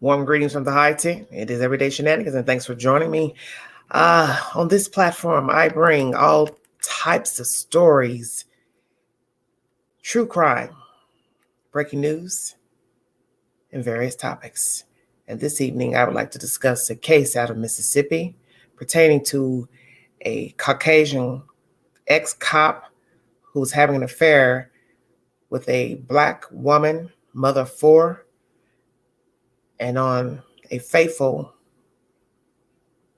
Warm greetings from the high tea. It is Everyday Shenanigans, and thanks for joining me. On this platform, I bring all types of stories, true crime, breaking news, and various topics. And this evening, I would like to discuss a case out of Mississippi pertaining to a Caucasian ex-cop who's having an affair with a Black woman, mother of four, and on a fateful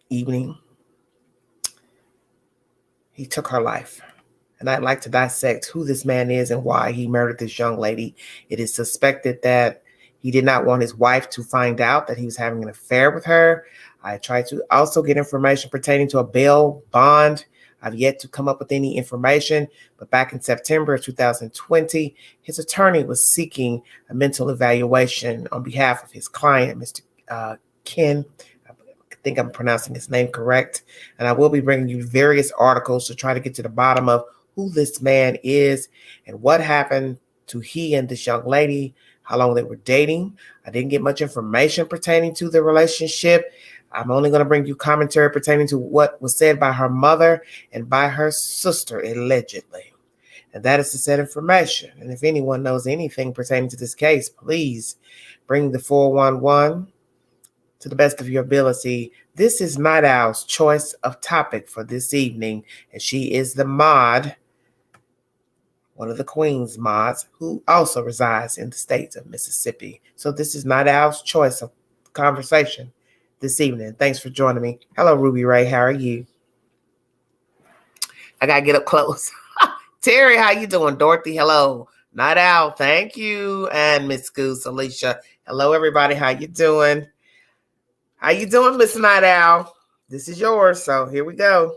evening, he took her life. And I'd like to dissect who this man is and why he murdered this young lady. It is suspected that he did not want his wife to find out that he was having an affair with her. I tried to also get information pertaining to a bail bond. I've yet to come up with any information, but back in September of 2020, his attorney was seeking a mental evaluation on behalf of his client, Mr. Ken. I think I'm pronouncing his name correct. And I will be bringing you various articles to try to get to the bottom of who this man is and what happened to he and this young lady, how long they were dating. I didn't get much information pertaining to the relationship. I'm only going to bring you commentary pertaining to what was said by her mother and by her sister, allegedly. And that is the said information. And if anyone knows anything pertaining to this case, please bring the 411 to the best of your ability. This is Night Owl's choice of topic for this evening, and she is the mod, one of the Queen's mods, who also resides in the state of Mississippi. So this is Night Owl's choice of conversation this evening. Thanks for joining me. Hello, Ruby Ray. How are you? I gotta get up close. Terry, how you doing? Dorothy, hello. Night Owl, thank you. And Miss Goose, Alicia, hello, everybody. How you doing? How you doing, Miss Night Owl? This is yours, so here we go.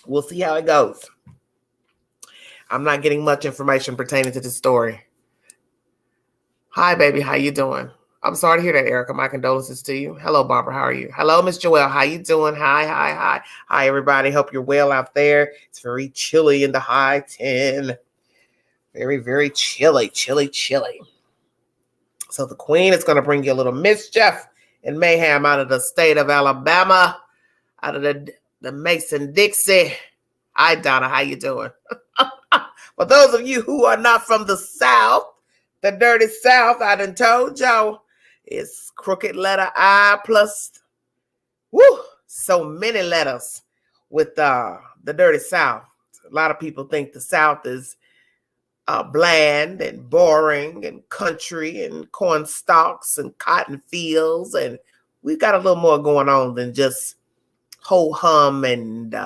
We'll see how it goes. I'm not getting much information pertaining to this story. Hi, baby. How you doing? I'm sorry to hear that, Erica. My condolences to you. Hello, Barbara. How are you? Hello, Miss Joelle. How you doing? Hi, everybody. Hope you're well out there. It's very chilly in the high 10. Very, very chilly. So the Queen is going to bring you a little mischief and mayhem out of the state of Alabama, out of the Mason-Dixie. Hi, Donna. How you doing? For those of you who are not from the South, the dirty South, I done told y'all, it's crooked letter I plus, so many letters with the dirty South. A lot of people think the South is bland and boring and country and corn stalks and cotton fields. And we've got a little more going on than just ho-hum and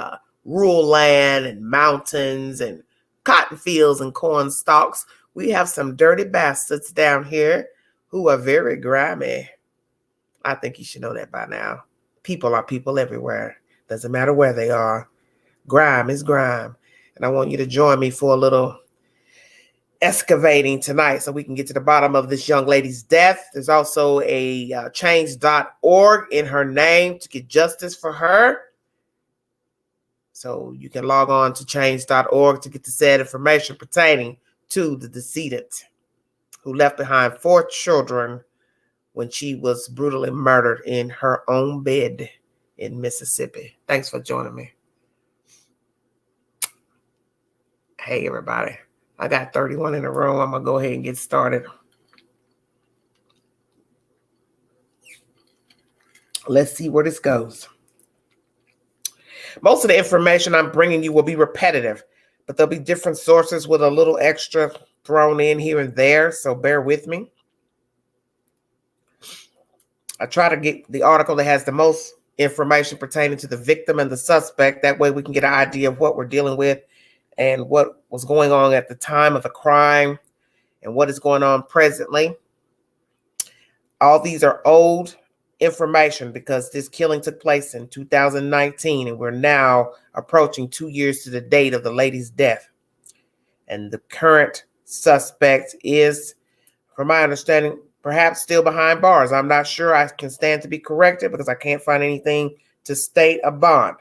rural land and mountains and cotton fields and corn stalks. We have some dirty bastards down here who are very grimy. I think you should know that by now. People are people everywhere. Doesn't matter where they are. Grime is grime. And I want you to join me for a little excavating tonight so we can get to the bottom of this young lady's death. There's also a change.org in her name to get justice for her. So you can log on to change.org to get the said information pertaining to the decedent who left behind 4 children when she was brutally murdered in her own bed in Mississippi. Thanks for joining me. Hey, everybody. I got 31 in the room. I'm going to go ahead and get started. Let's see where this goes. Most of the information I'm bringing you will be repetitive, but there'll be different sources with a little extra thrown in here and there, so bear with me. I try to get the article that has the most information pertaining to the victim and the suspect. That way we can get an idea of what we're dealing with and what was going on at the time of the crime and what is going on presently. All these are old information because this killing took place in 2019 and we're now approaching 2 years to the date of the lady's death. And the current suspect is, from my understanding, perhaps still behind bars. I'm not sure. I can stand to be corrected because I can't find anything to state a bond.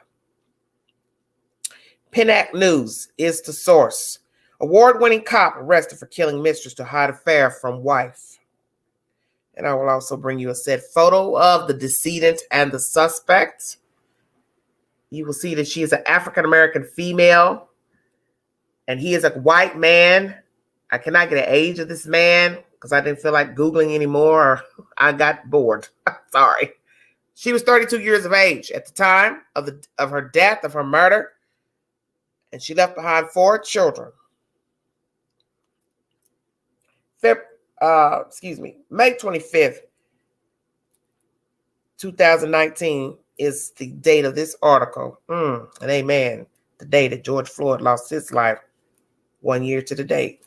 Pinnack News is the source. Award-winning cop arrested for killing mistress to hide affair from wife. And I will also bring you a set photo of the decedent and the suspect. You will see that she is an African-American female, and he is a white man. I cannot get an age of this man because I didn't feel like Googling anymore, or I got bored. Sorry. She was 32 years of age at the time of her death, of her murder, and she left behind 4 children. May 25th, 2019 is the date of this article. And amen. The day that George Floyd lost his life, 1 year to the date.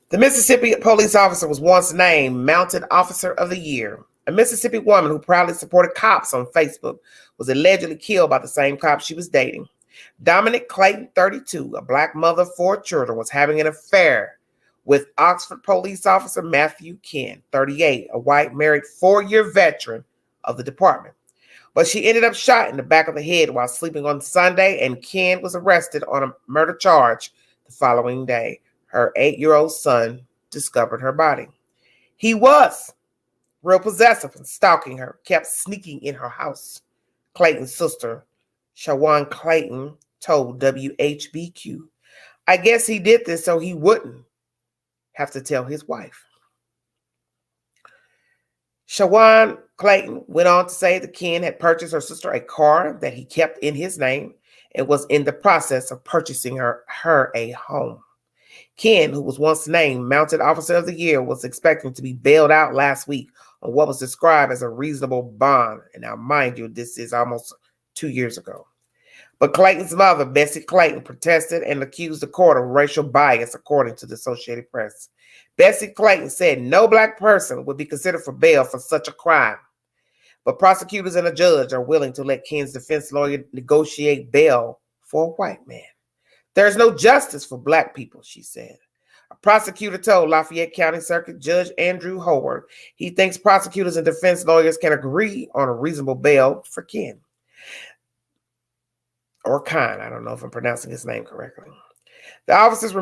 The Mississippi police officer was once named Mounted Officer of the Year. A Mississippi woman who proudly supported cops on Facebook was allegedly killed by the same cop she was dating. Dominic Clayton, 32, a black mother of 4 children, was having an affair with Oxford police officer Matthew Ken, 38, a white married 4-year veteran of the department. But she ended up shot in the back of the head while sleeping on Sunday, and Ken was arrested on a murder charge the following day. Her 8-year-old son discovered her body. He was real possessive and stalking her, kept sneaking in her house. Clayton's sister, Shawan Clayton, told WHBQ, "I guess he did this so he wouldn't have to tell his wife." Shawan Clayton went on to say that Ken had purchased her sister a car that he kept in his name and was in the process of purchasing her a home. Ken, who was once named Mounted Officer of the Year, was expecting to be bailed out last week on what was described as a reasonable bond. And now, mind you, this is almost 2 years ago. But Clayton's mother, Bessie Clayton, protested and accused the court of racial bias, according to the Associated Press. Bessie Clayton said no black person would be considered for bail for such a crime. But prosecutors and a judge are willing to let Ken's defense lawyer negotiate bail for a white man. "There's no justice for black people," she said. A prosecutor told Lafayette County Circuit Judge Andrew Howard he thinks prosecutors and defense lawyers can agree on a reasonable bail for Ken. Or Khan, I don't know if I'm pronouncing his name correctly. The officers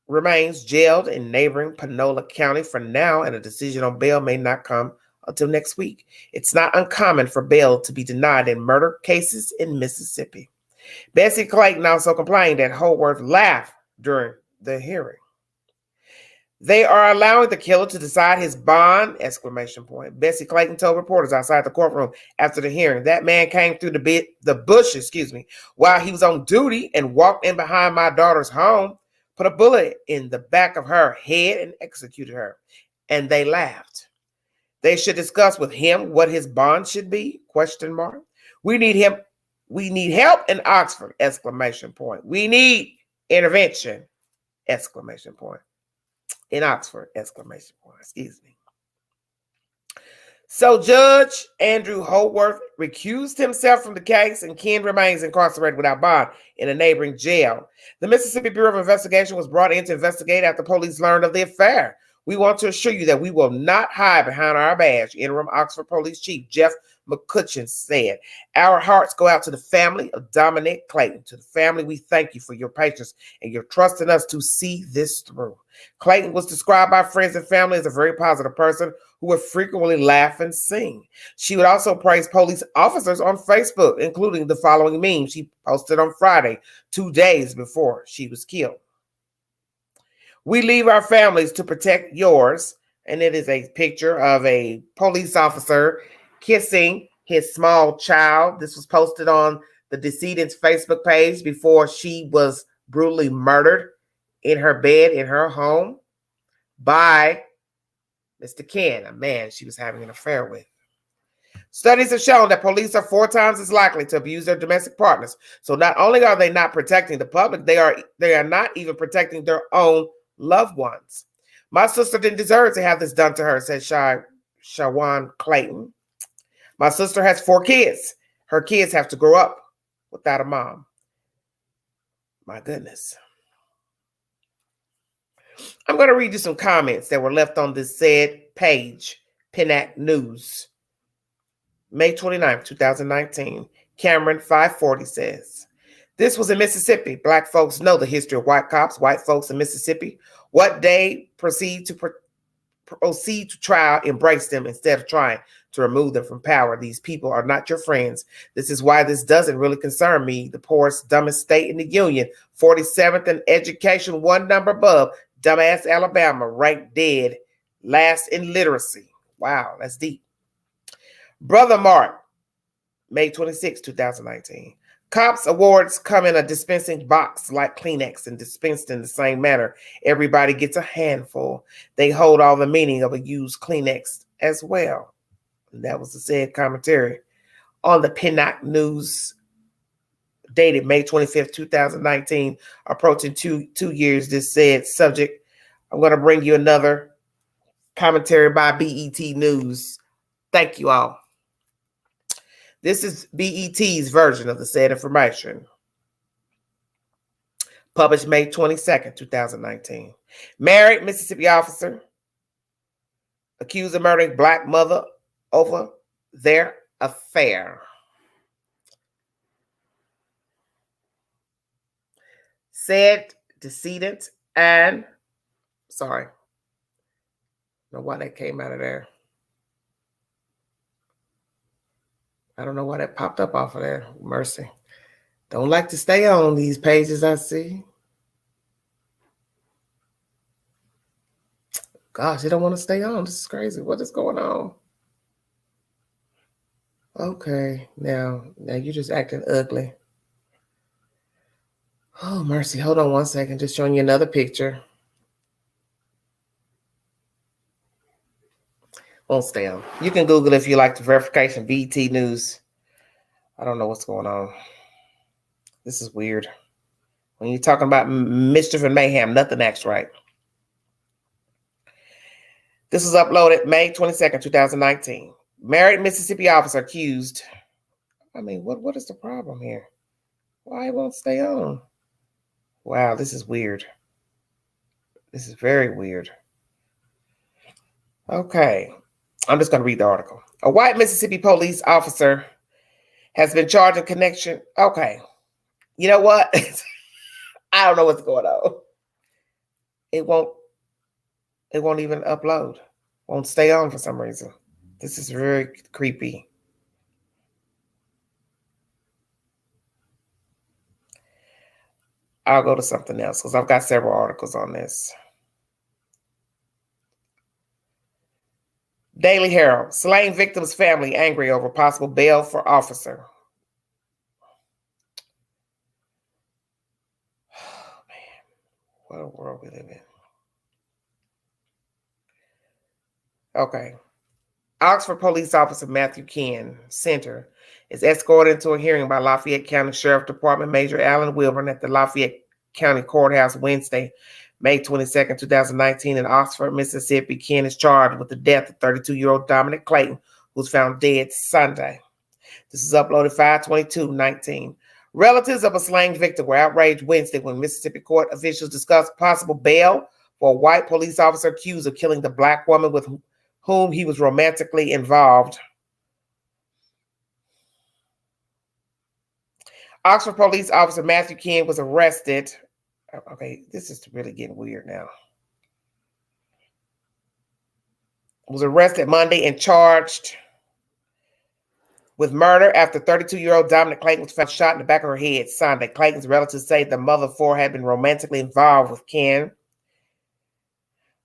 remains jailed in neighboring Panola County for now, and a decision on bail may not come until next week. It's not uncommon for bail to be denied in murder cases in Mississippi. Bessie Clayton also complained that Howard laughed during the hearing. "They are allowing the killer to decide his bond!" Bessie Clayton told reporters outside the courtroom after the hearing. "That man came through the bushes, while he was on duty and walked in behind my daughter's home, put a bullet in the back of her head and executed her. And they laughed. They should discuss with him what his bond should be, ? We need him. We need help in Oxford, ! We need intervention, ! In Oxford, ! So Judge Andrew Howarth recused himself from the case, and Ken remains incarcerated without bond in a neighboring jail. The Mississippi Bureau of Investigation was brought in to investigate after police learned of the affair. "We want to assure you that we will not hide behind our badge," interim Oxford Police Chief Jeff McCutcheon said. "Our hearts go out to the family of Dominic Clayton. To the family, we thank you for your patience and your trust in us to see this through." Clayton was described by friends and family as a very positive person who would frequently laugh and sing. She would also praise police officers on Facebook, including the following meme she posted on Friday, 2 days before she was killed. "We leave our families to protect yours." And it is a picture of a police officer kissing his small child. This was posted on the decedent's Facebook page before she was brutally murdered in her bed in her home by Mr. Ken, a man she was having an affair with. Studies have shown that police are 4 times as likely to abuse their domestic partners. So not only are they not protecting the public, they are not even protecting their own loved ones. "My sister didn't deserve to have this done to her," said Shawan Clayton. "My sister has 4 kids. Her kids have to grow up without a mom." My goodness. I'm going to read you some comments that were left on this said page, Pennac News. May 29th, 2019. Cameron 540 says, "This was in Mississippi. Black folks know the history of white cops, white folks in Mississippi. What they proceed to proceed to trial, embrace them instead of trying to remove them from power. These people are not your friends. This is why this doesn't really concern me. The poorest, dumbest state in the union, 47th in education, one number above, dumbass Alabama, ranked dead last in literacy. Wow, that's deep. Brother Mark, May 26, 2019. Cops awards come in a dispensing box like Kleenex and dispensed in the same manner. Everybody gets a handful. They hold all the meaning of a used Kleenex as well. And that was the said commentary on the Pinnock News dated May 25th, 2019, approaching two years this said subject. I'm going to bring you another commentary by BET News. Thank you all. This is BET's version of the said information. Published May 22nd, 2019. Married Mississippi officer accused of murdering black mother over their affair. Said decedent and, sorry, I don't know why that came out of there. I don't know why that popped up off of there. Mercy. Don't like to stay on these pages, I see. Gosh, you don't want to stay on. This is crazy. What is going on? Okay, now you're just acting ugly. Oh, mercy. Hold on one second. Just showing you another picture. Won't stay on. You can Google if you like the verification. BET News. I don't know what's going on. This is weird. When you're talking about mischief and mayhem, nothing acts right. This was uploaded May 22nd, 2019. Married Mississippi officer accused. I mean, what is the problem here? Why it won't stay on? Wow, this is weird. This is very weird. Okay, I'm just going to read the article. A white Mississippi police officer has been charged in connection. Okay, you know what? I don't know what's going on. It won't even upload. Won't stay on for some reason. This is very creepy. I'll go to something else because I've got several articles on this. Daily Herald. Slain victim's family angry over possible bail for officer. Oh, man. What a world we live in. Okay. Oxford police officer Matthew Ken Center is escorted into a hearing by Lafayette County Sheriff Department Major Alan Wilburn at the Lafayette County Courthouse Wednesday, May 22nd, 2019 in Oxford, Mississippi. Ken is charged with the death of 32-year-old Dominic Clayton, who was found dead Sunday. This is uploaded 5/22/19. Relatives of a slain victim were outraged Wednesday when Mississippi court officials discussed possible bail for a white police officer accused of killing the black woman with whom he was romantically involved. Oxford police officer Matthew Ken was arrested. Okay, this is really getting weird now. Was arrested Monday and charged with murder after 32-year-old Dominic Clayton was found shot in the back of her head Sunday. Clayton's relatives say the mother of four had been romantically involved with Ken.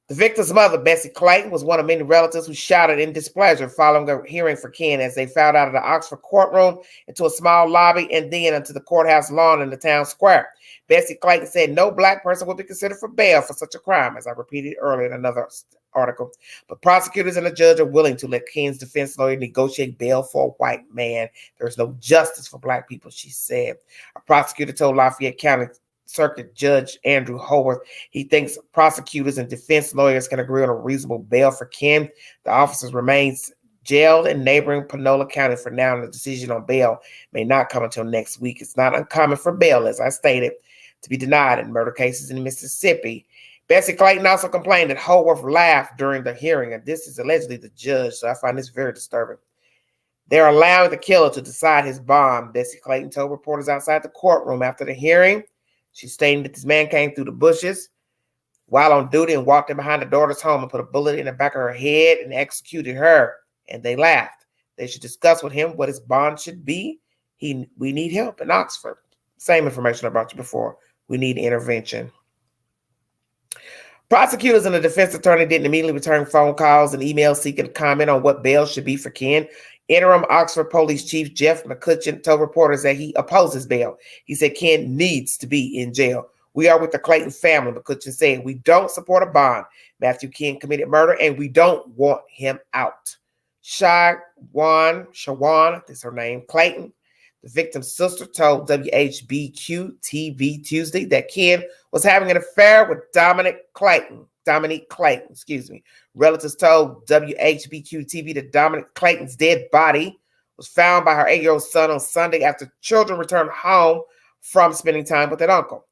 The victim's mother, Bessie Clayton, was one of many relatives who shouted in displeasure following a hearing for Ken as they filed out of the Oxford courtroom into a small lobby and then into the courthouse lawn in the town square. Bessie Clayton said no black person would be considered for bail for such a crime, as I repeated earlier in another article. But prosecutors and the judge are willing to let Ken's defense lawyer negotiate bail for a white man. There is no justice for black people, she said. A prosecutor told Lafayette County Circuit Judge Andrew Howarth he thinks prosecutors and defense lawyers can agree on a reasonable bail for Ken. The officer remains jailed in neighboring Panola County for now, and the decision on bail may not come until next week. It's not uncommon for bail, as I stated, to be denied in murder cases in Mississippi. Bessie Clayton also complained that Howarth laughed during the hearing, and this is allegedly the judge, so I find this very disturbing. They're allowing the killer to decide his bond, Bessie Clayton told reporters outside the courtroom after the hearing. She's stating that this man came through the bushes while on duty and walked in behind the daughter's home and put a bullet in the back of her head and executed her. And they laughed. They should discuss with him what his bond should be. We need help in Oxford. Same information I brought you before. We need intervention. Prosecutors and the defense attorney didn't immediately return phone calls and emails seeking comment on what bail should be for Ken. Interim Oxford Police Chief Jeff McCutcheon told reporters that he opposes bail. He said Ken needs to be in jail. We are with the Clayton family, McCutcheon said. We don't support a bond. Matthew Ken committed murder, and we don't want him out. Shawan, that's her name, Clayton, the victim's sister, told WHBQ TV Tuesday that Ken was having an affair with Dominique Clayton. Relatives told WHBQ TV that Dominique Clayton's dead body was found by her 8-year-old son on Sunday after children returned home from spending time with their uncle.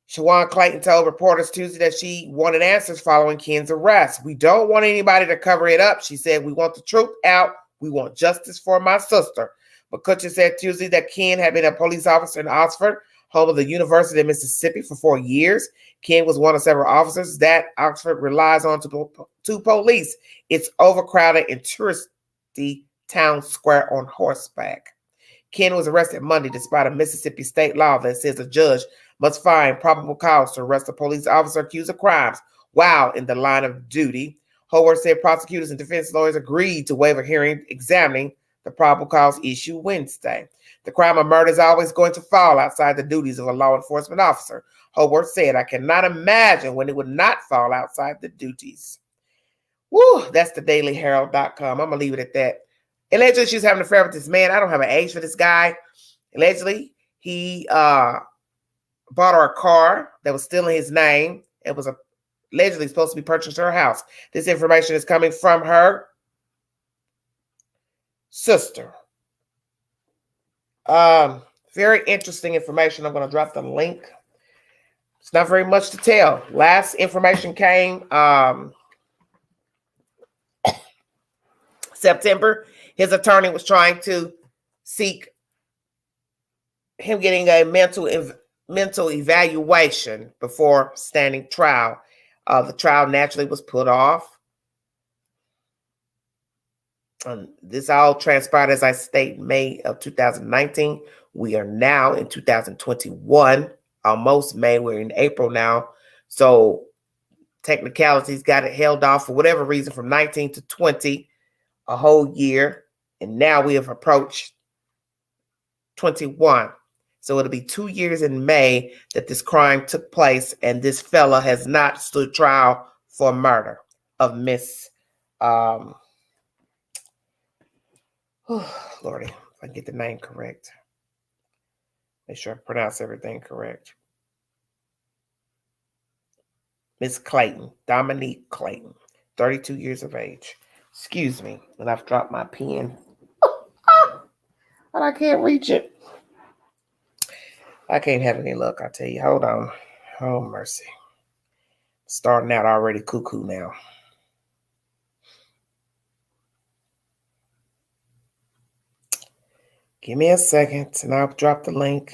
Shawan Clayton told reporters Tuesday that she wanted answers following Ken's arrest. We don't want anybody to cover it up, she said. We want the truth out. We want justice for my sister. McCutcheon said Tuesday that Ken had been a police officer in Oxford, home of the University of Mississippi, for 4 years. Ken was one of several officers that Oxford relies on to police its overcrowded and touristy town square on horseback. Ken was arrested Monday despite a Mississippi state law that says a judge must find probable cause to arrest a police officer accused of crimes while in the line of duty. Howard said prosecutors and defense lawyers agreed to waive a hearing examining the probable cause issue Wednesday. The crime of murder is always going to fall outside the duties of a law enforcement officer, Howard said. I cannot imagine when it would not fall outside the duties. Woo, that's the dailyherald.com. I'm going to leave it at that. Allegedly, she was having an affair with this man. I don't have an age for this guy. Allegedly, he bought her a car that was still in his name. It was allegedly supposed to be purchased at her house. This information is coming from her sister. Very interesting information. I'm going to drop the link. It's not very much to tell. Last information came September. His attorney was trying to seek him getting a mental evaluation before standing trial. The trial naturally was put off. This all transpired, as I state, May of 2019. We are now in 2021, almost May. We're in April now. So technicalities got it held off for whatever reason from 19 to 20, a whole year. And now we have approached 21. So it'll be 2 years in May that this crime took place. And this fella has not stood trial for murder of Miss... Lordy, if I get the name correct. Make sure I pronounce everything correct. Miss Clayton, Dominique Clayton, 32 years of age. Excuse me, and I've dropped my pen. And I can't reach it. I can't have any luck, I tell you. Hold on. Oh, mercy. Starting out already cuckoo now. Give me a second, and I'll drop the link.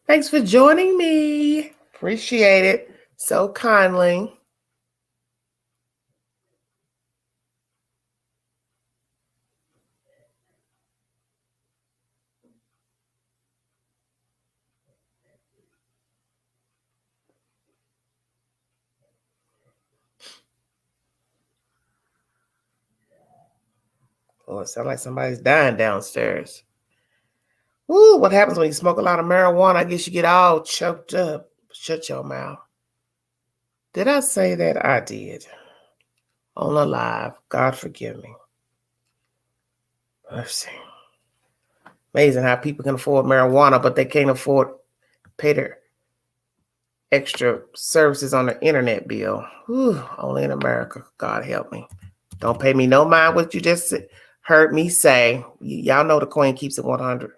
Thanks for joining me. Appreciate it so kindly. Oh, it sounds like somebody's dying downstairs. Ooh, what happens when you smoke a lot of marijuana? I guess you get all choked up. Shut your mouth. Did I say that? I did. On a live. God forgive me. Mercy. Amazing how people can afford marijuana, but they can't afford pay their extra services on the internet bill. Whew, only in America. God help me. Don't pay me no mind what you just heard me say. Y'all know the Queen keeps it 100.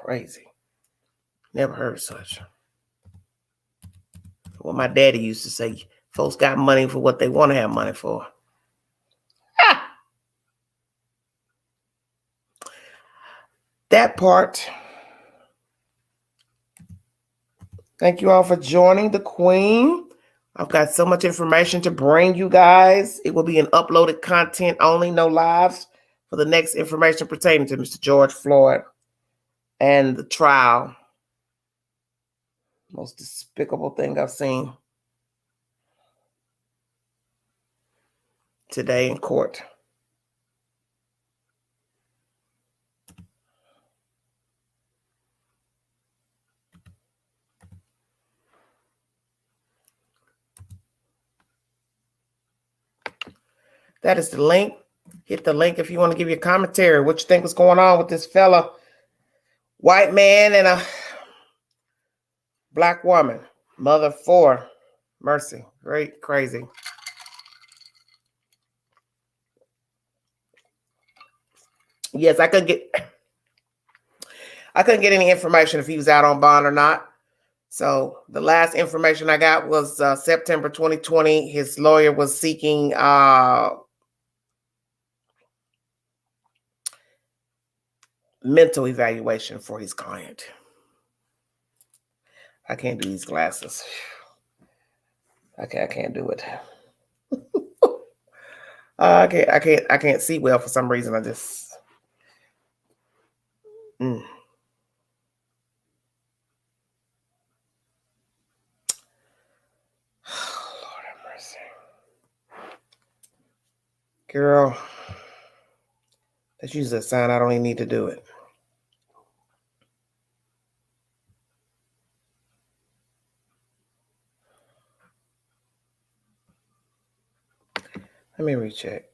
Crazy. Never heard such. What my daddy used to say, folks got money for what they want to have money for. Ah! That part. Thank you all for joining the Queen. I've got so much information to bring you guys. It will be an uploaded content only, no lives, for the next information pertaining to Mr. George Floyd and the trial. Most despicable thing I've seen today in court. That is the link. Hit the link if you want to give your commentary. What you think was going on with this fella, white man and a black woman, mother of 4. Mercy, great, crazy. Yes, I couldn't get any information if he was out on bond or not. So the last information I got was September 2020. His lawyer was seeking mental evaluation for his client. I can't do these glasses. Okay, I can't do it. I can't see well for some reason. I just Lord have mercy. Girl, that's usually a sign I don't even need to do it. Let me recheck.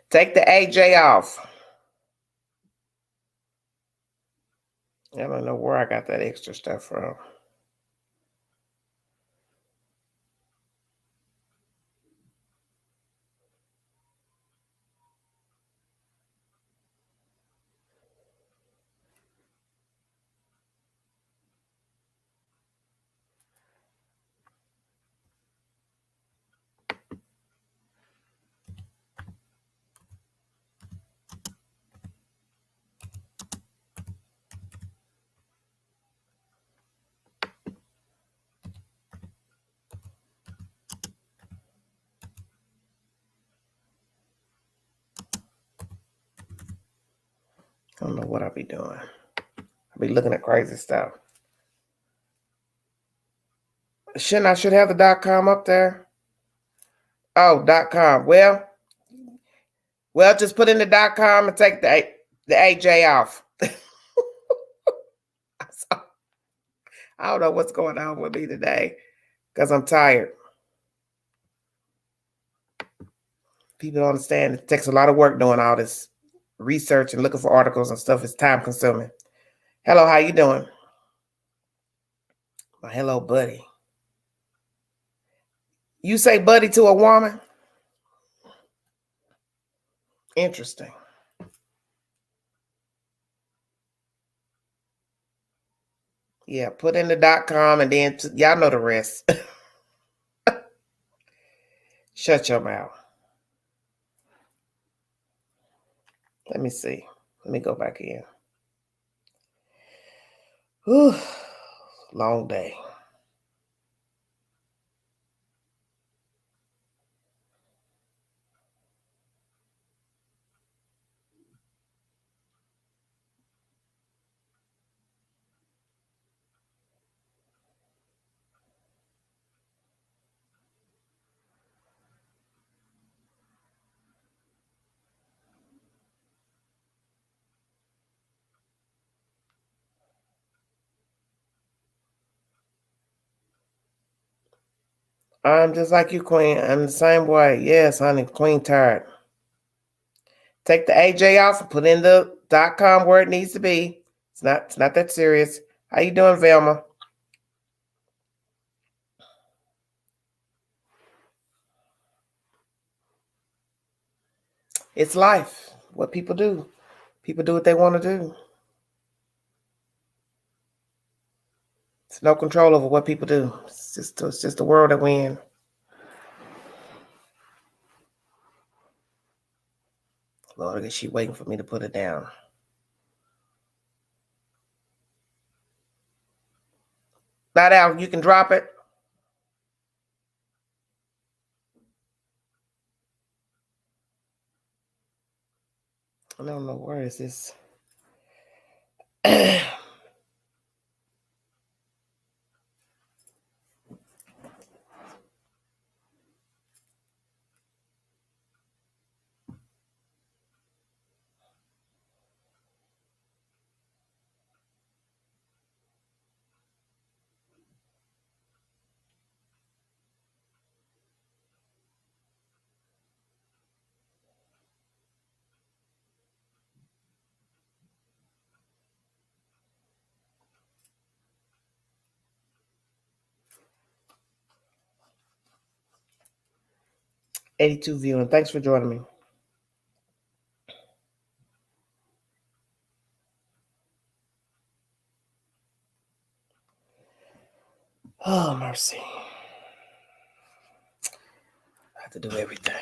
Take the AJ off. I don't know where I got that extra stuff from. I don't know what I'll be doing. I'll be looking at crazy stuff. I should have the .com up there. Oh, .com. Well, just put in the .com and take the AJ off. I don't know what's going on with me today because I'm tired. People don't understand. It takes a lot of work doing all this research and looking for articles and stuff. It's time consuming. Hello, how you doing? My hello, buddy. You say buddy to a woman? Interesting. Yeah, put in the .com and then y'all know the rest. Shut your mouth. Let me see. Let me go back in. Whew. Long day. I'm just like you, Queen. I'm the same way. Yes, honey, Queen tired. Take the AJ off and put in the .com where it needs to be. It's not that serious. How you doing, Velma? It's life. What people do. People do what they want to do. It's no control over what people do. It's just the world that we're in. Lord, I guess she's waiting for me to put it down. Not out. You can drop it. I don't know. Where is this? $82 viewing. Thanks for joining me. Oh, mercy. I have to do everything.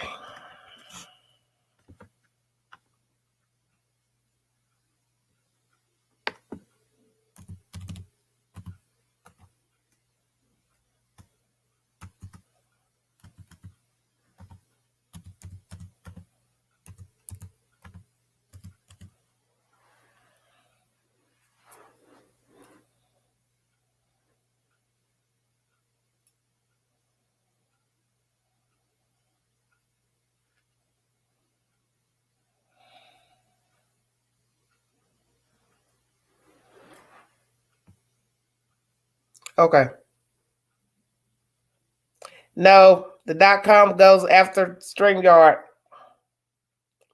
Okay. No, the .com goes after StreamYard.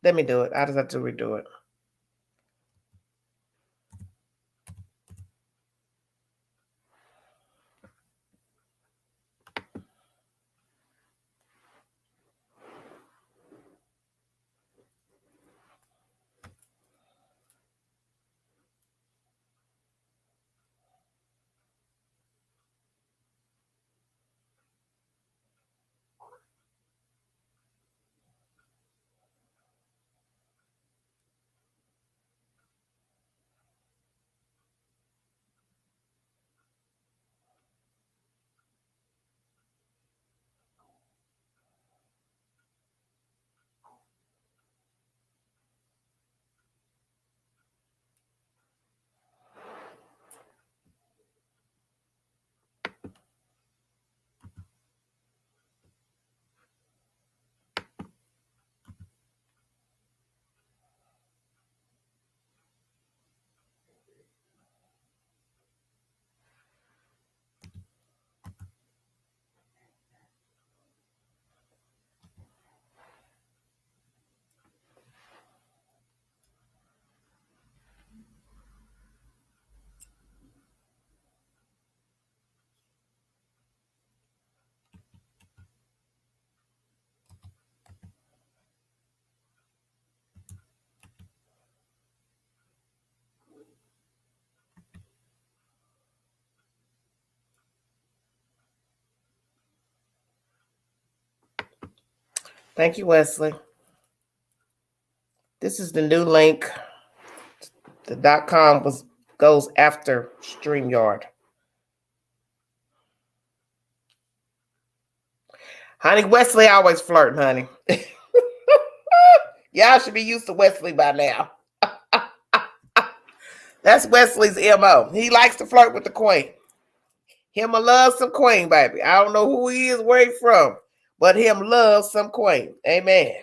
Let me do it. I just have to redo it. Thank you, Wesley. This is the new link. The .com goes after StreamYard. Honey, Wesley always flirting, honey. Y'all should be used to Wesley by now. That's Wesley's MO. He likes to flirt with the queen. Him love some queen, baby. I don't know who he is, where he from, but him loves some queen. Amen.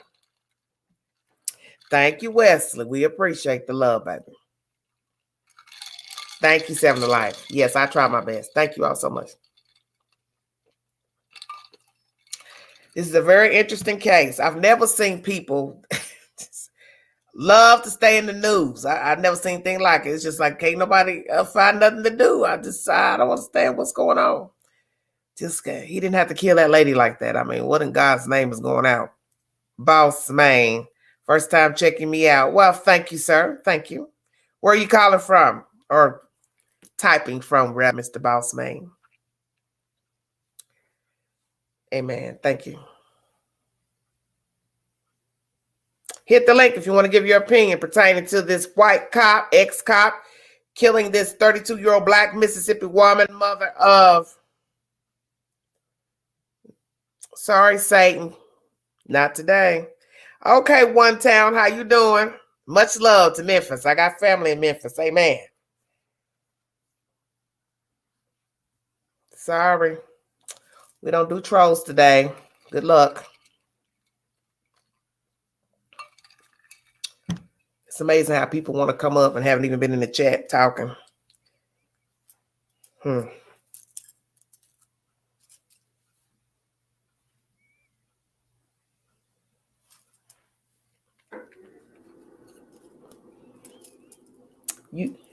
Thank you, Wesley. We appreciate the love, baby. Thank you, Seven to Life. Yes, I try my best. Thank you all so much. This is a very interesting case. I've never seen people love to stay in the news. I've never seen anything like it. It's just like can't nobody find nothing to do. I don't understand what's going on. Just he didn't have to kill that lady like that. I mean, what in God's name is going out? Boss man, first time checking me out. Well, thank you, sir. Thank you. Where are you calling from or typing from, Mr. Boss man? Amen. Thank you. Hit the link if you want to give your opinion pertaining to this white cop, ex-cop, killing this 32-year-old black Mississippi woman, mother of... Sorry, Satan. Not today. Okay, One Town, how you doing? Much love to Memphis. I got family in Memphis. Amen. Sorry. We don't do trolls today. Good luck. It's amazing how people want to come up and haven't even been in the chat talking.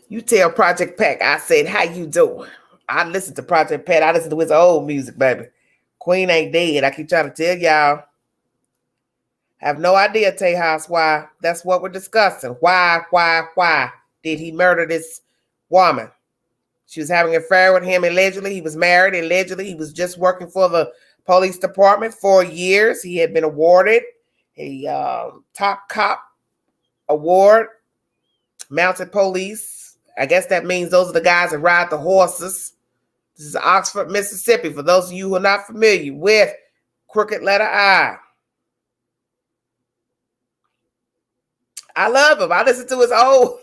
You tell Project Pack I said, how you doing? I listen to Project Pat. I listen to his old music, baby. Queen ain't dead. I keep trying to tell y'all. I have no idea, Tejas, why. That's what we're discussing. Why did he murder this woman? She was having an affair with him allegedly. He was married allegedly. He was just working for the police department for years. He had been awarded a top cop award, mounted police. I guess that means those are the guys that ride the horses. This is Oxford, Mississippi, for those of you who are not familiar with Crooked Letter I. I love him. I listened to his old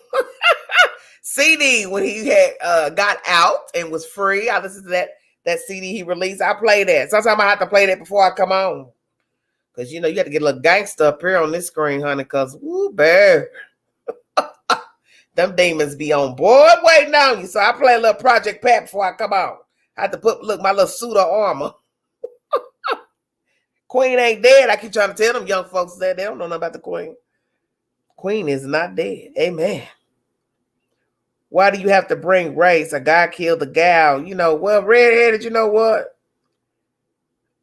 CD when he had got out and was free. I listened to that CD he released. I play that. Sometimes I have to play that before I come on. Because, you have to get a little gangster up here on this screen, honey, because, woo, babe. Them demons be on board waiting on you. So I play a little Project Pat before I come on. I have to put, look, my little suit of armor. Queen ain't dead. I keep trying to tell them young folks that they don't know nothing about the Queen. Queen is not dead. Amen. Why do you have to bring race? A guy killed a gal. Well, redheaded, you know what?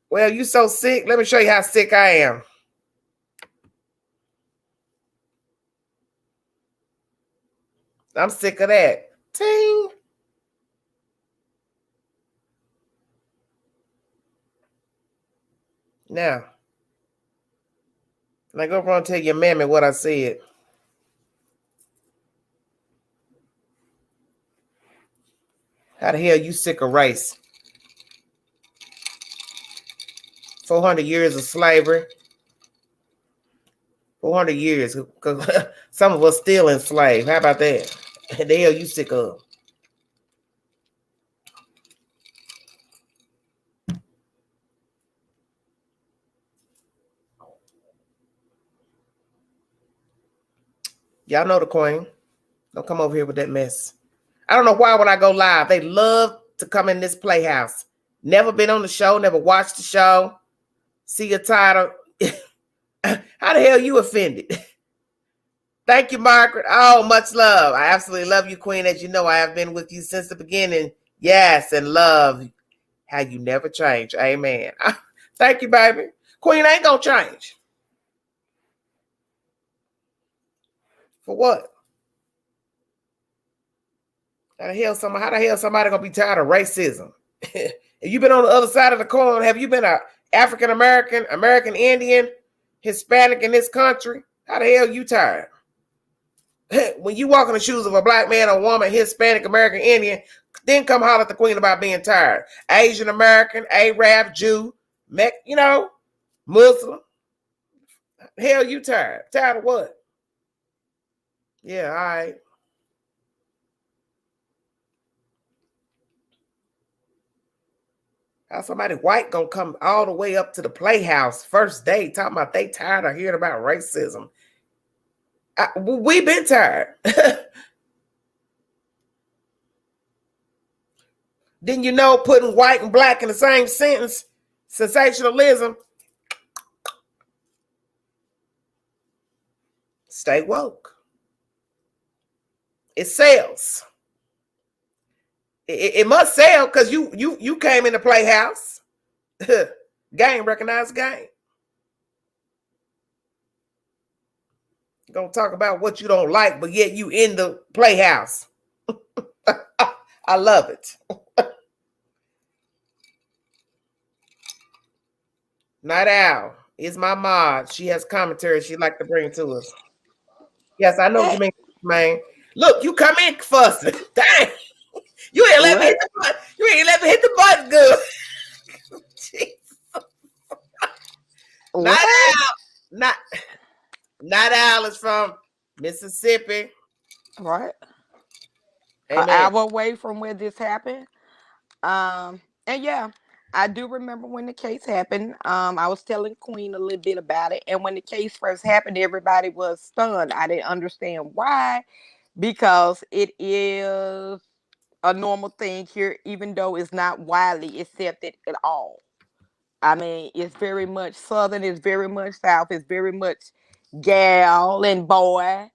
Well, you so sick. Let me show you how sick I am. I'm sick of that. Ting. Now, go over and tell your mammy what I said. How the hell you sick of race? 400 years of slavery. 400 years. Because some of us still enslaved. How about that? The hell you sick of? Y'all know the Queen. Don't come over here with that mess. I don't know why when I go live, they love to come in this playhouse. Never been on the show, never watched the show. See your title. How the hell you offended? Thank you, Margaret. Oh, much love. I absolutely love you, Queen. As you know, I have been with you since the beginning. Yes, and love how you never change. Amen. Thank you, baby. Queen ain't gonna change. For what? How the hell somebody gonna be tired of racism? Have you been on the other side of the coin? Have you been a African American, American Indian, Hispanic in this country? How the hell you tired? When you walk in the shoes of a black man or woman, Hispanic, American, Indian, then come holler at the Queen about being tired. Asian American, Arab, Jew, Muslim. Hell, you tired? Tired of what? Yeah, all right. How somebody white gonna come all the way up to the playhouse first day talking about they tired of hearing about racism? We've been tired. Didn't you know putting white and black in the same sentence? Sensationalism. Stay woke. It sells. It must sell because you came in the playhouse. Game, recognize game. Gonna talk about what you don't like, but yet you in the playhouse. I love it. Night Owl is my mod. She has commentary she'd like to bring to us. Yes, I know what you mean, man. Look, you come in fussing. Dang. You ain't let me hit the button. You ain't let me hit the button good. Night Owl. Night Owl is from Mississippi. Right. An Amen. hour away from where this happened. And yeah, I do remember when the case happened. I was telling Queen a little bit about it, and when the case first happened, everybody was stunned. I didn't understand why, because it is a normal thing here, even though it's not widely accepted at all. I mean, it's very much Southern, it's very much South, it's very much gal and boy.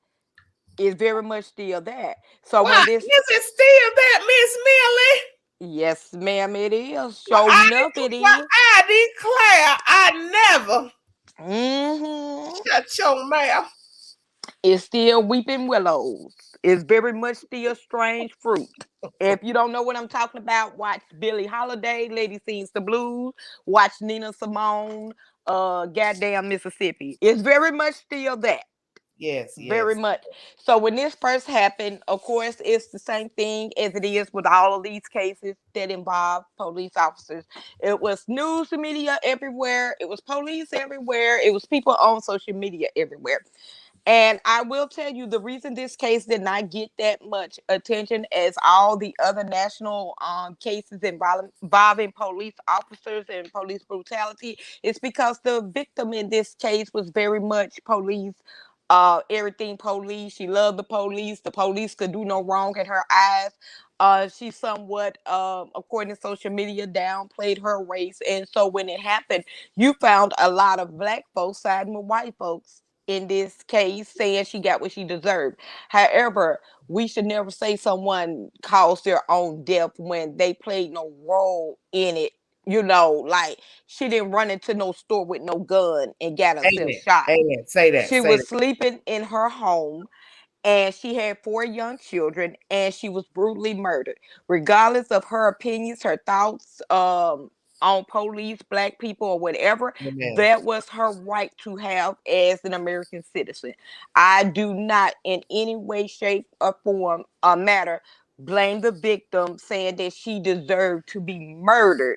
It's very much still that. So Why when this, is it still that, Miss Millie? yes, ma'am, it is. Show enough, it is. I declare, I never Mm-hmm. shut your mouth. It's still weeping willows. It's very much still strange fruit. If you don't know what I'm talking about, watch Billie Holiday, Lady Sings the Blues, watch Nina Simone, goddamn Mississippi. It's very much still that. Yes, Very yes. much. So when this first happened, of course, it's the same thing as it is with all of these cases that involve police officers. It was news media everywhere. It was police everywhere. It was people on social media everywhere. And I will tell you the reason this case did not get that much attention as all the other national cases involving police officers and police brutality is because the victim in this case was very much police. Everything police. She loved the police. The police could do no wrong in her eyes. She somewhat, according to social media, downplayed her race. And so when it happened, you found a lot of black folks siding with white folks in this case, saying she got what she deserved. However, we should never say someone caused their own death when they played no role in it. You know, like she didn't run into no store with no gun and got herself Amen. shot. Amen. Say that. She Say was that. sleeping in her home and she had 4 young children and she was brutally murdered. Regardless of her opinions, her thoughts on police, black people, or whatever, Amen. that was her right to have as an American citizen. I do not in any way, shape, or form or matter blame the victim saying that she deserved to be murdered.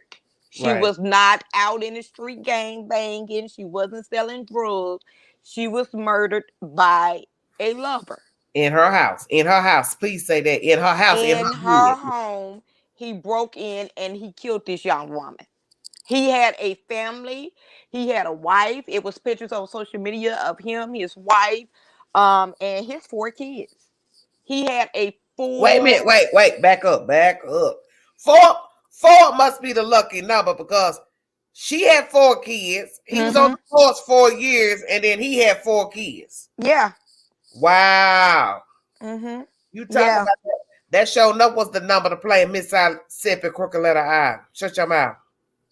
She Right. was not out in the street gang banging. She wasn't selling drugs. She was murdered by a lover. In her house. In her house. Please say that. In her house. In In her her bed. home, he broke in and he killed this young woman. He had a family. He had a wife. It was pictures on social media of him, his wife, and his 4 kids. He had a Wait a minute. full. Wait. Back up. Back up. Four must be the lucky number because she had 4 kids. He was on Mm-hmm. the force 4 years, and then he had 4 kids. Yeah. Wow. Mm-hmm. You talking Yeah. about that? That showing up was the number to play in Mississippi Crooked Letter I. Shut your mouth.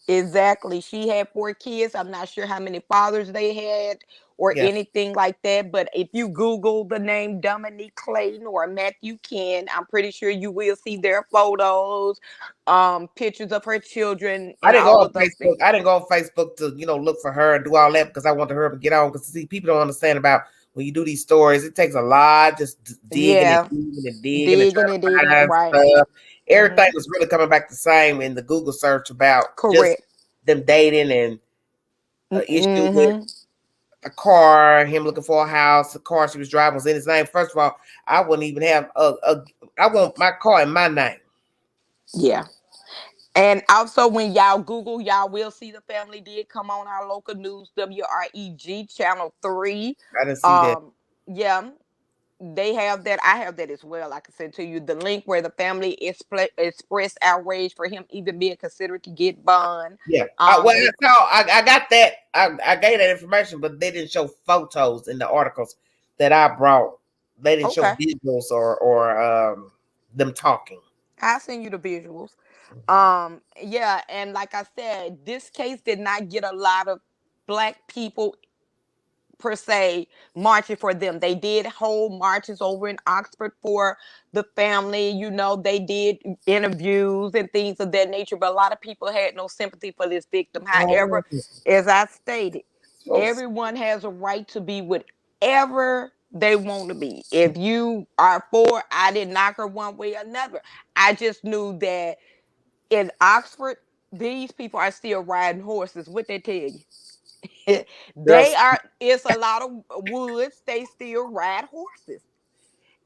Exactly. She had 4 kids. I'm not sure how many fathers they had or Yeah. anything like that. But if you Google the name Dominique Clayton or Matthew Ken, I'm pretty sure you will see their photos, pictures of her children, I and didn't go all on of those Facebook. things. I didn't go on Facebook to look for her and do all that because I wanted her to get on. Because see, people don't understand about when you do these stories. It takes a lot just digging and Yeah, digging and digging and digging trying and to digging. find Right. stuff. Everything Mm-hmm. was really coming back the same in the Google search about just Correct. them dating and issue with Mm-hmm. a car, him looking for a house, the car she was driving was in his name. First of all, I wouldn't even have I want my car in my name. Yeah. And also, when y'all Google, y'all will see the family did come on our local news, WREG Channel 3. I didn't see that. Um, yeah, they have that. I have that as well. I can send to you the link where the family expressed outrage for him even being considered to get bond. Yeah. Well, They I got that. I gave that information, but they didn't show photos in the articles. that I brought, they didn't show Okay. visuals or them talking. I send you the visuals. Yeah, and like I said, this case did not get a lot of black people per se marching for them. They did hold marches over in Oxford for the family. You know, they did interviews and things of that nature, but a lot of people had no sympathy for this victim. Oh, However, as I stated, so everyone has a right to be whatever they want to be. If you are for, I didn't knock her one way or another. I just knew that in Oxford, these people are still riding horses. What they tell you? They that's are, it's a lot of woods, they still ride horses.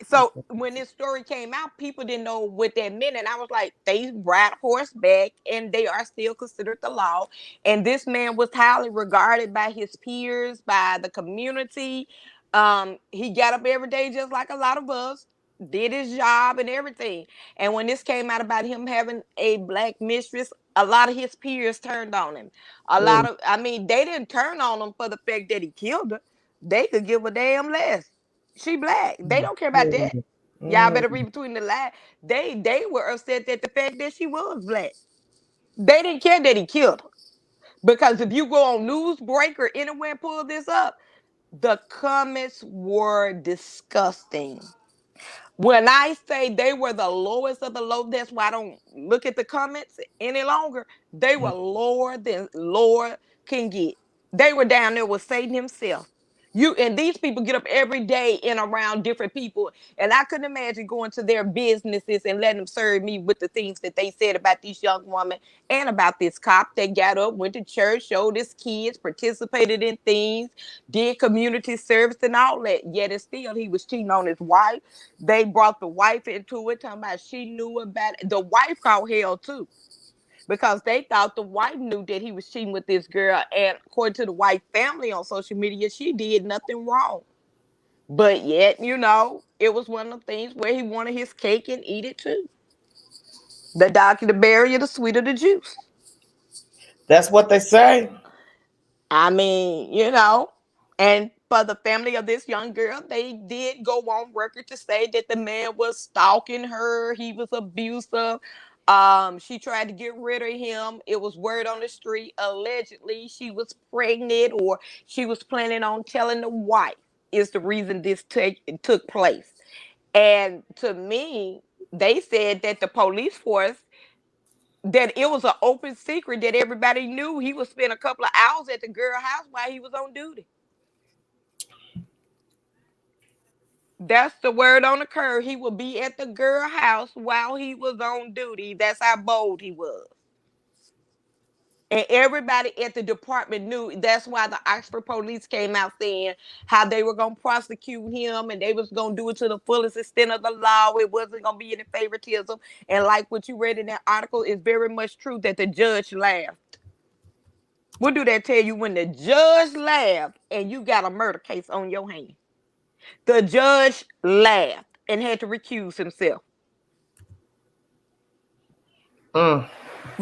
So when this story came out, people didn't know what that meant, and I was like, they ride horseback and they are still considered the law. And this man was highly regarded by his peers, by the community. He got up every day just like a lot of us, did his job and everything. And when this came out about him having a black mistress, a lot of his peers turned on him. A lot mm, of, I mean, they didn't turn on him for the fact that he killed her. They could give a damn less. She black. They don't care about that. mm, Y'all better mm. read between the lines. They were upset at the fact that she was black. They didn't care that he killed her. Because if you go on Newsbreak or anywhere and pull this up, the comments were disgusting. When I say they were the lowest of the low, that's why I don't look at the comments any longer. They were lower than lower can get. They were down there with Satan himself. You and these people get up every day and around different people, and I couldn't imagine going to their businesses and letting them serve me with the things that they said about this young woman and about this cop that got up, went to church, showed his kids, participated in things, did community service and all that. Yet and still, he was cheating on his wife. They brought the wife into it, talking about she knew about it. The wife called hell too, because they thought the wife knew that he was cheating with this girl. And according to the wife family on social media, she did nothing wrong. But yet, you know, it was one of the things where he wanted his cake and eat it too. The darker the berry, the sweeter the juice. That's what they say. I mean, you know, and for the family of this young girl, they did go on record to say that the man was stalking her, he was abusive. She tried to get rid of him. It was word on the street. Allegedly, she was pregnant, or she was planning on telling the wife. Is the reason this took place. And to me, they said that the police force, that it was an open secret that everybody knew he was spending a couple of hours at the girl house while he was on duty. That's the word on the curve. He would be at the girl house while he was on duty. That's how bold he was. And everybody at the department knew. That's why the Oxford police came out saying how they were going to prosecute him and they was going to do it to the fullest extent of the law. It wasn't going to be any favoritism. And like what you read in that article is very much true, that the judge laughed. What do that tell you when the judge laughed and you got a murder case on your hand? The judge laughed and had to recuse himself Mm.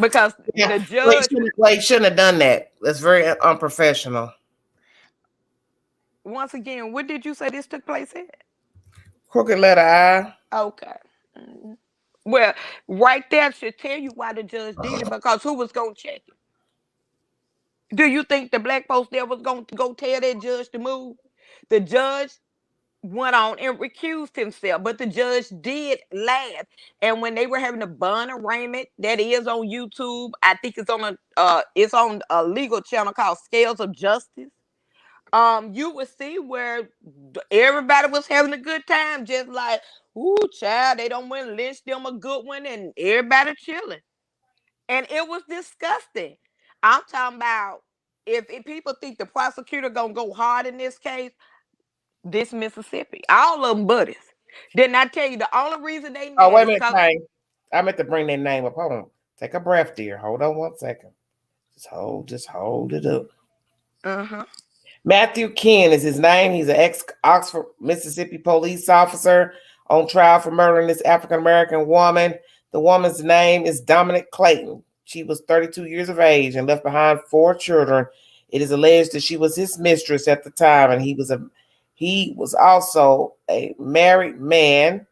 because Yeah, the judge, well, he shouldn't have done that. That's very unprofessional. once again, what did you say this took place at? Crooked letter I. Okay. Mhm. Well, right there should tell you why the judge did it, because who was going to check it? Do you think the black folks there was going to go tell that judge to move? The judge went on and recused himself, but the judge did laugh. And when they were having a bond arraignment, that is on YouTube, I think it's on a legal channel called Scales of Justice. You would see where everybody was having a good time, just like, ooh, child, they don't want to lynch them a good one, and everybody chilling. And it was disgusting. I'm talking about, if people think the prosecutor gonna go hard in this case, this Mississippi. All of them buddies. Didn't I tell you the only reason they Oh, mad wait a is minute, because Tay. I meant to bring their name up. Hold on. Take a breath, dear. Hold on 1 second. Just hold it up. uh-huh. Matthew Ken is his name. He's an ex-Oxford, Mississippi police officer on trial for murdering this African-American woman. The woman's name is Dominic Clayton. She was 32 years of age and left behind 4 children. It is alleged that she was his mistress at the time, and He was also a married man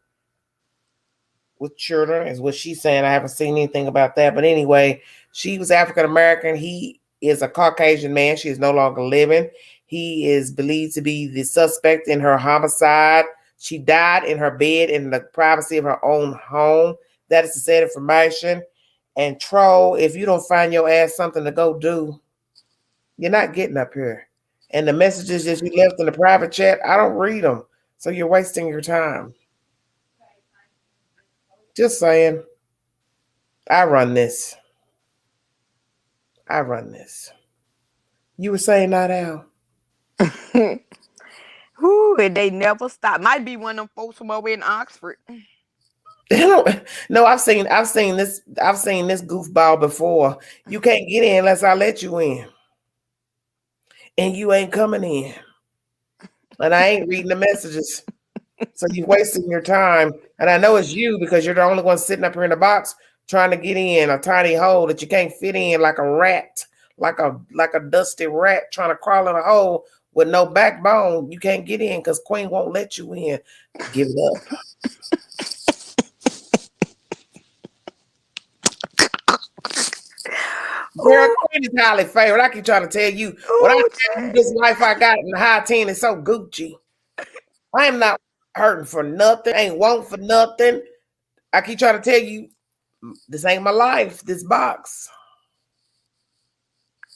with children, is what she's saying. I haven't seen anything about that. But anyway, she was African American. He is a Caucasian man. She is no longer living. He is believed to be the suspect in her homicide. She died in her bed in the privacy of her own home. That is the said information. And troll, if you don't find your ass something to go do, you're not getting up here. And the messages that you left in the private chat, I don't read them. So you're wasting your time. Just saying. I run this. I run this. You were saying not Al. Whoo, and they never stop. Might be one of them folks from over in Oxford. No, I've seen this goofball before. You can't get in unless I let you in. And you ain't coming in. And I ain't reading the messages. So you're wasting your time. And I know it's you because you're the only one sitting up here in the box trying to get in a tiny hole that you can't fit in like a rat, like a dusty rat trying to crawl in a hole with no backbone. You can't get in because Queen won't let you in. Give it up. Girl, Queen is highly favored. I keep trying to tell you, when I tell you this life I got in the high 10 is so Gucci. I am not hurting for nothing, ain't want for nothing. I keep trying to tell you, this ain't my life, this box.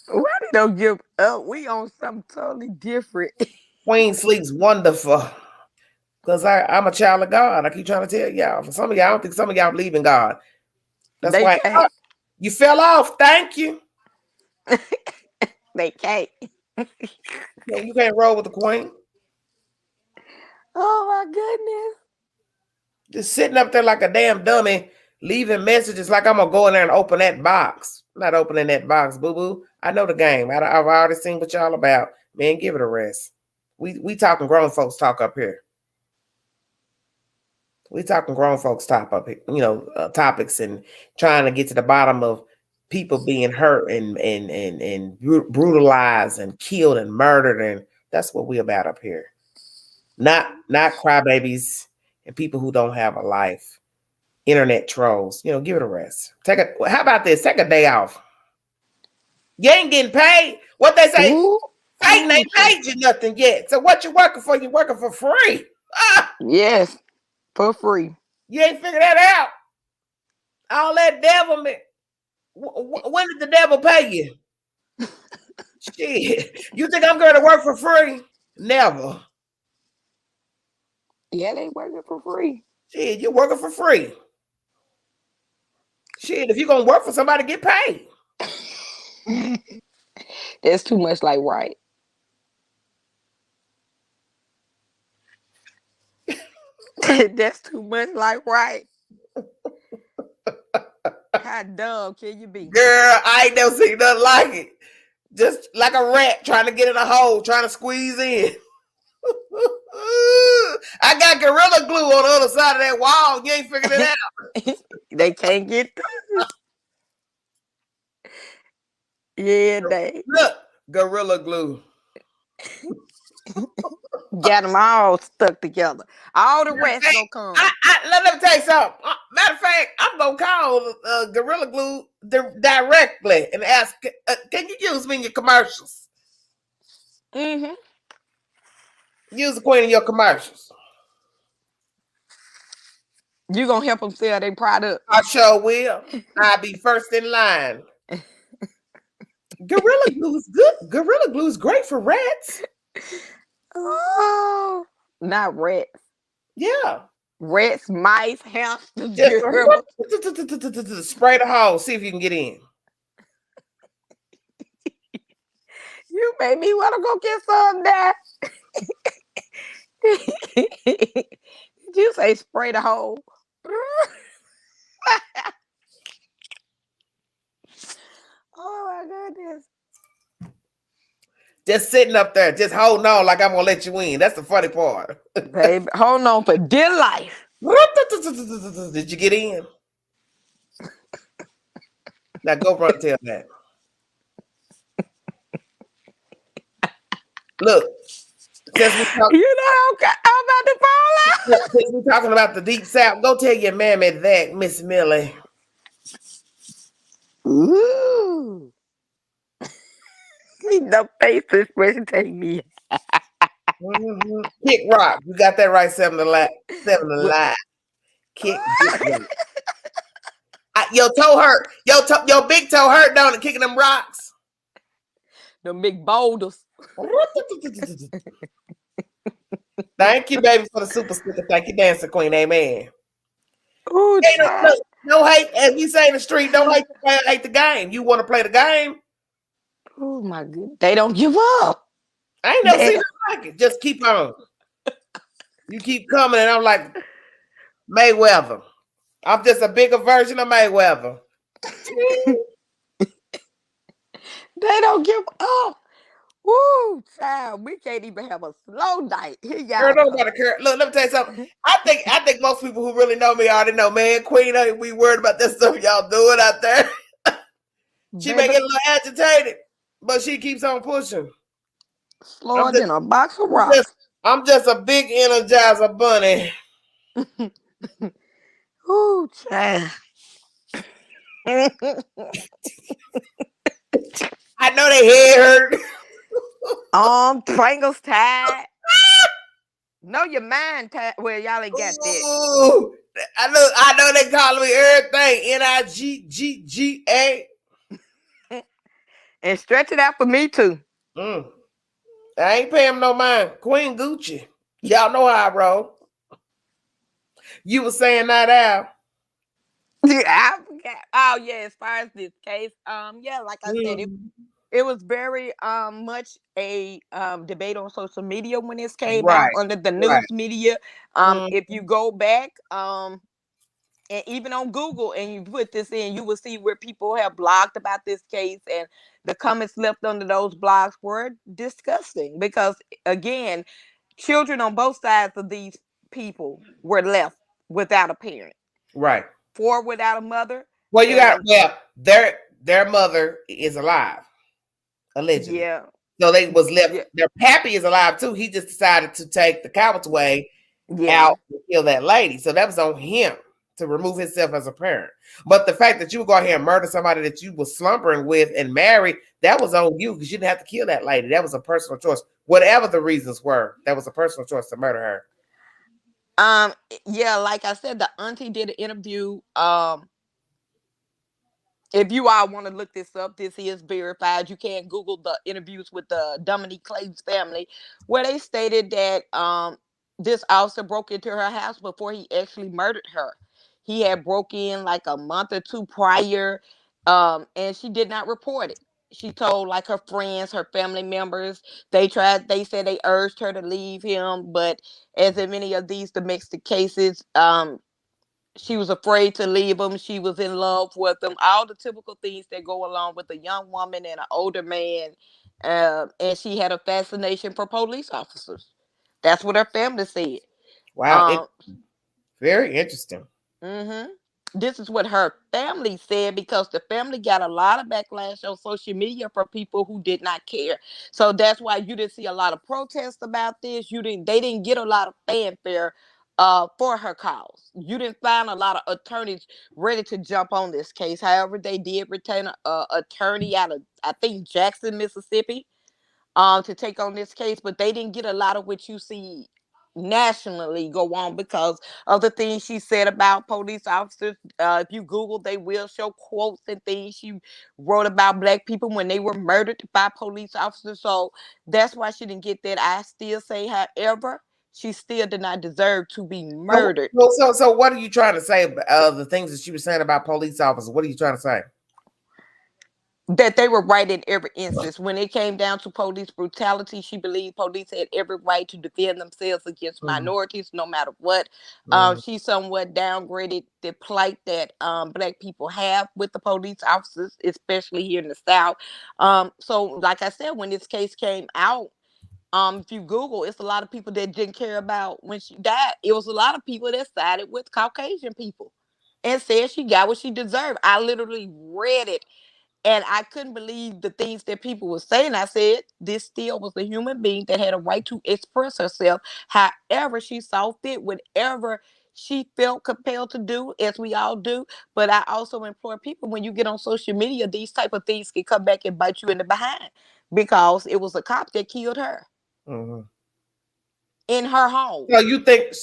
Why they don't give up? We on something totally different. Queen sleeps wonderful. Because I'm a child of God. I keep trying to tell y'all. For some of y'all, I don't think some of y'all believe in God. That's They why can't. you fell off. Thank you. They can't. No, you can't roll with the Queen. Oh my goodness. Just sitting up there like a damn dummy, leaving messages like I'm gonna go in there and open that box. I'm not opening that box, boo boo. I know the game. I've already seen what y'all about. Man, give it a rest. We talking grown folks talk up here. We talking grown folks talk up here. Topics and trying to get to the bottom of people being hurt and brutalized and killed and murdered, and that's what we about up here. Not crybabies and people who don't have a life. Internet trolls. Give it a rest. How about this? Take a day off. You ain't getting paid. What they say, Ooh, Satan ain't paid you nothing yet. So what you working for? You working for free. yes, for free. You ain't figured that out. All that devilment. When did the devil pay you? Shit. You think I'm going to work for free? Never. Yeah, they working for free. Shit, you're working for free. Shit, if you're going to work for somebody, get paid. That's too much like right. That's too much like right. How dumb can you be? Girl, I ain't never seen nothing like it. Just like a rat trying to get in a hole, trying to squeeze in. I got Gorilla Glue on the other side of that wall. You ain't figured it out. They can't get through. Yeah, they Look, Gorilla Glue. got them all stuck together. All the rest gonna come. Let me tell you something. Matter of fact, I'm going to call Gorilla Glue directly and ask, can you use me in your commercials? Mm-hmm. Use the Queen in your commercials. You gonna help them sell their product. I sure will. I'll be first in line. Gorilla Glue is good. Gorilla Glue is great for rats. Oh, not rats. Yeah. Rats, mice, hamsters, Just gorillas. spray the hole. See if you can get in. You made me want to go get some there. Did you say spray the hole? Oh my goodness. Just sitting up there, just holding on like I'm gonna let you in. That's the funny part. Baby, hold on for dear life. Did you get in? Now go run and tell that. Look, Since we talk, I'm about to fall out. since we talking about the deep south, go tell your mammy that, Miss Millie. Ooh. The face expression take me. Kick rock. You got that right, 7 to 7 to What? lie. Kick big rock. Your toe hurt. Your big toe hurt, don't it? Kicking them rocks. The big boulders. Thank you, baby, for the super sticker. Thank you, Dancer Queen. Amen. Ooh, Hey, child. no hate, as we say in the street, don't hate the player, hate the game. You want to play the game? Oh my goodness. They don't give up. I ain't never They seen nothing like it. Just keep on. You keep coming, and I'm like Mayweather. I'm just a bigger version of Mayweather. they don't give up. Woo, child. We can't even have a slow night. Here Girl, y'all come. nobody care. Look, let me tell you something. I think most people who really know me already know, man. Queen ain't we worried about that stuff y'all doing out there. She may Baby, get a little agitated, but she keeps on pushing. I'm slower just, than a box of I'm just, rocks. I'm just a big energizer bunny. Ooh, child. I know they head hurt. Triangles tied. Know your mind tied. Well, y'all ain't got that. Ooh, I know they calling me everything. Nigga. And stretch it out for me too. Mm. I ain't paying no mind. Queen Gucci. Y'all know how I roll. You was saying that out. Yeah, I forgot. Oh yeah, as far as this case, yeah, like I said, Mm. it was very much a debate on social media when this came out Right, under the right. news media. Mm. If you go back, and even on Google and you put this in, you will see where people have blogged about this case, and the comments left under those blogs were disgusting because again, children on both sides of these people were left without a parent, Right. four without a mother, Well, you got and their mother is alive, allegedly. yeah, So they was left. yeah, Their pappy is alive too. He just decided to take the coward's way yeah. out and kill that lady. So that was on him to remove himself as a parent. But the fact that you would go out here and murder somebody that you was slumbering with and married, that was on you because you didn't have to kill that lady. That was a personal choice. Whatever the reasons were, that was a personal choice to murder her. Um, yeah, like I said, the auntie did an interview. If you all want to look this up, this is verified. You can Google the interviews with the Dominique Clayton's family, where they stated that this officer broke into her house before he actually murdered her. He had broke in like a month or two prior, and she did not report it. She told like her friends, her family members. They said they urged her to leave him, but as in many of these domestic cases, she was afraid to leave him. She was in love with him. All the typical things that go along with a young woman and an older man. And she had a fascination for police officers. That's what her family said. Wow, it's Um, very interesting. hmm This is what her family said because the family got a lot of backlash on social media for people who did not care. So that's why you didn't see a lot of protests about this. They didn't get a lot of fanfare for her cause. You didn't find a lot of attorneys ready to jump on this case. However, they did retain a attorney out of I think Jackson, Mississippi, to take on this case, but they didn't get a lot of what you see nationally go on because of the things she said about police officers. If you Google, they will show quotes and things she wrote about black people when they were murdered by police officers. So that's why she didn't get that. I still say, however, she still did not deserve to be So, murdered. so what are you trying to say? The things that she was saying about police officers. What are you trying to say? That they were right in every instance. When it came down to police brutality, she believed police had every right to defend themselves against Mm, minorities, no matter what. mm. She somewhat downgraded the plight that black people have with the police officers, especially here in the South. So, like I said, when this case came out, if you Google, it's a lot of people that didn't care about when she died. It was a lot of people that sided with Caucasian people and said she got what she deserved. I literally read it And I couldn't believe the things that people were saying. I said, this still was a human being that had a right to express herself however she saw fit, whatever she felt compelled to do, as we all do. But I also implore people, when you get on social media, these type of things can come back and bite you in the behind, because it was a cop that killed her in her home. So you think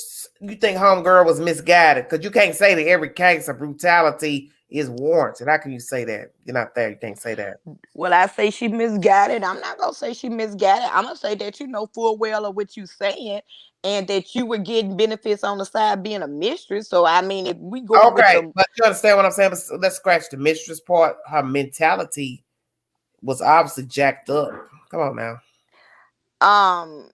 homegirl was misguided? Because you can't say that every case of brutality is warranted. How can you say that? You're not there. You can't say that. Well, I say she misguided. I'm not gonna say she misguided. I'm gonna say that you know full well of what you saying, and that you were getting benefits on the side being a mistress. So I mean, if we going with Okay, the but you understand what I'm saying? But let's scratch the mistress part. Her mentality was obviously jacked up. Come on now. um,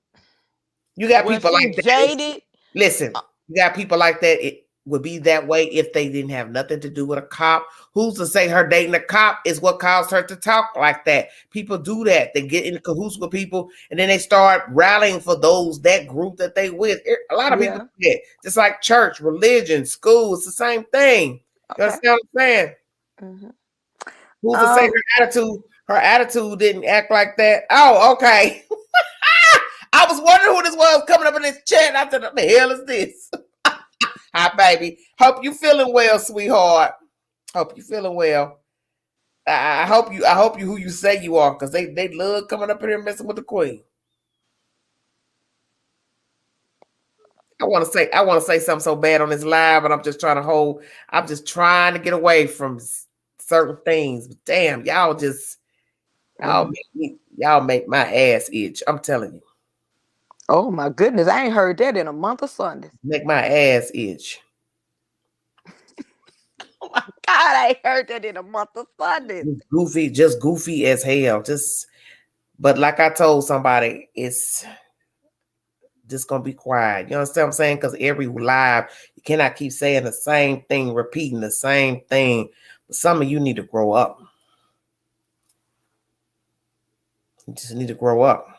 You got was people she like that. jaded? Listen, you got people like that. It would be that way if they didn't have nothing to do with a cop. Who's to say her dating a cop is what caused her to talk like that? People do that. They get in cahoots with people, and then they start rallying for that group that they with. A lot of people Yeah. do that. Just like church, religion, school, it's the same thing. You Okay. understand what I'm saying? Mm-hmm. Who's to say Um. her attitude didn't act like that? Oh, okay. I was wondering who this was coming up in this chat. I said, what the hell is this? Hi, baby. Hope you feeling well, sweetheart. Hope you feeling well. I hope you who you say you are, because they love coming up in here messing with the queen. I want to say something so bad on this live, but I'm just trying to get away from certain things. But damn, y'all make my ass itch. I'm telling you. Oh my goodness, I ain't heard that in a month of Sundays. Make my ass itch. Oh my God, I ain't heard that in a month of Sundays. Just goofy as hell. But like I told somebody, it's just gonna be quiet. You understand what I'm saying? Because every live, you cannot keep saying the same thing, repeating the same thing. But some of you need to grow up. You just need to grow up.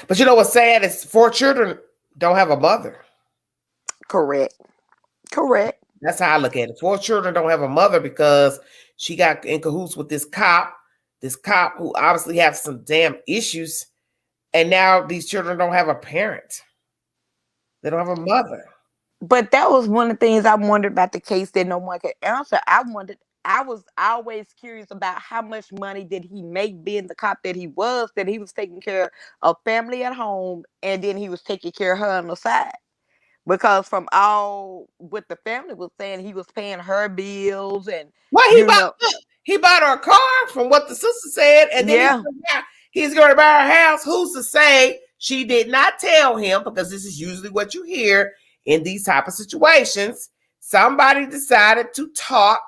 But you know what's sad is 4 children don't have a mother. Correct. That's how I look at it. 4 children don't have a mother because she got in cahoots with this cop who obviously has some damn issues. And now these children don't have a parent. They don't have a mother. But that was one of the things I wondered about the case that no one could answer. I was always curious about how much money did he make being the cop that he was taking care of family at home, and then he was taking care of her on the side. Because from all what the family was saying, he was paying her bills and Well, you know, he bought her a car from what the sister said, and then yeah. he's going to buy her house. Who's to say she did not tell him? Because this is usually what you hear in these type of situations. Somebody decided to talk,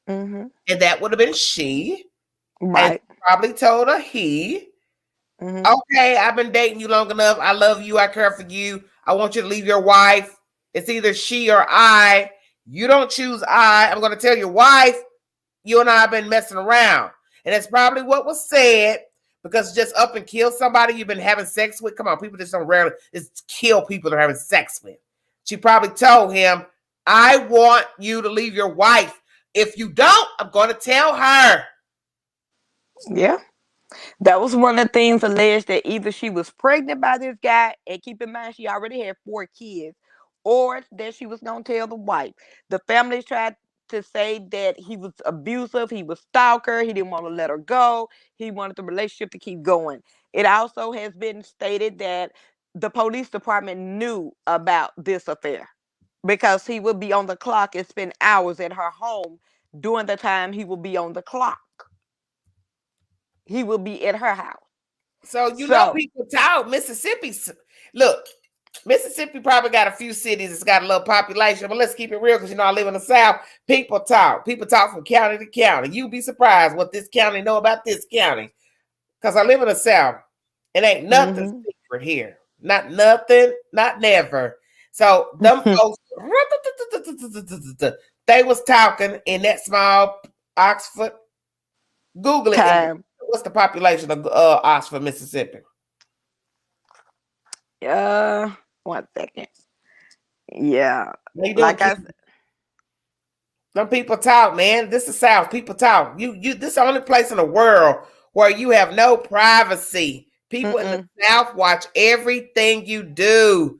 Mm-hmm. and that would have been she. And Right. probably told her he. Mm-hmm. Okay, I've been dating you long enough. I love you. I care for you. I want you to leave your wife. It's either she or I. You don't choose I. I'm going to tell your wife, you and I have been messing around. And that's probably what was said, because just up and kill somebody you've been having sex with. Come on, people just don't rarely just kill people they're having sex with. She probably told him, I want you to leave your wife. If you don't, I'm going to tell her. Yeah. That was one of the things alleged, that either she was pregnant by this guy, and keep in mind she already had 4 kids, or that she was gonna tell the wife. The family tried to say that he was abusive, he was stalker, he didn't want to let her go, he wanted the relationship to keep going. It also has been stated that the police department knew about this affair, because he would be on the clock and spend hours at her home during the time he will be on the clock. He will be at her house. So So people talk. Look, Mississippi probably got a few cities that's got a little population, but let's keep it real, because I live in the South. People talk. People talk from county to county. You'd be surprised what this county know about this county, because I live in the South. It ain't nothing secret here. Not nothing, not never. So them folks, they was talking in that small Oxford. Google it. And time. what's the population of Oxford, Mississippi? Uh, 1 second. Yeah, How you doing, like Keith? Some people talk, man. This is South. People talk. This is the only place in the world where you have no privacy. People in the Mm-mm. South watch everything you do.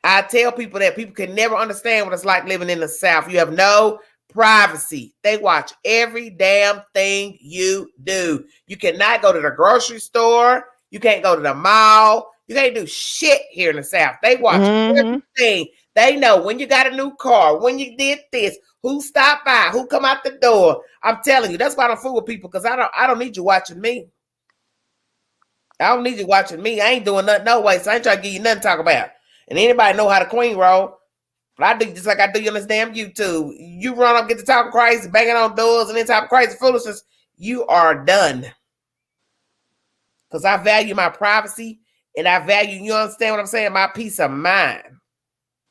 I tell people that people can never understand what it's like living in the South. You have no privacy. They watch every damn thing you do. You cannot go to the grocery store. You can't go to the mall. You can't do shit here in the South. They watch Mm-hmm. everything. They know when you got a new car, when you did this, who stopped by, who come out the door. I'm telling you, that's why I don't fool with people, because I don't need you watching me. I don't need you watching me. I ain't doing nothing no way, so I ain't trying to give you nothing to talk about. And anybody know how the queen roll. But I do just like I do you on this damn YouTube. You run up, get to talking crazy, banging on doors, and then talking crazy foolishness. You are done. Because I value my privacy, and I value, you understand what I'm saying, my peace of mind.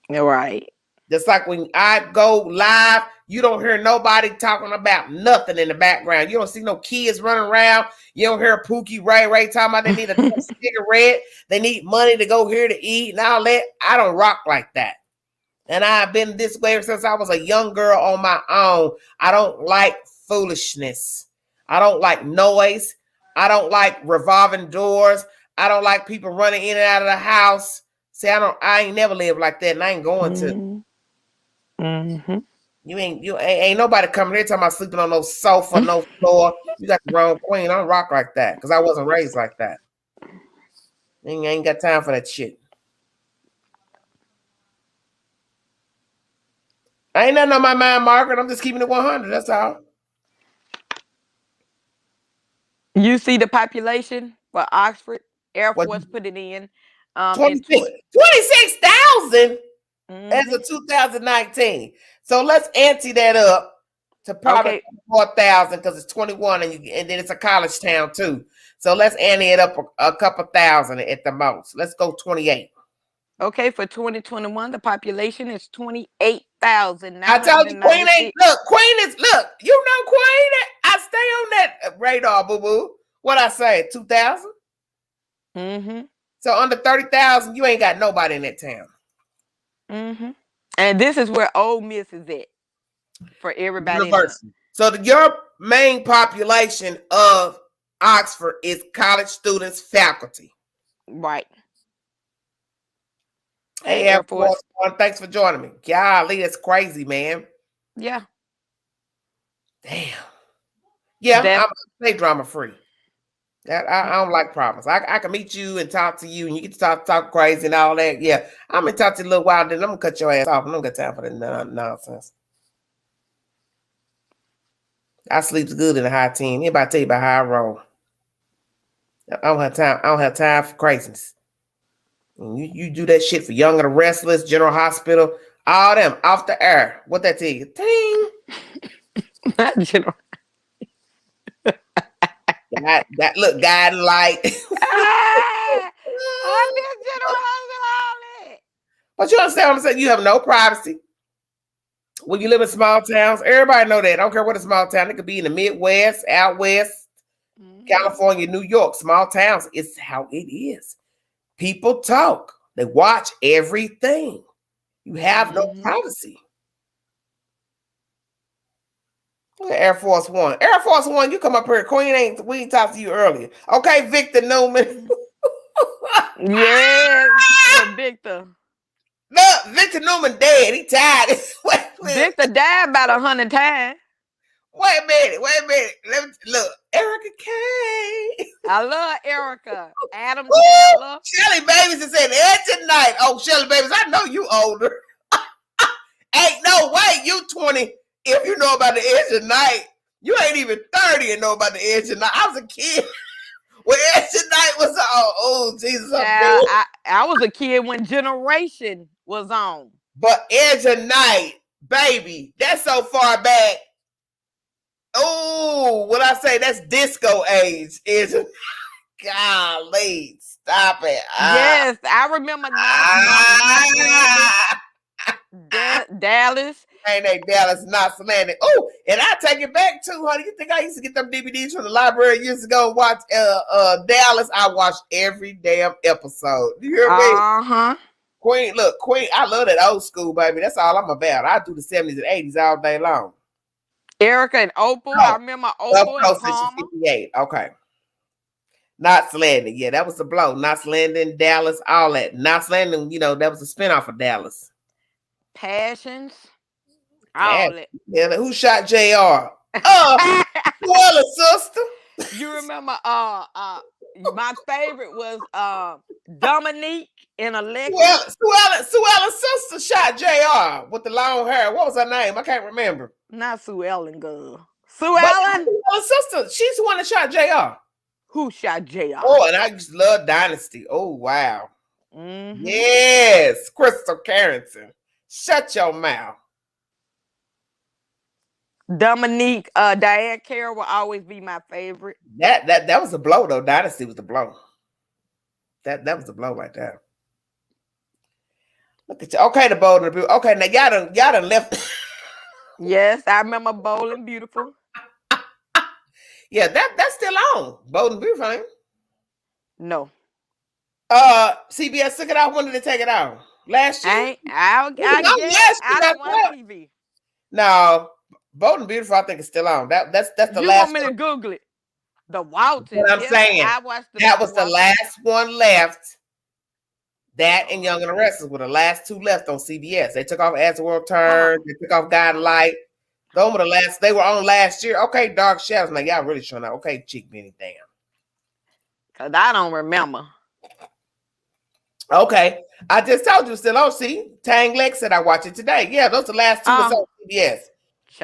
Right. Just like when I go live, you don't hear nobody talking about nothing in the background. You don't see no kids running around. You don't hear Pookie Ray talking about they need a cigarette. They need money to go here to eat and all that. I don't rock like that. And I've been this way since I was a young girl on my own. I don't like foolishness. I don't like noise. I don't like revolving doors. I don't like people running in and out of the house. See, I ain't never lived like that, and I ain't going to. Mm-hmm. You ain't nobody coming here talking about sleeping on no sofa, no floor. You got the wrong queen. I don't rock like that because I wasn't raised like that. Ain't got time for that shit. I ain't nothing on my mind, Margaret. I'm just keeping it 100. That's all. You see the population for Oxford Air What, Force put it in. It's 26,000 as mm-hmm. of 2019. So let's ante that up to probably Okay. 4,000 because it's 21 and then it's a college town too. So let's ante it up a couple thousand at the most. Let's go 28. Okay, for 2021, the population is 28,000 I nine told hundred you, and Queen ninety ain't six. look. Queen is look. You know, Queen. I stay on that radar, boo boo. What I say, 2,000. Mm-hmm. So under 30,000, you ain't got nobody in that town. Mm-hmm. And this is where Ole Miss is at for everybody in the University. So your main population of Oxford is college students, faculty. right. And Hey, Air Air Force Force. One, thanks for joining me. Golly, that's crazy, man. Yeah. Damn. Yeah, That's I'm stay drama free. I don't like problems. I can meet you and talk to you, and you get to talk crazy and all that. Yeah, I'm gonna talk to you a little while, then I'm gonna cut your ass off. I don't got time for that nonsense. I sleeps good in the high team. Anybody tell you about how I roll? I don't have time. I don't have time for craziness. And you do that shit for Young and the Restless, General Hospital, all them off the air. What that tell you? Ting. not general. That look, guiding light. Ah, I miss General Hospital. But you understand what I'm saying? You have no privacy. When you live in small towns, everybody know that. I don't care what a small town. It could be in the Midwest, out west, Mm-hmm. California, New York. Small towns. It's how it is. People talk. They watch everything. You have no Mm-hmm. privacy. Look at Air Force One. Air Force One, you come up here. We ain't talked to you earlier. Okay, Victor Newman. Yes, Victor. Look, Victor Newman dead. He died. Victor died about 100 times. Wait a minute. Wait a minute. Let me look. Erica Kay. I love Erica. Adam Woo! Taylor. Shelly Babies is in there tonight. Oh, Shelly Babies, I know you older. Ain't no way you 20 if you know about the edge of night. You ain't even 30 and know about the edge of night. I was a kid when edge of night was on. Oh, Jesus, I'm Child, dead. I was a kid when Generation was on. But edge of night, baby, that's so far back. Oh, what I say, that's disco age. Edge of golly, stop it. Yes, I remember Knots Landing, Ah. Dallas. Ain't they Dallas Knots Landing? Oh, and I take it back too, honey. You think I used to get them DVDs from the library years ago and watch Dallas? I watched every damn episode. You hear me? Uh-huh. Queen, look, Queen, I love that old school, baby. That's all I'm about. I do the 70s and 80s all day long. Erica and Opal. I Oh, remember Gulf Opal and Coast is Palmer. 58. Okay. Knots Landing. Yeah, that was the blow. Knots Landing, Dallas, all that. Knots Landing, that was a spinoff of Dallas. Passions. Yeah. All that. Yeah, who shot JR? Well, sister. You remember my favorite was Dominique and Alexis. Sue Ellen's sister shot JR with the long hair. What was her name? I can't remember. Not Sue Ellen, girl. Sue But Ellen? Sue Ellen's sister, she's the one that shot JR. Who shot JR? Oh, and I just love Dynasty. Oh, wow. Mm-hmm. Yes, Crystal Carrington. Shut your mouth. Dominique, Diane Carroll will always be my favorite. That was a blow though. Dynasty was the blow. That was the blow right there. Look at you. Okay, the Bold and the Beautiful. Okay, now y'all done left. Yes, I remember Bold and Beautiful. Yeah, that's still on. Bold and Beautiful, ain't it? No. CBS took it out. When did they take it out? Last year? I don't watch TV. No, Bold and Beautiful, I think it's still on. That's the you last want me to Google it? The Waltons. What I'm saying. I watched that was the last one left. That and Young and the Restless were the last two left on CBS. They took off As the World Turns. They took off God and Light. Those were the last. They were on last year. Okay, Dark Shadows. Now y'all really showing out. Okay, Chick Benny, damn. Cause I don't remember. Okay, I just told you still on. See, Tang Lex said I watched it today. Yeah, those are the last two that's on CBS.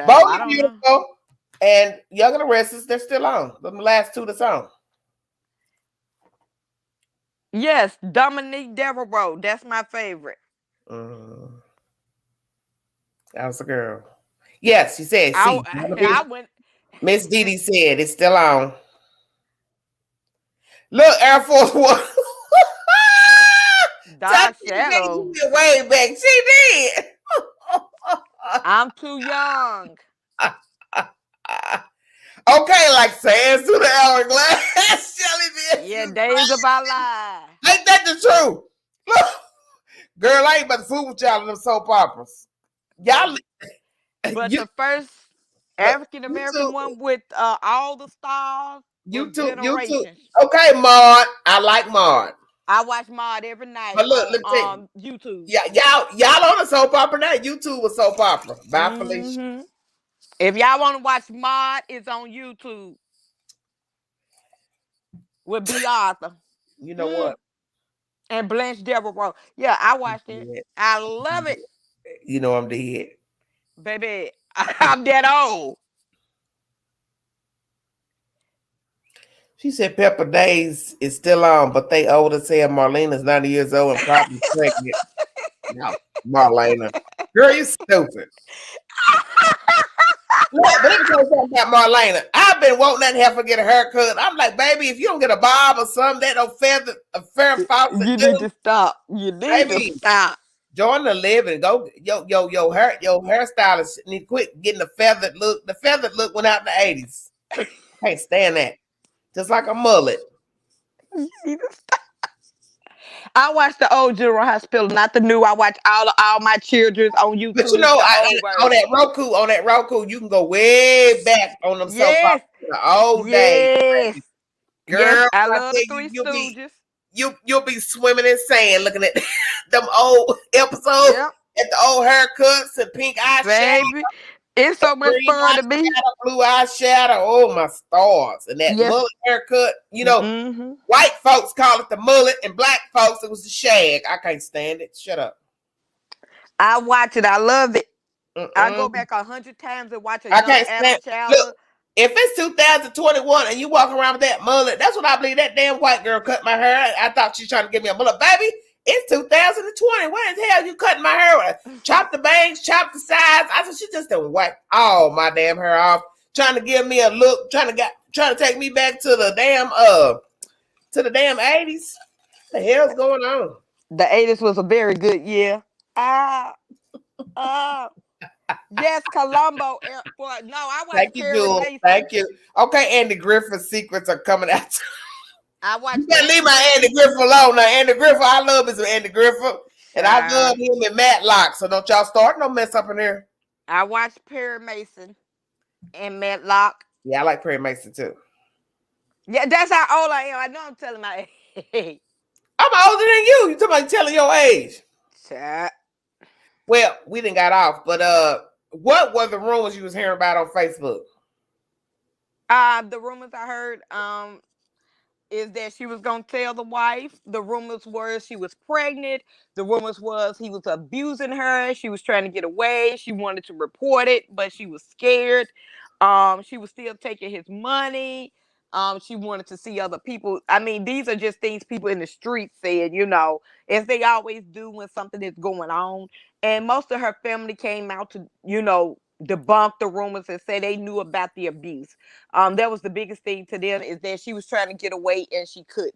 Both are Beautiful and Young and the Restless. They're still on. Those are the last two that's on. Yes, Dominique Devereaux. That's my favorite. That was a girl. Yes, she said. I went. Miss Didi said it's still on. Look, Air Force One. Dark Shadow. Way back. She did. I'm too young. Okay, like sands through the hourglass. Shelly did. Yeah, Days of Our Lives. Ain't that the truth? Look, girl, I ain't about to fool with y'all in them soap operas. Y'all. But the first African American one with all the stars. YouTube. Okay, Maud. I like Maud. I watch Maud every night. But look, on YouTube. Yeah, y'all on a soap opera now. YouTube was soap opera. Bye, Felicia. If y'all want to watch Maud, it's on YouTube. With B. Arthur. You know what? And Blanche Devereaux. Yeah, I watched it. I love it. You know I'm dead. Baby, I'm that old. She said Pepper Days is still on, but they old as hell. Marlena's 90 years old and probably pregnant. No, Marlena. Girl, you stupid. But let me tell you something about Marlena. I've been wanting that heifer to get a haircut. I'm like, baby, if you don't get a bob or something, that don't feather a fair false. You need to stop. You need to stop. Join the living. Go, your hairstylist need to quit getting the feathered look. The feathered look went out in the 80s. Can't stand that. Just like a mullet. You need to stop. I watched the old General Hospital, not the new. I watch all my children's on YouTube. But you know, on that Roku, you can go way back on them soap operas the old days. Girl, yes, I love the Three Stooges. You'll be swimming in sand looking at them old episodes at the old haircuts and pink eyeshadow. Baby, it's so much fun to be. Blue eyeshadow. Oh my stars! And that mullet haircut. You know, white folks call it the mullet, and black folks it was the shag. I can't stand it. Shut up. I watch it. I love it. I go back 100 times and watch a young Adam Chandler. Look, if it's 2021 and you walk around with that mullet, that's what I believe. That damn white girl cut my hair. I thought she was trying to give me a mullet, baby. It's 2020. When the hell you cutting my hair? Chop the bangs, chop the sides. I said she just done wipe all my damn hair off, trying to give me a look, trying to take me back to the damn 80s. What the hell's going on? The 80s was a very good year. Yes, Columbo Airport. No, I watched. Thank you, Jules. Thank you. Okay, Andy Griffith's secrets are coming out. I watched. You can't leave my Andy Griffith alone. Now, Andy Griffith, I love is Andy Griffith, and I love him and Matlock. So don't y'all start no mess up in here. I watched Perry Mason. And Matlock. Yeah, I like Perry Mason too. Yeah, that's how old I am. I know I'm telling my age. I'm older than you. You talking about telling your age? Child. Well, we didn't got off, but what were the rumors you was hearing about on Facebook? The rumors I heard, is that she was gonna tell the wife. The rumors were she was pregnant. The rumors was he was abusing her. She was trying to get away. She wanted to report it, but she was scared. She was still taking his money. She wanted to see other people. I mean, these are just things people in the street said, as they always do when something is going on. And most of her family came out to, debunk the rumors and say they knew about the abuse. That was the biggest thing to them, is that she was trying to get away and she couldn't,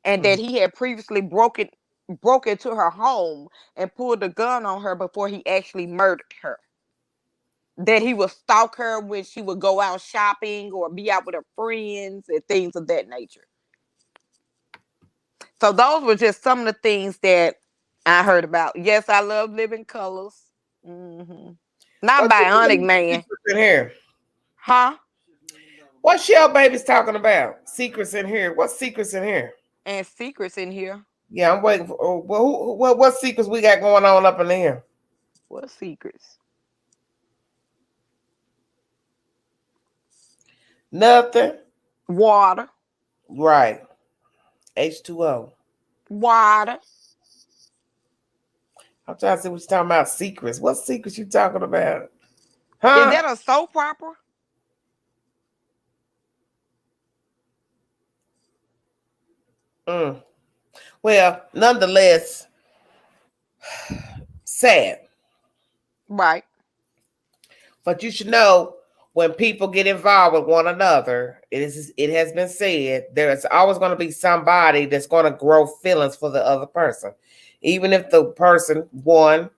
and that he had previously broke into her home and pulled a gun on her before he actually murdered her. That he would stalk her when she would go out shopping or be out with her friends and things of that nature. So those were just some of the things that I heard about. Yes, I love Living Colors. Not What you Bionic doing Man, secrets in here? huh? What Shell Baby's talking about? Secrets in here. What secrets in here? And secrets in here. Yeah, I'm waiting for. What secrets we got going on up in here? What secrets? Nothing. Water. Right. H2O. Water. I'm trying to see what you're talking about. Secrets. What secrets you talking about? Is Huh? that a soap opera? Mm. Well, nonetheless, sad. Right. But you should know, when people get involved with one another, it has been said there's always going to be somebody that's going to grow feelings for the other person. Even if the person, one,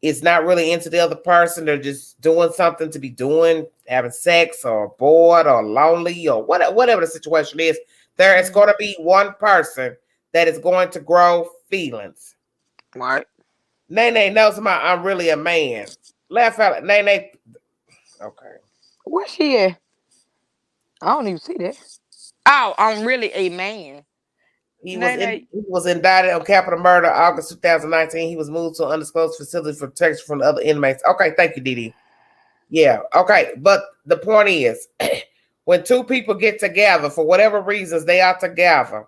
is not really into the other person, they're just doing something to be doing, having sex or bored or lonely or whatever the situation is, there is going to be one person that is going to grow feelings. Right. Nene knows I'm really a man. Laugh out. Nene. Okay. Where's she at? I don't even see that. Oh, I'm really a man. He Nene. was indicted on capital murder August 2019. He was moved to an undisclosed facility for protection from the other inmates. Okay, thank you, Didi. Yeah, okay. But the point is, when two people get together, for whatever reasons they are together,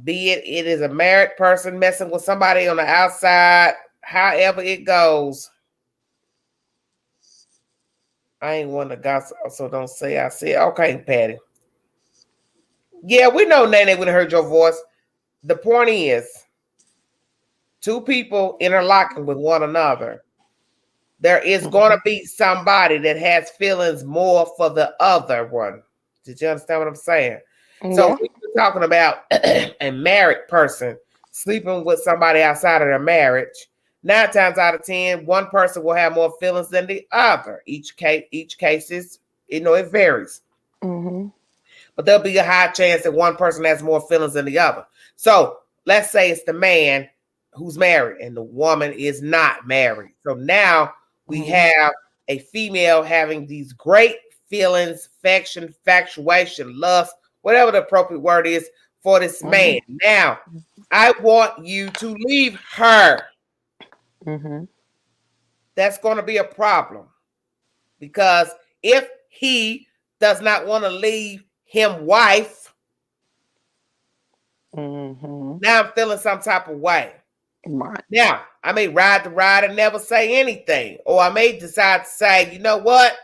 be it is a married person messing with somebody on the outside, however it goes. I ain't one to gossip, so don't say I said. Okay, Patty. Yeah, we know Nene would have heard your voice. The point is, two people interlocking with one another, there is going to be somebody that has feelings more for the other one. Did you understand what I'm saying? So Yeah. we're talking about a married person sleeping with somebody outside of their marriage. 9 times out of 10, one person will have more feelings than the other. Each case is, it varies. But there'll be a high chance that one person has more feelings than the other. So let's say it's the man who's married and the woman is not married. So now we have a female having these great feelings, affection, infatuation, lust, whatever the appropriate word is for this man. Now, I want you to leave her. That's going to be a problem, because if he does not want to leave him wife, now I'm feeling some type of way. Right. Now, I may ride the ride and never say anything, or I may decide to say, you know what?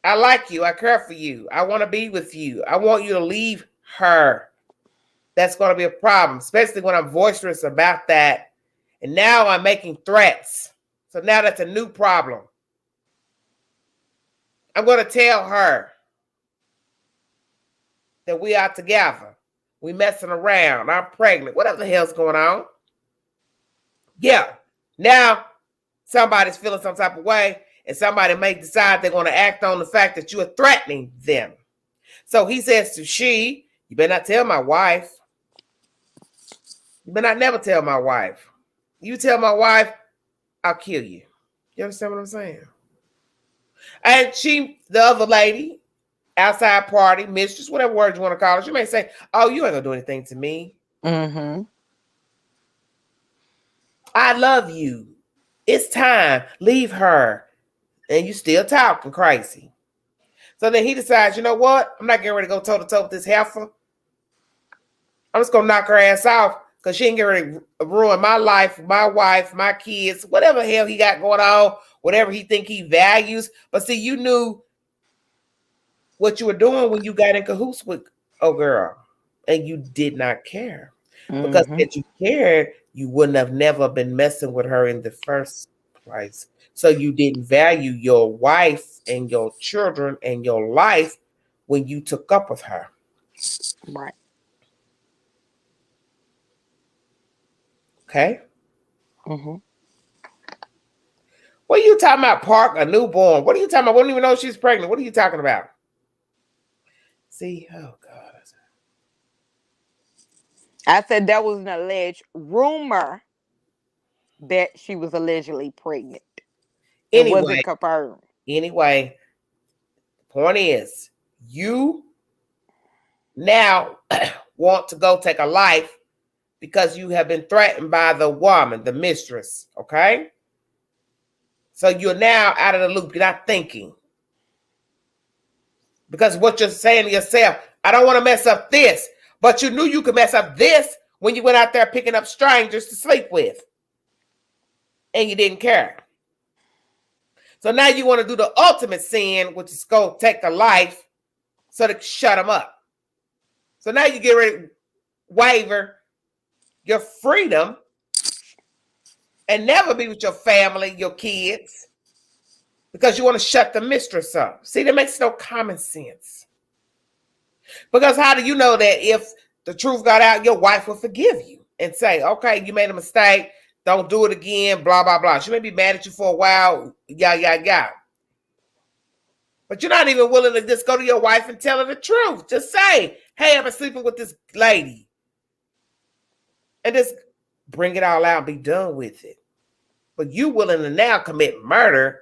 I like you. I care for you. I want to be with you. I want you to leave her. That's going to be a problem, especially when I'm boisterous about that. And now I'm making threats. So now that's a new problem. I'm going to tell her that we are together. We messing around. I'm pregnant. Whatever the hell's going on. Yeah. Now somebody's feeling some type of way, and somebody may decide they're going to act on the fact that you are threatening them. So he says to she, you better not tell my wife. You better not never tell my wife. You tell my wife, I'll kill you. You understand what I'm saying? And the other lady, outside party, mistress, whatever word you want to call it, she may say, oh, you ain't gonna do anything to me. Mm-hmm. I love you. It's time. Leave her. And you still talking crazy. So then he decides, you know what? I'm not getting ready to go toe to toe with this heifer. I'm just gonna knock her ass off because she ain't getting ready to ruin my life, my wife, my kids, whatever the hell he got going on, whatever he think he values. But see, you knew what you were doing when you got in cahoots with a girl, and you did not care. Because Mm-hmm. if you cared, you wouldn't have never been messing with her in the first place. So you didn't value your wife and your children and your life when you took up with her. Right. Okay? Mm-hmm. What are you talking about? Park a newborn. What are you talking about? We don't even know she's pregnant. What are you talking about? See, oh God. I said there was an alleged rumor that she was allegedly pregnant. It Anyway, wasn't confirmed. anyway, point is, you now want to go take a life because you have been threatened by the woman, the mistress. Okay? So you're now out of the loop. You're not thinking. Because what you're saying to yourself, I don't want to mess up this. But you knew you could mess up this when you went out there picking up strangers to sleep with. And you didn't care. So now you want to do the ultimate sin, which is go take a life so to shut them up. So now you get ready to waiver your freedom and never be with your family, your kids, because you want to shut the mistress up. See, that makes no common sense. Because how do you know that if the truth got out, your wife will forgive you and say, okay, you made a mistake, don't do it again, blah, blah, blah. She may be mad at you for a while, yeah. But you're not even willing to just go to your wife and tell her the truth. Just say, hey, I've been sleeping with this lady. And just bring it all out and be done with it. But you willing to now commit murder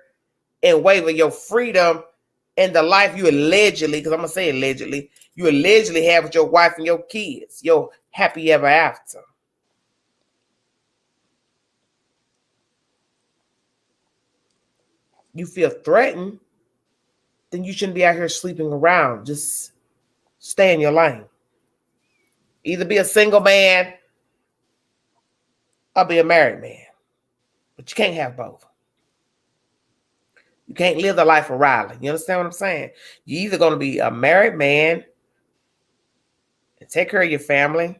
and waiver your freedom and the life you allegedly, because I'm going to say allegedly, you allegedly have with your wife and your kids, your happy ever after. You feel threatened, then you shouldn't be out here sleeping around. Just stay in your lane. Either be a single man or be a married man. But you can't have both. You can't live the life of Riley. You understand what I'm saying? You're either going to be a married man and take care of your family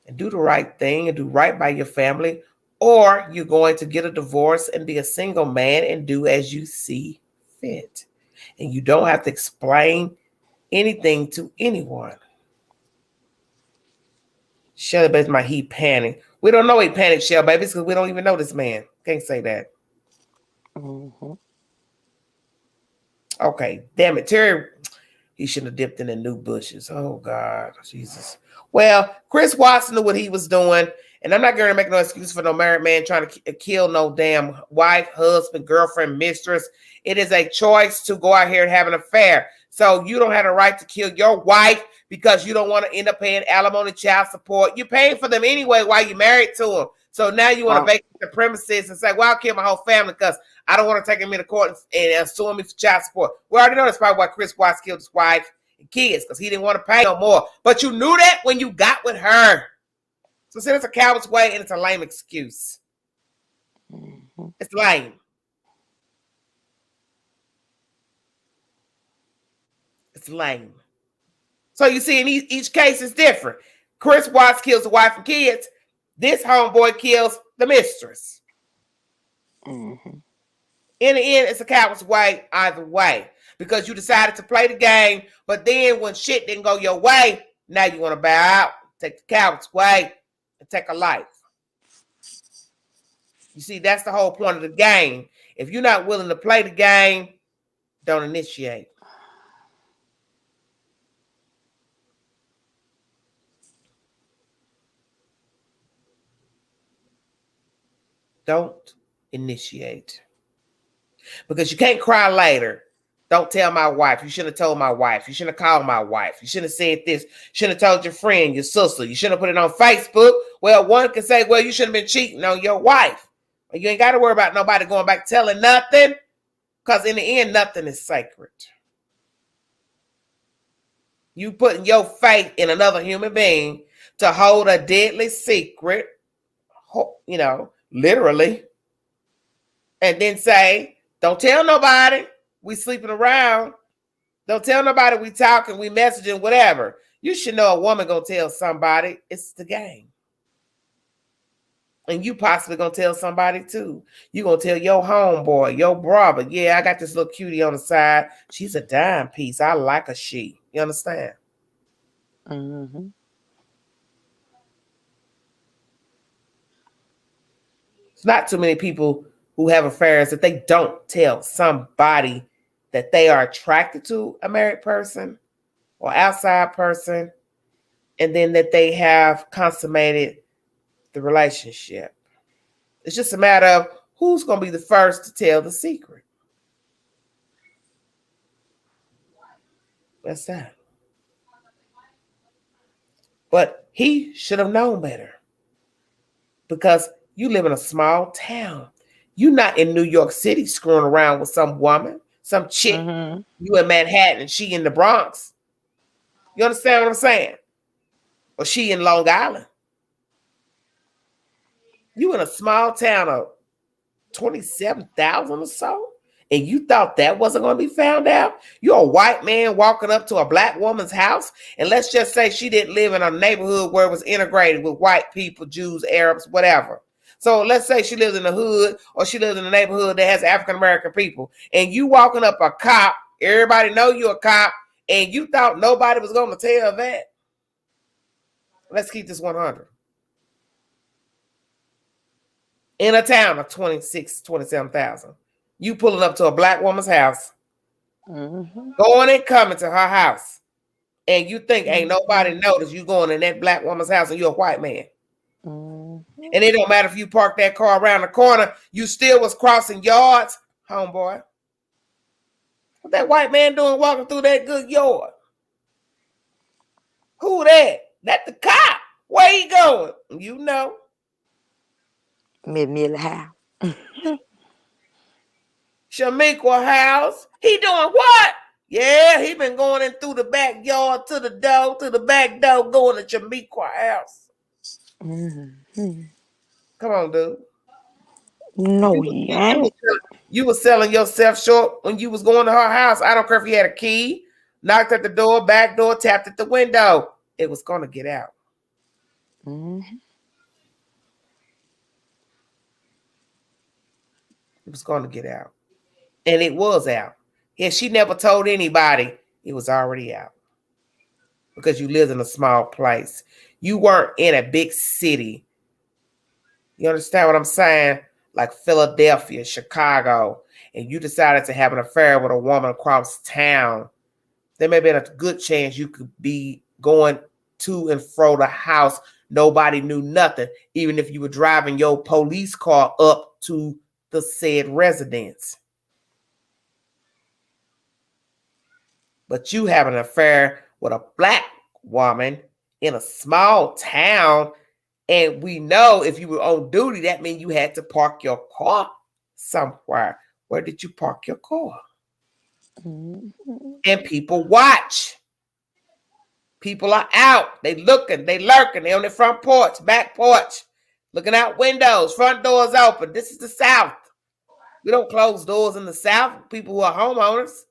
and do the right thing and do right by your family, or you're going to get a divorce and be a single man and do as you see fit. And you don't have to explain anything to anyone. Shelly Bates, my he panicked. We don't know he panicked, Shelly Babies, because we don't even know this man. Can't say that. Mm-hmm. Okay, damn it. Terry, he shouldn't have dipped in the new bushes. Oh, God, Jesus. Well, Chris Watson knew what he was doing, and I'm not going to make no excuse for no married man trying to kill no damn wife, husband, girlfriend, mistress. It is a choice to go out here and have an affair. So you don't have the right to kill your wife because you don't want to end up paying alimony, child support. You're paying for them anyway while you're married to them. So now you want to vacate the premises and say, well, I'll kill my whole family because I don't want to take him into court and sue me for child support. We already know that's probably why Chris Watts killed his wife and kids, because he didn't want to pay no more. But you knew that when you got with her. So see, it's a coward's way and it's a lame excuse. Mm-hmm. It's lame. It's lame. So you see, in each case is different. Chris Watts kills the wife and kids. This homeboy kills the mistress. Mm-hmm. In the end, it's a coward's way either way, because you decided to play the game, but then when shit didn't go your way, now you want to bow out, take the coward's way, and take a life. You see, that's the whole point of the game. If you're not willing to play the game, don't initiate. Don't initiate. Because you can't cry later. Don't tell my wife. You shouldn't have told my wife. You shouldn't have called my wife. You shouldn't have said this. You shouldn't have told your friend, your sister. You shouldn't have put it on Facebook. Well, one can say, well, you shouldn't have been cheating on your wife. But you ain't got to worry about nobody going back telling nothing. Because in the end, nothing is sacred. You putting your faith in another human being to hold a deadly secret, literally, and then say, don't tell nobody. We sleeping around. Don't tell nobody we talking, we messaging, whatever. You should know a woman gonna tell somebody. It's the game. And you possibly gonna tell somebody too. You gonna tell your homeboy, your brother, yeah, I got this little cutie on the side. She's a dime piece. I like a she. You understand? Mm-hmm. It's not too many people who have affairs that they don't tell somebody that they are attracted to a married person or outside person, and then that they have consummated the relationship. It's just a matter of who's going to be the first to tell the secret. That's that. But he should have known better, because you live in a small town. You're not in New York City screwing around with some woman, some chick. Mm-hmm. You in Manhattan and she in the Bronx. You understand what I'm saying? Or she in Long Island. You in a small town of 27,000 or so, and you thought that wasn't going to be found out? You're a white man walking up to a black woman's house, and let's just say she didn't live in a neighborhood where it was integrated with white people, Jews, Arabs, whatever. So let's say she lives in the hood, or she lives in a neighborhood that has African-American people, and you walking up a cop, everybody know you're a cop, and you thought nobody was going to tell that. Let's keep this 100. In a town of 27,000, you pulling up to a black woman's house, Mm-hmm. going and coming to her house, and you think ain't nobody noticed you going in that black woman's house and you're a white man. Mm-hmm. And it don't matter if you parked that car around the corner, you still was crossing yards, homeboy. What that white man doing walking through that good yard? Who that? That the cop. Where he going? You know. Mid house. Shamiqua house. He doing what? Yeah, he been going in through the backyard to the back door, going to Shamiqua house. Mm-hmm. Come on, dude. No, he ain't. You was selling yourself short when you was going to her house. I don't care if you had a key, knocked at the door, back door, tapped at the window. It was going to get out. Mm-hmm. It was going to get out. And it was out. Yeah, she never told anybody. It was already out. Because you lived in a small place. You weren't in a big city. You understand what I'm saying? Like Philadelphia, Chicago, and you decided to have an affair with a woman across town. There may be a good chance you could be going to and fro the house. Nobody knew nothing, even if you were driving your police car up to the said residence. But you have an affair with a black woman in a small town, and we know if you were on duty, that means you had to park your car somewhere. Where did you park your car? Mm-hmm. And people watch. People are out. They looking, they lurking. They on the front porch, back porch, looking out windows, front doors open. This is the South. We don't close doors in the South. People who are homeowners,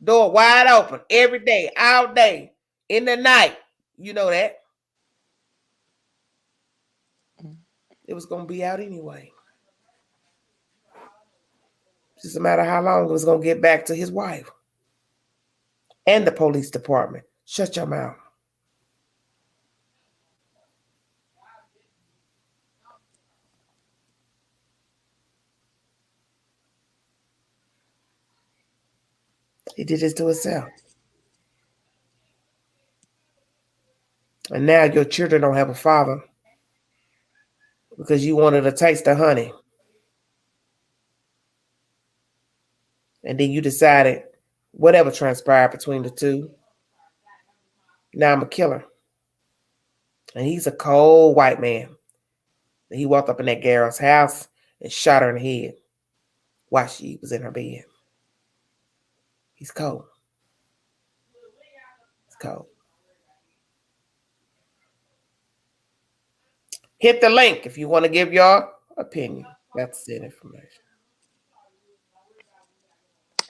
door wide open every day, all day, in the night. You know that. It was going to be out anyway. It's just a matter of how long it was going to get back to his wife and the police department. Shut your mouth. He did this to himself. And now your children don't have a father because you wanted a taste of honey. And then you decided, whatever transpired between the two, now I'm a killer. And he's a cold white man. And he walked up in that girl's house and shot her in the head while she was in her bed. He's cold. He's cold. Hit the link if you want to give your opinion. That's the information.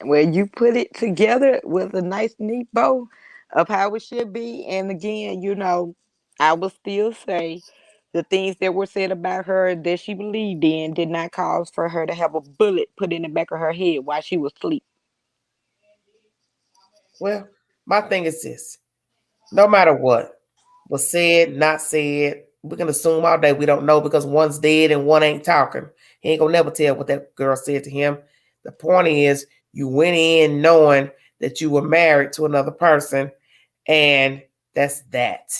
Well, you put it together with a nice, neat bow of how it should be. And again, I will still say the things that were said about her that she believed in did not cause for her to have a bullet put in the back of her head while she was asleep. Well, my thing is this. No matter what was said, not said, we can assume all day we don't know because one's dead and one ain't talking. He ain't gonna never tell what that girl said to him. The point is, you went in knowing that you were married to another person, and that's that.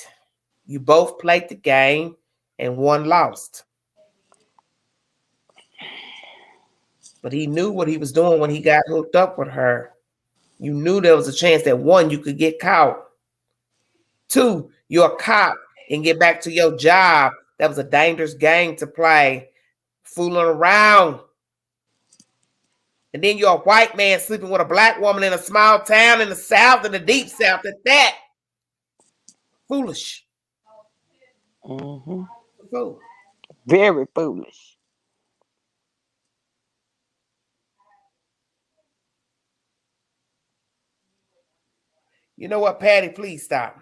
You both played the game, and one lost. But he knew what he was doing when he got hooked up with her. You knew there was a chance that one, you could get caught. Two, you're a cop and get back to your job. That was a dangerous game to play, fooling around. And then you're a white man sleeping with a black woman in a small town in the South, in the deep South at that. Foolish. Mm-hmm. Fool. Very foolish. You know what, Patty? Please stop.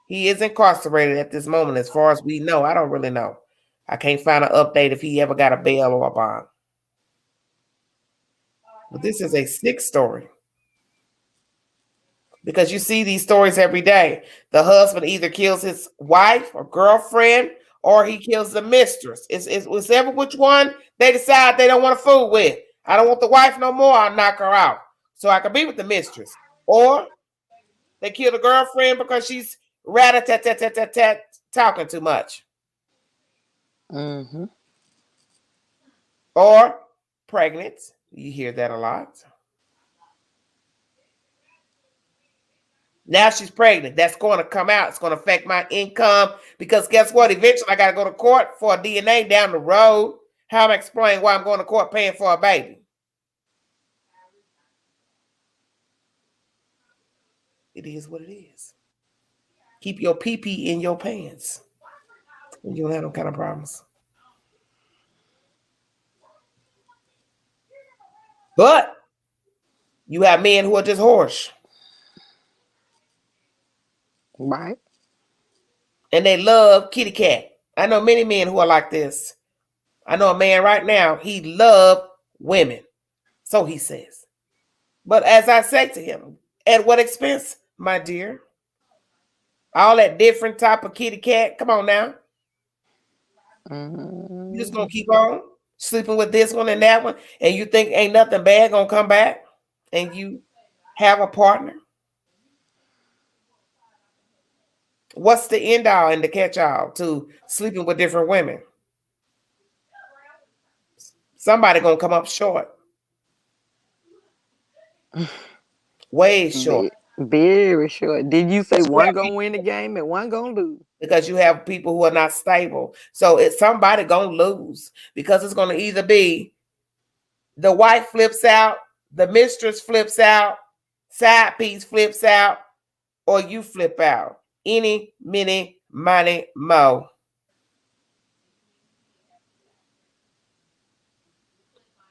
He is incarcerated at this moment, as far as we know. I don't really know. I can't find an update if he ever got a bail or a bond. But this is a sick story. Because you see these stories every day. The husband either kills his wife or girlfriend or he kills the mistress. It's whichever which one they decide they don't want to fool with. I don't want the wife no more. I'll knock her out so I can be with the mistress. Or they kill the girlfriend because she's rat-a-tat-tat-tat-tat talking too much. Mm-hmm. Or pregnant. You hear that a lot. Now she's pregnant. That's going to come out. It's going to affect my income because guess what? Eventually, I got to go to court for a DNA down the road. How am I explaining why I'm going to court paying for a baby? It is what it is. Keep your pee-pee in your pants. And you don't have no kind of problems. But you have men who are just horse. Right. And they love kitty cat. I know many men who are like this. I know a man right now, he loves women. So he says. But as I say to him, at what expense, my dear? All that different type of kitty cat. Come on now. Mm-hmm. You just gonna keep on sleeping with this one and that one, and you think ain't nothing bad gonna come back, and you have a partner. What's the end all and the catch all to sleeping with different women? Somebody gonna come up short. Way short. Very short. Did you say Because you one have gonna people, win the game and one gonna lose? because you have people who are not stable. So it's somebody gonna lose because it's gonna either be the wife flips out, the mistress flips out, side piece flips out, or you flip out. Any, many, money, mo.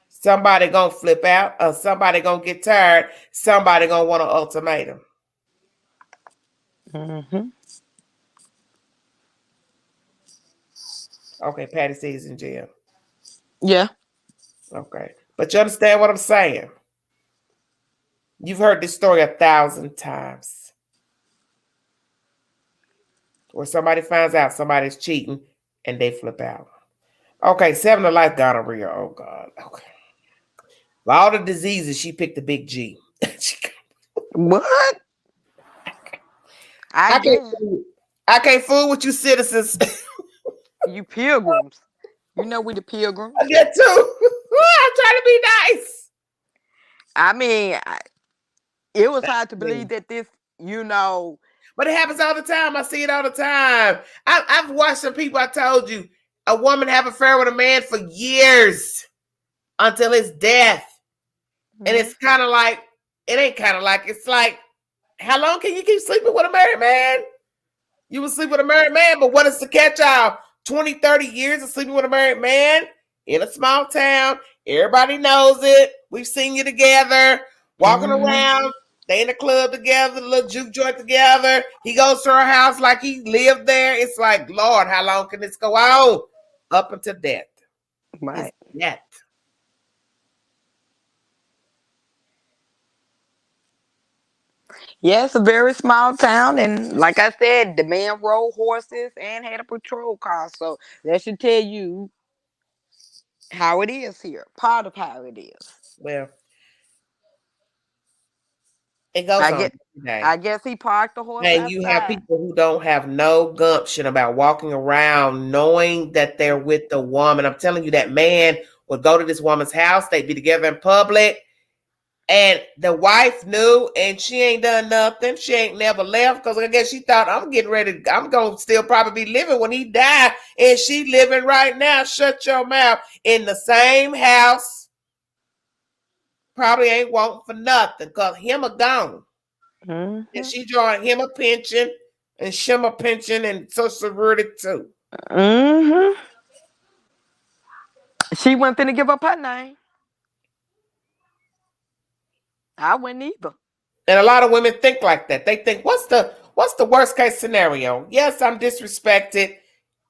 Somebody gonna flip out, or somebody gonna get tired. Somebody gonna want an ultimatum. Mm-hmm. Okay, Patty says in jail. Yeah. Okay, but you understand what I'm saying? You've heard this story 1,000 times. Where somebody finds out somebody's cheating and they flip out. Okay, 7 to life gonorrhea. Oh God. Okay. Of all the diseases, she picked the big G. What? I I can't guess fool. I can't fool with you citizens. you pilgrims. You know we the pilgrims. I get too. I'm trying to be nice. I mean, it was hard to believe Me. that this, you know. But it happens all the time. I see it all the time. I've watched some people. I told you, a woman have an affair with a man for years until his death, and Mhm. it's kind of like it ain't kind of like it's like, how long can you keep sleeping with a married man? You will sleep with a married man, but what is the catch all? 20, 30 years of sleeping with a married man in a small town. Everybody knows it. We've seen you together, walking Mhm. around. They in the club together, the little juke joint together. He goes to her house like he lived there. It's like, Lord, how long can this go on? Up until death. It's Right. death. Yeah, it's a very small town, and like I said, the man rode horses and had a patrol car, so that should tell you how it is here. Part of how it is. Well, it goes I on get. every day. I guess he parked the horse And you have outside. people who don't have no gumption about walking around knowing that they're with the woman. I'm telling you, that man would go to this woman's house, they'd be together in public, and the wife knew, and she ain't done nothing. She ain't never left because I guess she thought, I'm getting ready, I'm going to still probably be living when he died, and she living right now. Shut your mouth. In the same house, probably ain't wanting for nothing because him a gone. And Mhm. she drawing him a pension and Shim a pension and Social Security too. Mhm. She wasn't finna give up her name. I wouldn't either. And a lot of women think like that. They think, what's the worst case scenario? Yes, I'm disrespected.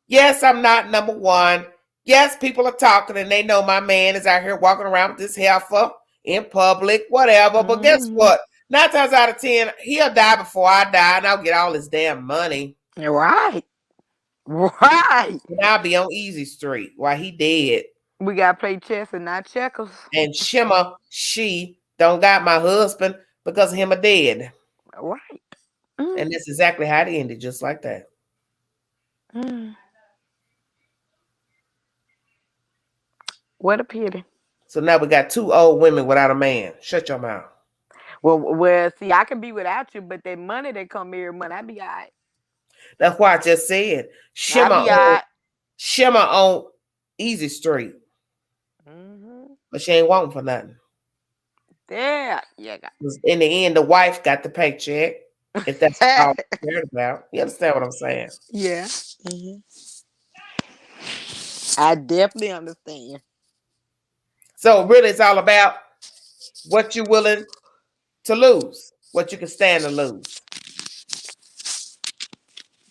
Yes, I'm not number one. Yes, people are talking and they know my man is out here walking around with this heifer in public, whatever. But guess Mhm. what? 9 times out of 10, he'll die before I die and I'll get all his damn money. Right. Right. And I'll be on Easy Street while he dead. We gotta play chess and not checkers. And Shimmer, she don't got my husband because him a dead. Right. Mm. And that's exactly how it ended, just like that. Mm. What a pity. So now we got two old women without a man. Shut your mouth. Well, see, I can be without you, but that money that come every month, I be all right. That's why I just said I Shimmer be all on right. Shimmer on Easy Street, Mm-hmm. but she ain't wanting for nothing. Yeah, yeah. 'Cause in the end, the wife got the paycheck. If that's all she cared about, you understand what I'm saying? Yeah. Hmm. I definitely understand. So really, it's all about what you're willing to lose, what you can stand to lose.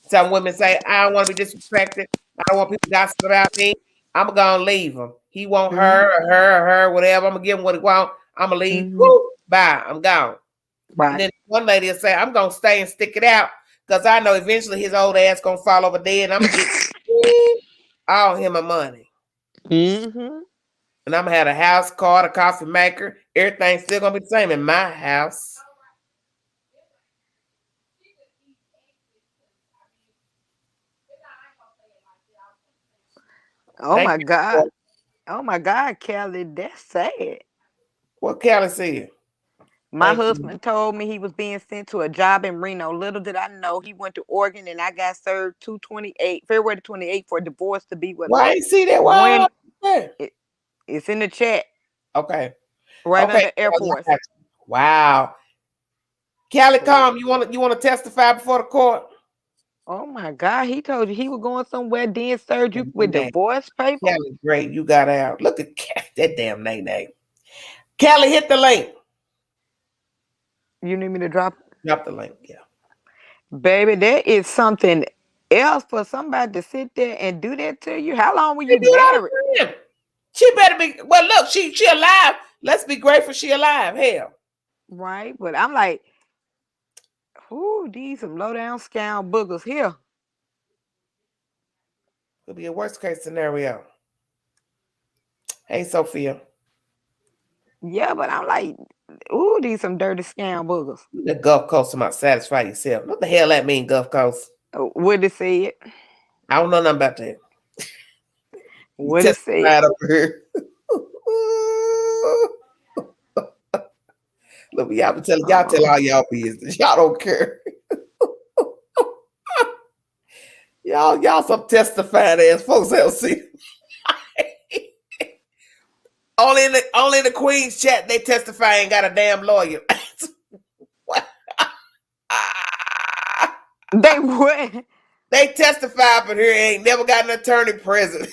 Some women say, I don't want to be disrespected. I don't want people gossiping about me. I'm going to leave him. He want Mm-hmm. her, whatever. I'm going to give him what he want. I'm going to leave. Mm-hmm. Woo, bye. I'm gone. And Right. then one lady will say, I'm going to stay and stick it out because I know eventually his old ass going to fall over dead and I'm going to get all him my money. Mm-hmm. And I'm going to have a house, car, a coffee maker. Everything's still going to be the same in my house. Oh Thank my you. God. Oh my God, Kelly, that's sad. What Kelly said. My Thank you. husband told me he was being sent to a job in Reno. Little did I know he went to Oregon and I got served 228 February 28th for divorce to be with him. Why you see that? Why? When it, it's in the chat Okay. right Okay. under Air Force. Wow. Callie Calm, you want to testify before the court? Oh my God, he told you he was going somewhere, then served you with Name. divorce paper. Callie, great. You got out. Look at that damn name. Callie, hit the link. You need me to drop? Drop the link. Yeah. Baby, that is something else for somebody to sit there and do that to you. How long were They you do it all married? the time. She better be. Well, look, she alive. Let's be grateful she alive. Hell, Right, but I'm like, whoo, these some low down scound boogers here. could be a worst case scenario. Hey, Sophia, Yeah, but I'm like, ooh, these some dirty scound boogers. the Gulf Coast about satisfy yourself. What the hell that mean, Gulf Coast? What it said? I don't know nothing about that. You What it said? testified over here. Look, y'all tell all y'all business. Y'all don't care. Y'all some testifying ass folks. See. Only in the Queen's chat they testify ain't got a damn lawyer. What? They would. They testify up in here ain't never got an attorney present.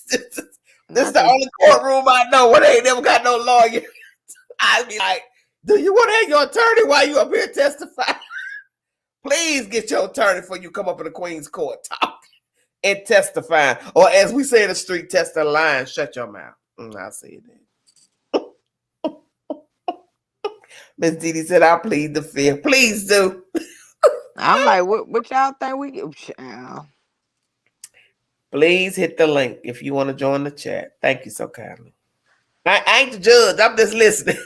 This is the only courtroom I know where they ain't never got no lawyer. I'd be like, do you want to have your attorney while you up here testify? Please get your attorney before you come up in the Queen's court talk and testify. Or as we say in the street, test the line, shut your mouth. I'll say it then. Miss Didi said, I'll plead the fifth. Please do. I'm like, what y'all think we get? Please hit the link if you want to join the chat. Thank you so kindly. I ain't the judge. I'm just listening.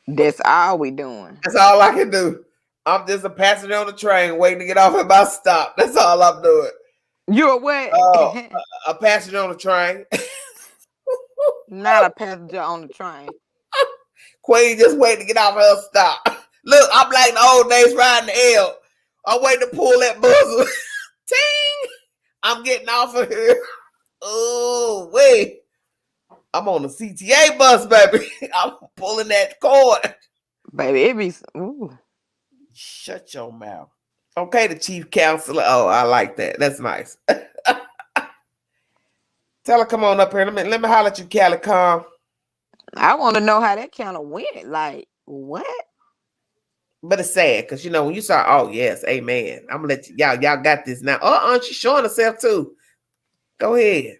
That's all we doing. That's all I can do. I'm just a passenger on the train waiting to get off at my stop. That's all I'm doing. You a what? A passenger on the train. Not a passenger on the train. Queen just waiting to get off her stop. Look, I'm like the old days riding the L. I'm waiting to pull that buzzer. Ting! I'm getting off of here. Oh, wait. I'm on the CTA bus, baby. I'm pulling that cord. Baby, it be... Ooh. Shut your mouth. Okay, the chief counselor. Oh, I like that. That's nice. Tell her, come on up here. Let me holler at you, Cali Calm. I want to know how that kind of went. Like, what? But it's sad because, you know, when you saw, oh, yes, amen. I'm going to let you, y'all got this now. She's showing herself too. Go ahead.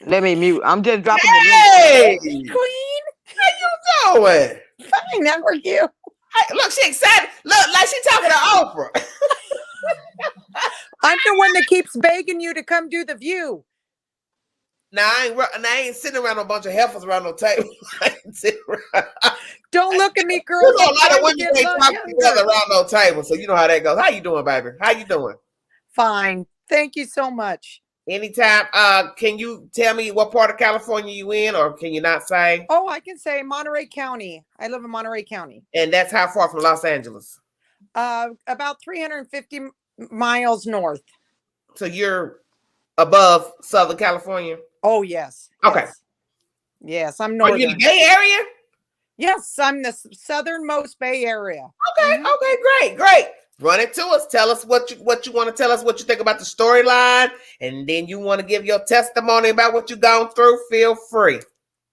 Let me mute. I'm just dropping the link. Queen. How you doing? Fine, how are you? Hey, look, she excited. Look, like she talking to Oprah. I'm the one that keeps begging you to come do The View. Now, I ain't sitting around a bunch of heifers around no table. Don't look at me, girl. There's a lot of women they talk together around no table, so you know how that goes. How you doing, baby? How you doing? Fine. Thank you so much. Anytime. Can you tell me what part of California you in, or can you not say? Oh, I can say Monterey County. I live in Monterey County. And that's how far from Los Angeles? About 350 miles north. So you're above Southern California? Oh, yes. Okay. Yes, I'm northern. Are you in the Bay Area? Yes, I'm the southernmost Bay Area. Okay, okay, great. Run it to us. Tell us what you want to tell us, what you think about the storyline, and then you want to give your testimony about what you've gone through. Feel free.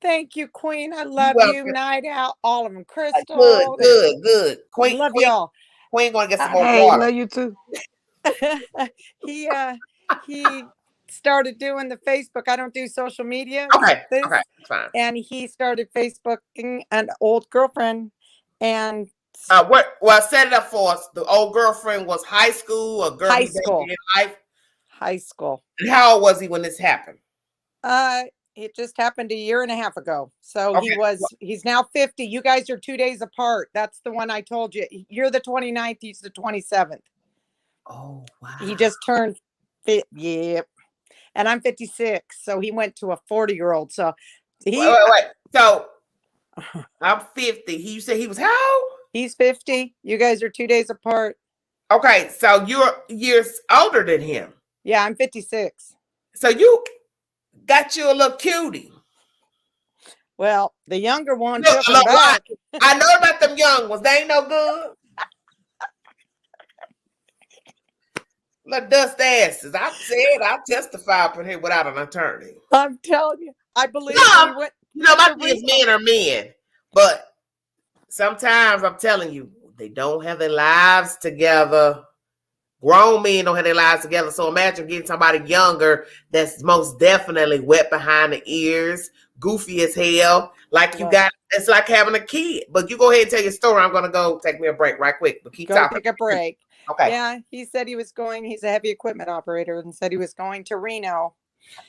Thank you, Queen. I love you. Night out, all of them. Crystal. Good. Queen, love y'all. Queen gonna get some more water. Love you too. He started doing the Facebook. I don't do social media. Okay, fine. And he started Facebooking an old girlfriend. And set it up for us. The old girlfriend was high school, a girl high school. High school. And how old was he when this happened? It just happened a year and a half ago. So he's now 50. You guys are 2 days apart. That's the one I told you. You're the 29th. He's the 27th. Oh, wow. He just turned 50. Yep. And I'm 56. So he went to a 40-year-old. So wait. So I'm 50. You said he was how old? He's 50. You guys are 2 days apart. Okay. So you're years older than him. Yeah, I'm 56. So you got you a little cutie. Well, the younger one took him back. I know about them young ones. They ain't no good. Little dust asses. I said I'll testify up in here without an attorney. I'm telling you. I believe my kids men are men. But sometimes I'm telling you, they don't have their lives together. Grown men don't have their lives together. So imagine getting somebody younger that's most definitely wet behind the ears, goofy as hell. Like it's like having a kid. But you go ahead and tell your story. I'm going to go take me a break right quick. But keep talking. Take a break. Okay. Yeah, he said he's a heavy equipment operator, and said he was going to Reno.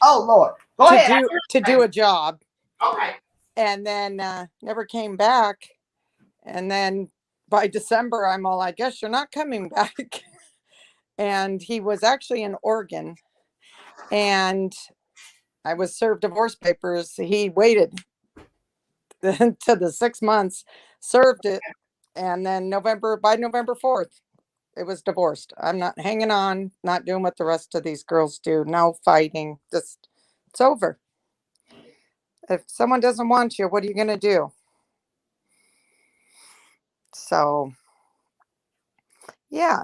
Oh, Lord. Go ahead. To do a job. Okay. And then never came back. And then by December, I'm all, I guess you're not coming back. And he was actually in Oregon. And I was served divorce papers. He waited to the 6 months, served it, and then by November 4th, it was divorced. I'm not hanging on, not doing what the rest of these girls do. No fighting. Just it's over. If someone doesn't want you, what are you gonna do? So yeah,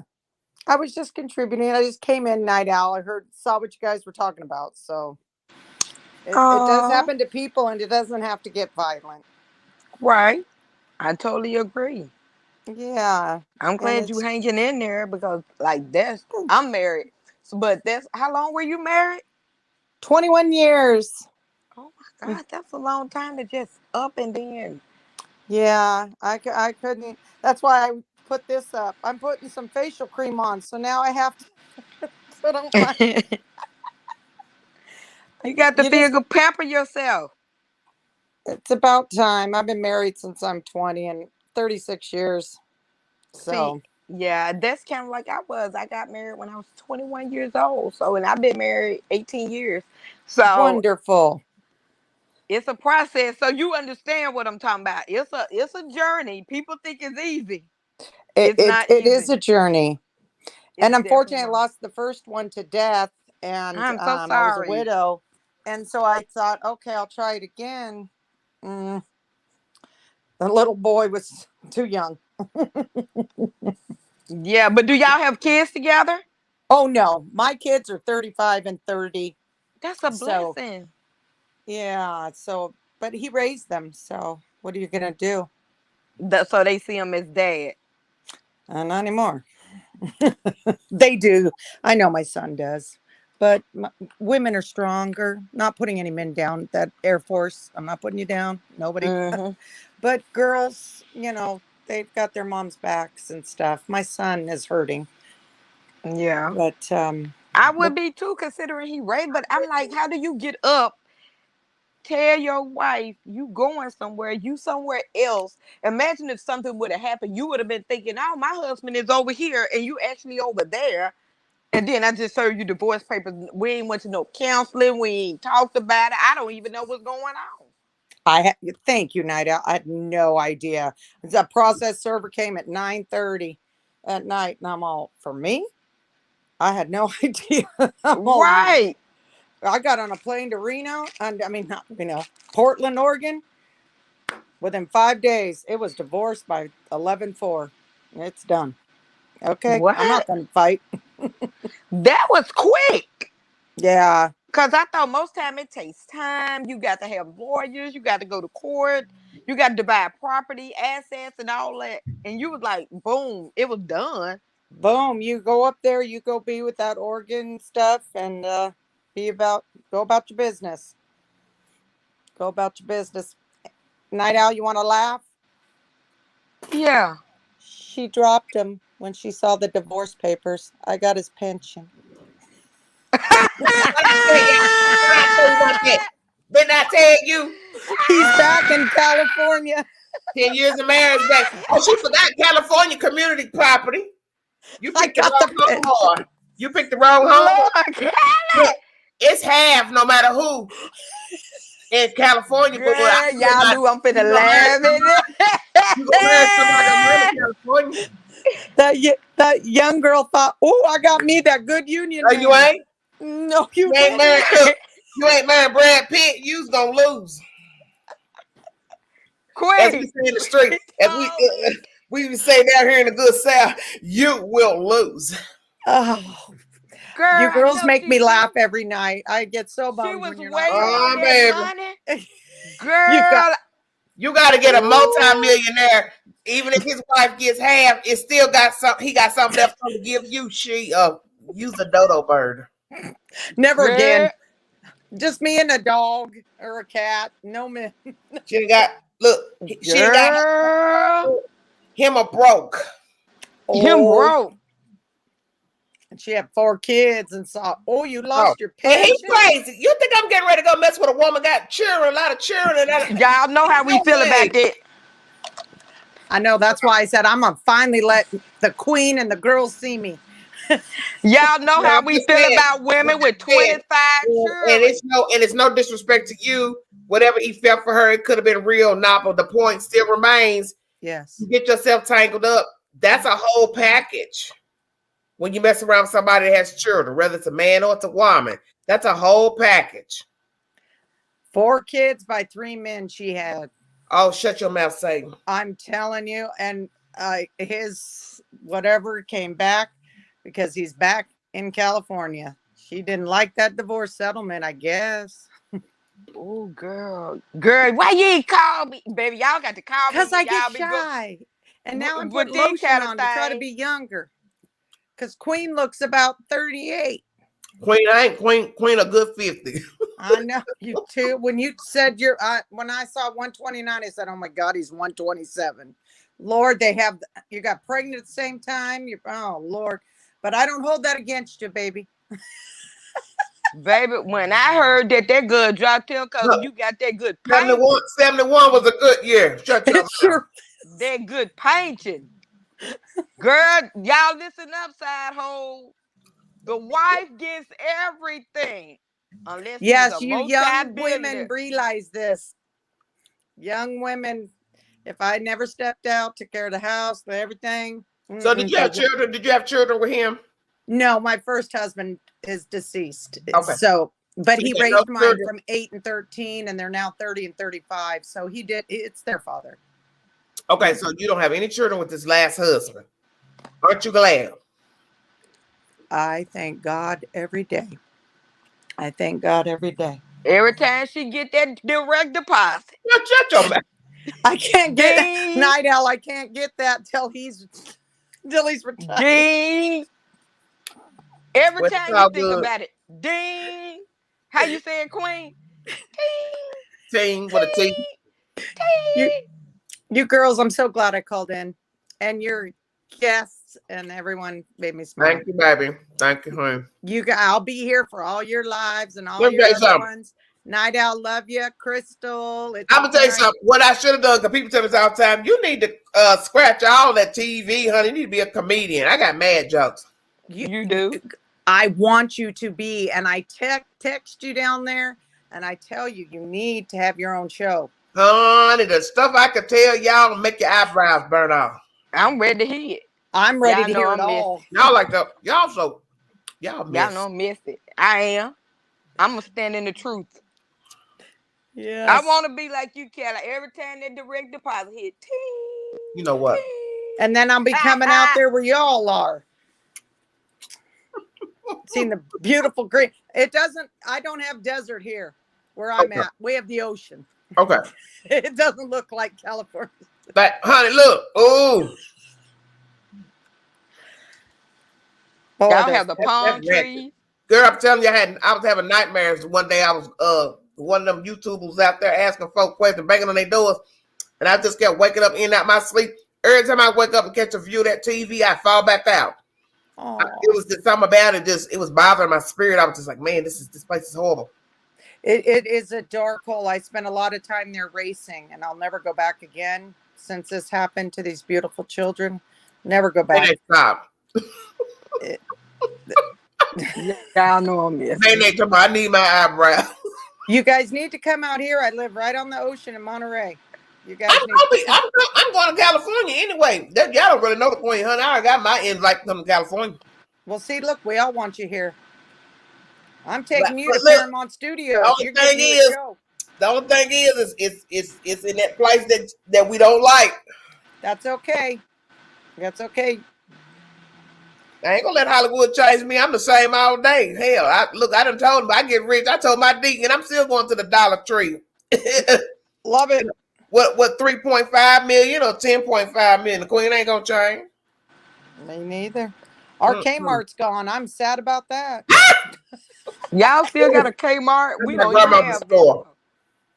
I was just contributing. I just came in, Night Owl. I saw what you guys were talking about. So it does Oh, happen to people, and it doesn't have to get violent. right. I totally agree. Yeah, I'm and glad you it's hanging in there because, like, I'm married, so, but that's how long were you married? 21 years. Oh my God, that's a long time to just up and then. Yeah, I couldn't. That's why I put this up. I'm putting some facial cream on, so now I have to put on my. You got to You feel just. good, pamper yourself. It's about time. I've been married since I'm 20 and 36 years. See, So yeah, that's kind of like I was. I got married when I was 21 years old. So, and I've been married 18 years. So wonderful. it's a process. So you understand what I'm talking about. It's a journey. People think it's easy. It, It's it not it is easy. a journey, It's and definitely unfortunately, I not. lost the first one to death, and I'm so I was a sorry. widow, and so I thought, okay, I'll try it again. Mm, the little boy was too young. Yeah, but do y'all have kids together? Oh no, my kids are 35 and 30. That's a So blessing. yeah, so but he raised them. So what are you gonna do? So they see him as dad. Not anymore. They do. I know my son does. But women are stronger. Not putting any men down. That Air Force, I'm not putting you down. Nobody. Hmm. But girls, they've got their mom's backs and stuff. My son is hurting. Yeah. But I but would be too, considering he raised, but I'm like, how do you get up, tell your wife you going somewhere, you somewhere else? Imagine if something would have happened. You would have been thinking, oh, my husband is over here and you actually over there. And then I just served you divorce papers. We ain't went to no counseling. We ain't talked about it. I don't even know what's going on. thank you, Nida. I had no idea. The process server came at 9:30 at night, and I'm all, for me? I had no idea. I'm all, Right. I got on a plane to Reno, and I mean, not Reno, Portland, Oregon. Within 5 days, it was divorced by 11-4. It's done. Okay, I'm not What? going to fight. That was quick. Yeah, Cause I thought most time it takes time. You got to have lawyers. You got to go to court. You got to divide property, assets, and all that. And you was like, boom, it was done. boom. You go up there, you go be with that Oregon stuff, and go about your business. Go about your business. Night Owl, you want to laugh? Yeah. She dropped him when she saw the divorce papers. I got his pension. What I tell you? What I tell you about that? Didn't I tell you? He's back in California. 10 years of marriage back. Oh, she forgot California community property. You I picked the got the wrong pension. home. You picked the wrong home. Lord, Look, it's half no matter who in California, but I girl, feel y'all like knew I'm finna you gonna marry laugh somebody. You gonna marry somebody that money at in California? That young girl thought, oh, I got me that good union Oh, you man. ain't? No, You you ain't married. didn't. Look, you ain't married Brad Pitt. You's gonna lose. As we Queen. say in the street, He as told me. we say down here in the good South, you will lose. Oh, you Girl, I girls know make she me laugh did. every night. I get so She bummed was when you're not waiting on Oh, laughing. that baby. money. You've got Girl. You got to get a Ooh. multi-millionaire. Even if his wife gets half, it still got some. He got something left to give you. Use a dodo bird. never Girl. again. Just me and a dog or a cat. No men. She done got look. She done got Girl. him a broke. Him Oh, broke. and she had 4 kids and saw, oh, you Oh, lost your and he's pension? crazy. You think I'm getting ready to go mess with a woman got children, a lot of children, and Y'all know how we no feel way. about that. I know. That's why I said I'm going to finally let the queen and the girls see me. Y'all know No, how I'm we just feel saying. about I'm women with just saying. 25 And children. it's no disrespect to you. whatever he felt for her, it could have been real, not, but the point still remains. Yes. You get yourself tangled up. That's a whole package. When you mess around with somebody that has children, whether it's a man or it's a woman, that's a whole package. 4 kids by 3 men she had. Oh, shut your mouth, Satan. I'm telling you. And his whatever came back because he's back in California. She didn't like that divorce settlement, I guess. Oh, girl, why you ain't call me, baby? Y'all got to call me. Because I get Y'all be shy, and now I'm with putting these lotion kind of on to try to things. be younger. Because Queen looks about 38. Queen, I ain't Queen a good 50. I know you too. When you said when I saw 129, I said, "Oh my God, he's 127." Lord, you got pregnant at the same time. Oh Lord, but I don't hold that against you, baby. Baby, when I heard that good dropped him because you got that good paint. 71 was a good year. Shut your mouth. Sure. That good painting. Girl, y'all listen up, side hole. The wife gets everything. Unless he's Yes, a you young multi-billionaire. women realize this. Young women, if I never stepped out, took care of the house, everything. So did you have children? Did you have children with him? No, my first husband is deceased. Okay. So, but So he you got raised no mine children? from 8 and 13, and they're now 30 and 35. So it's their father. Okay, so you don't have any children with this last husband. Aren't you glad? I thank God every day. I thank God every day. Every time she get that direct deposit. Shut your mouth. I can't get Ding. Night Owl. I can't get that till he's retired. Ding. Every Well, time it's you all think good. about it. Ding. How you say it, Queen? Ding. Team with a team. Ding. You girls, I'm so glad I called in, and your guests and everyone made me smile. Thank you, baby. Thank you, honey. I'll be here for all your lives and all Let me your tell you other something. ones. Night Owl, love you, Crystal. I'm gonna tell you something. What I should have done, because people tell me this all the time, you need to scratch all that TV, honey. You need to be a comedian. I got mad jokes. You do. I want you to be, and I text you down there, and I tell you, you need to have your own show. Honey, the stuff I could tell y'all make your eyebrows burn off. I'm ready to hear it. I'm ready Y'all to know hear I'm it all. Y'all like the y'all miss. Y'all know I'm miss it. I am. I'm gonna stand in the truth. Yes. I want to be like you, Kelly. Every time that direct deposit hit, ting, You know what? ting. And then I'll be coming out there where y'all are. Seeing the beautiful green. I don't have desert here where I'm at. We have the ocean. Okay. It doesn't look like California. But honey, look. Ooh. Y'all have the palm trees. Girl, I'm telling you, I was having nightmares. One day I was one of them YouTubers out there asking folks questions, banging on their doors, and I just kept waking up in and out my sleep. Every time I wake up and catch a view of that TV, I fall back out. It was just something about it. It was bothering my spirit. I was just like, man, this place is horrible. It is a dark hole. I spent a lot of time there racing, and I'll never go back again since this happened to these beautiful children. Never go back. They stop. Y'all know I'm missing. I need my eyebrow. You guys need to come out here. I live right on the ocean in Monterey. You guys I'm going to California anyway. Y'all don't really know the Queen, honey. I got my invite to come to California. Well, see, look, we all want you here. I'm taking you to Paramount Studios. The only thing is it's in that place that we don't like. That's okay. That's okay. I ain't gonna let Hollywood change me. I'm the same all day. Hell, I done told him I get rich. I told my deacon I'm still going to the Dollar Tree. Love it. What 3.5 million or 10.5 million? The Queen ain't gonna change. Me neither. Our Kmart's gone. I'm sad about that. Y'all still got a Kmart? We don't even have store.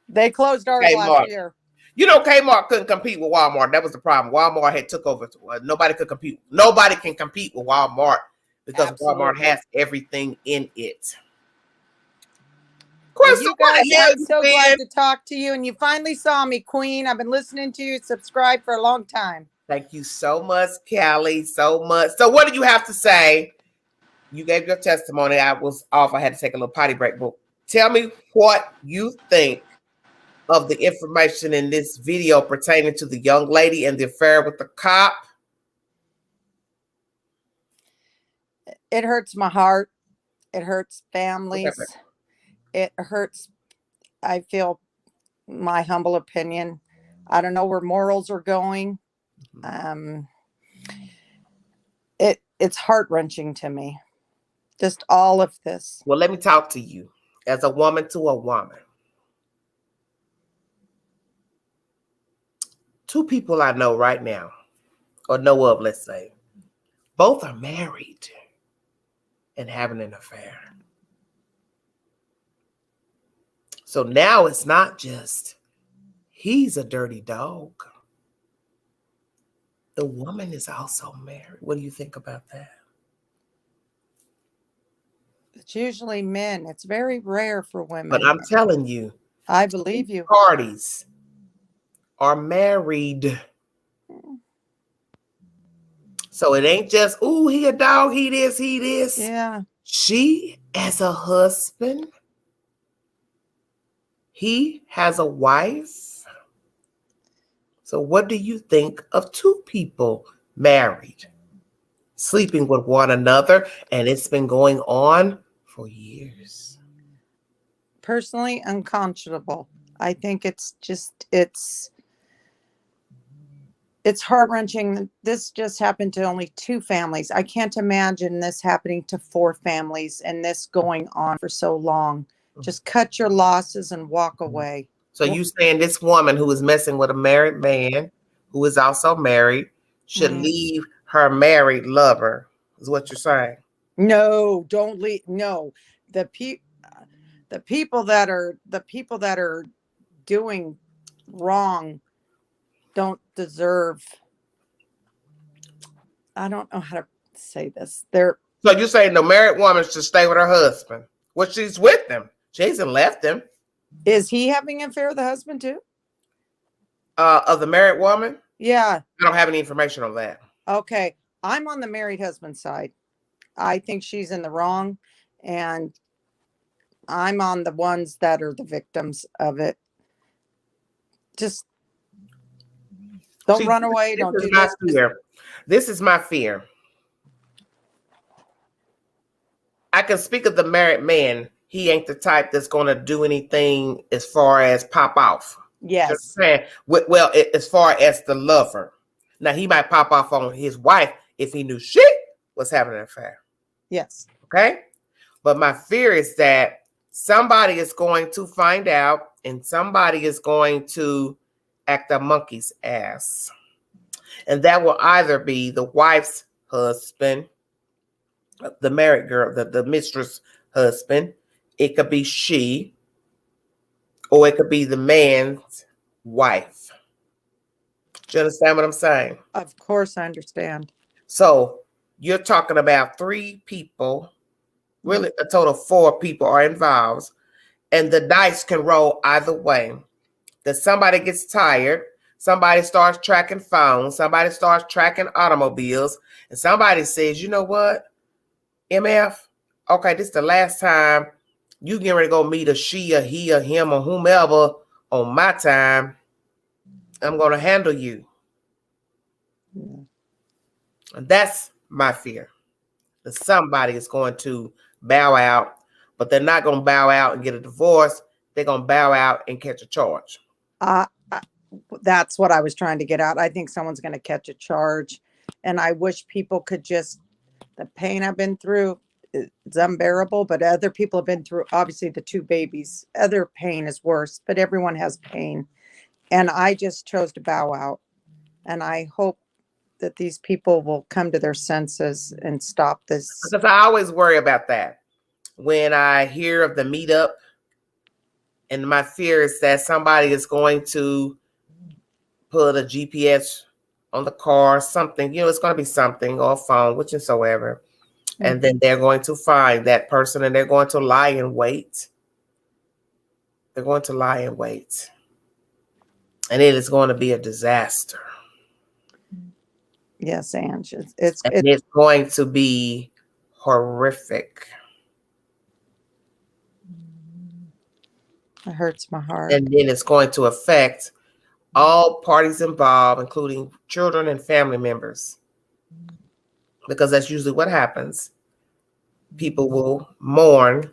They closed ours last year. You know, Kmart couldn't compete with Walmart. That was the problem. Walmart had took over. Nobody could compete. Nobody can compete with Walmart because Walmart has everything in it. Well, you guys, I'm so glad to talk to you. And you finally saw me, Queen. I've been listening to you, subscribed for a long time. Thank you so much, Callie. So much. So what did you have to say? You gave your testimony. I was off. I had to take a little potty break. But tell me what you think of the information in this video pertaining to the young lady and the affair with the cop? It hurts my heart. It hurts families. Okay. It hurts. I feel, my humble opinion, I don't know where morals are going. It's heart-wrenching to me. Just all of this. Well, let me talk to you as a woman to a woman. Two people I know right now, or know of, let's say, both are married and having an affair. So now it's not just he's a dirty dog. The woman is also married. What do you think about that? It's usually men. It's very rare for women. But I'm telling you, I believe you. Parties are married. So it ain't just, ooh, he a dog, he this, he this. Yeah. She as a husband, he has a wife. So what do you think of two people married, sleeping with one another, and it's been going on for years? Personally, unconscionable. I think it's heart-wrenching. This just happened to only two families. I can't imagine this happening to four families and this going on for so long. Just cut your losses and walk away. So you saying this woman who is messing with a married man who is also married should leave her married lover, is what you're saying? No, don't leave. No, the people that are doing wrong don't deserve. I don't know how to say this. So you're saying the married woman should stay with her husband? Well, she's with him. She hasn't left him. Is he having an affair with the husband too? Of the married woman? Yeah. I don't have any information on that. Okay. I'm on the married husband side. I think she's in the wrong, and I'm on the ones that are the victims of it. Just don't run away. Don't do this. This is my fear. I can speak of the married man. He ain't the type that's going to do anything as far as pop off. Yes. Well, as far as the lover. Now, he might pop off on his wife if he knew she was having an affair. Yes. Okay? But my fear is that somebody is going to find out and somebody is going to act a monkey's ass. And that will either be the wife's husband, the married girl, the mistress husband. It could be she, or it could be the man's wife. Do you understand what I'm saying? Of course, I understand. So you're talking about three people, really a total of four people are involved, and the dice can roll either way. That somebody gets tired, somebody starts tracking phones, somebody starts tracking automobiles, and somebody says, you know what, MF, okay, this is the last time you getting ready to go meet a she or he or him or whomever on my time. I'm going to handle you. And that's my fear. That somebody is going to bow out, but they're not going to bow out and get a divorce. They're going to bow out and catch a charge. That's what I was trying to get at. I think someone's going to catch a charge. And I wish people could just, the pain I've been through, it's unbearable, but other people have been through, obviously the two babies, other pain is worse, but everyone has pain. And I just chose to bow out. And I hope that these people will come to their senses and stop this. Because I always worry about that. When I hear of the meetup, and my fear is that somebody is going to put a GPS on the car, something, it's going to be something, or a phone, whichever. And then they're going to find that person and they're going to lie in wait. They're going to lie in wait. And it is going to be a disaster. Yes, Ange. It's going to be horrific. It hurts my heart. And then it's going to affect all parties involved, including children and family members, because that's usually what happens. People will mourn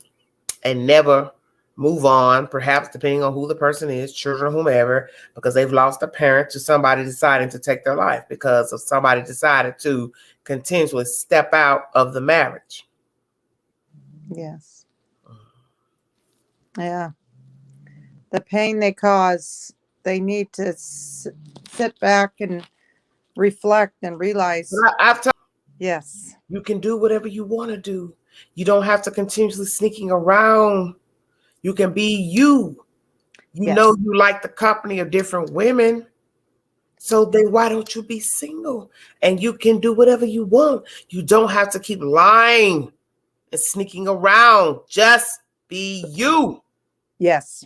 and never move on, perhaps depending on who the person is, children, whomever, because they've lost a parent to somebody deciding to take their life because of somebody decided to continually step out of the marriage. Yes. Yeah. The pain they cause, they need to sit back and reflect and realize. I've told yes. You can do whatever you want to do. You don't have to continuously sneaking around. You can be you. You know you like the company of different women. So then why don't you be single? And you can do whatever you want. You don't have to keep lying and sneaking around. Just be you. Yes.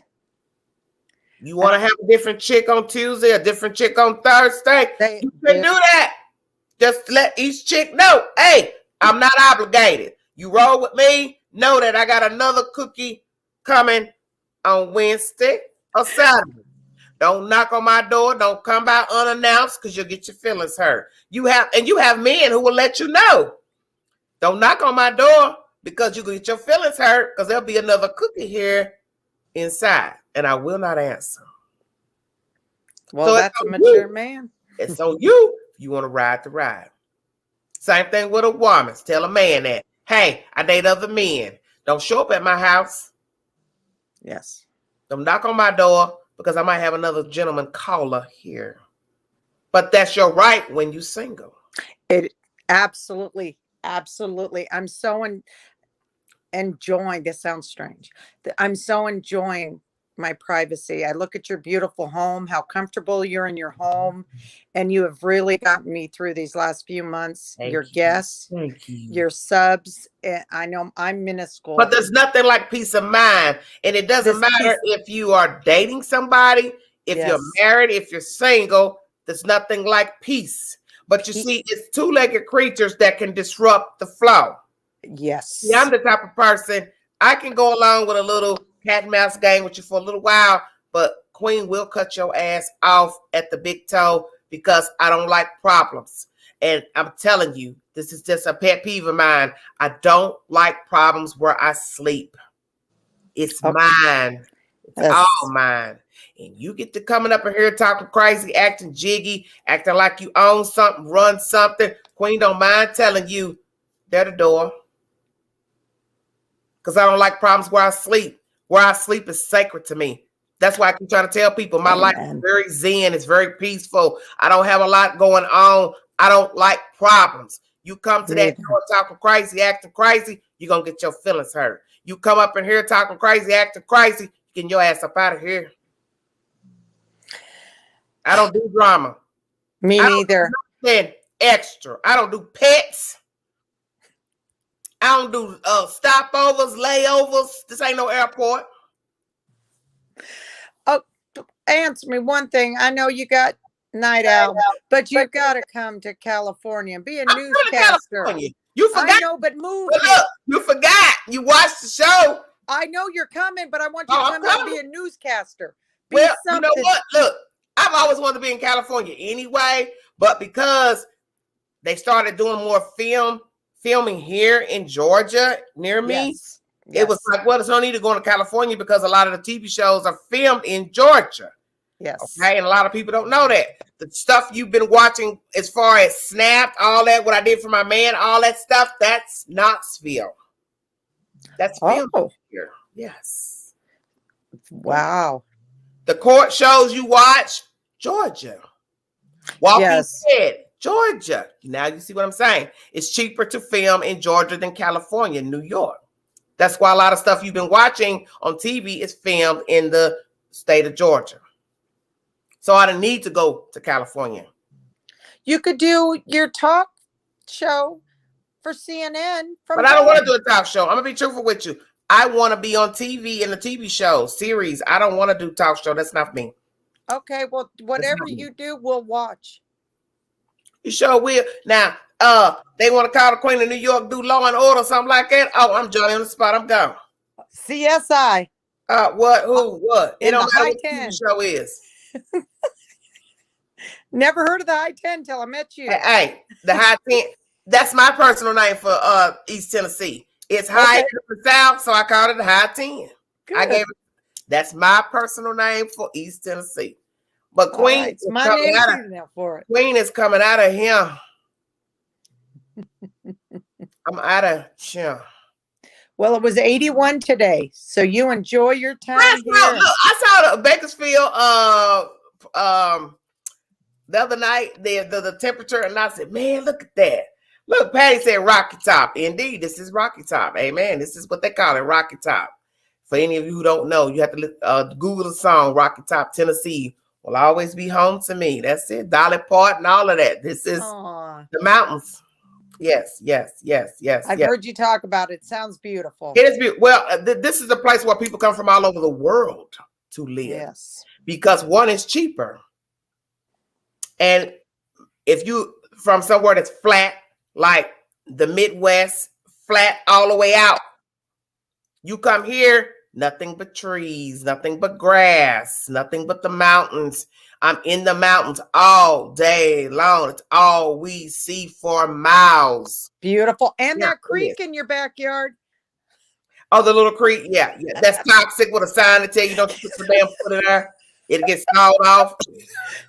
You want to have a different chick on Tuesday, a different chick on Thursday? You can do that. Just let each chick know, hey, I'm not obligated. You roll with me, know that I got another cookie coming on Wednesday or Saturday. Don't knock on my door. Don't come by unannounced because you'll get your feelings hurt. You have men who will let you know. Don't knock on my door because you get your feelings hurt because there'll be another cookie here inside, and I will not answer. Well, so that's a mature man. It's on you if you want to ride the ride. Same thing with a woman. Tell a man that, hey, I date other men. Don't show up at my house. Yes. Don't knock on my door because I might have another gentleman caller here. But that's your right when you're single. It absolutely, absolutely. I'm so enjoying, this sounds strange. I'm so enjoying my privacy. I look at your beautiful home, how comfortable you're in your home, and you have really gotten me through these last few months. Your guests, your subs. I know I'm minuscule, but there's nothing like peace of mind, and it doesn't matter if you are dating somebody, if you're married, if you're single. There's nothing like peace. But you see, it's two-legged creatures that can disrupt the flow. Yes. See, I'm the type of person, I can go along with a little cat and mouse game with you for a little while, but Queen will cut your ass off at the big toe because I don't like problems. And I'm telling you, this is just a pet peeve of mine. I don't like problems where I sleep. It's mine. It's all mine. And you get to coming up in here talking crazy, acting jiggy, acting like you own something, run something. Queen don't mind telling you, they're the door. Because I don't like problems where I sleep. Where I sleep is sacred to me. That's why I keep trying to tell people my life is very zen. It's very peaceful. I don't have a lot going on. I don't like problems. You come to that door talking crazy, acting crazy, you're going to get your feelings hurt. You come up in here talking crazy, acting crazy, getting your ass up out of here. I don't do drama. Me neither. Nothing extra. I don't do pets. I don't do stopovers, layovers. This ain't no airport. Oh, answer me one thing. I know you got night out, but you've got to come to California and be a newscaster. You forgot. I know, but move. But look, you forgot. You watched the show. I know you're coming, but I want you to come and be a newscaster. Well, you know what? Look, I've always wanted to be in California anyway, but because they started doing more filming here in Georgia near me, it was like, well, there's no need to go to California because a lot of the TV shows are filmed in Georgia. Yes. Okay, and a lot of people don't know that. The stuff you've been watching as far as Snapped, all that, what I did for my man, all that stuff, that's Knoxville. That's filmed here. Yes. Wow. The court shows you watch, Georgia. Walking Dead, Georgia. Now you see what I'm saying. It's cheaper to film in Georgia than California, New York. That's why a lot of stuff you've been watching on TV is filmed in the state of Georgia. So I don't need to go to California. You could do your talk show for CNN. But I don't want to do a talk show. I'm going to be truthful with you. I want to be on TV in a TV show, series. I don't want to do talk show. That's not me. Okay, well, whatever you do, we'll watch. You sure will. Now, they want to call the Queen of New York, do Law and Order, something like that. Oh, I'm Johnny on the spot. I'm gone. CSI. What? Who? What? It In don't the matter high what the TV 10. show is. Never heard of the high 10 till I met you. Hey, the high 10. That's my personal name for East Tennessee. It's high Okay. in the South, so I called it the high 10. Good. I gave it. That's my personal name for East Tennessee. But All Queen right. is My coming name's out of easy now for it. Queen is coming out of here. I'm out of here. Well, it was 81 today, so you enjoy your time Look, here. I saw the Bakersfield the other night the temperature, and I said, man, look at that. Look, Patty said Rocky Top. Indeed, this is Rocky Top. Amen. This is what they call it, Rocky Top. For any of you who don't know, you have to Google the song Rocky Top, Tennessee will always be home to me. That's it. Dolly Parton, all of that. This is the mountains. Yes. I've heard you talk about it. Sounds beautiful. It is beautiful. Well, this is a place where people come from all over the world to live. Yes. Because one is cheaper. And if you from somewhere that's flat, like the Midwest, flat all the way out, you come here, nothing but trees, nothing but grass, nothing but the mountains. I'm in the mountains all day long. It's all we see for miles. Beautiful. And that creek in your backyard. Oh, the little creek? Yeah. That's toxic with a sign to tell you don't put the damn foot in there. It gets stalled off.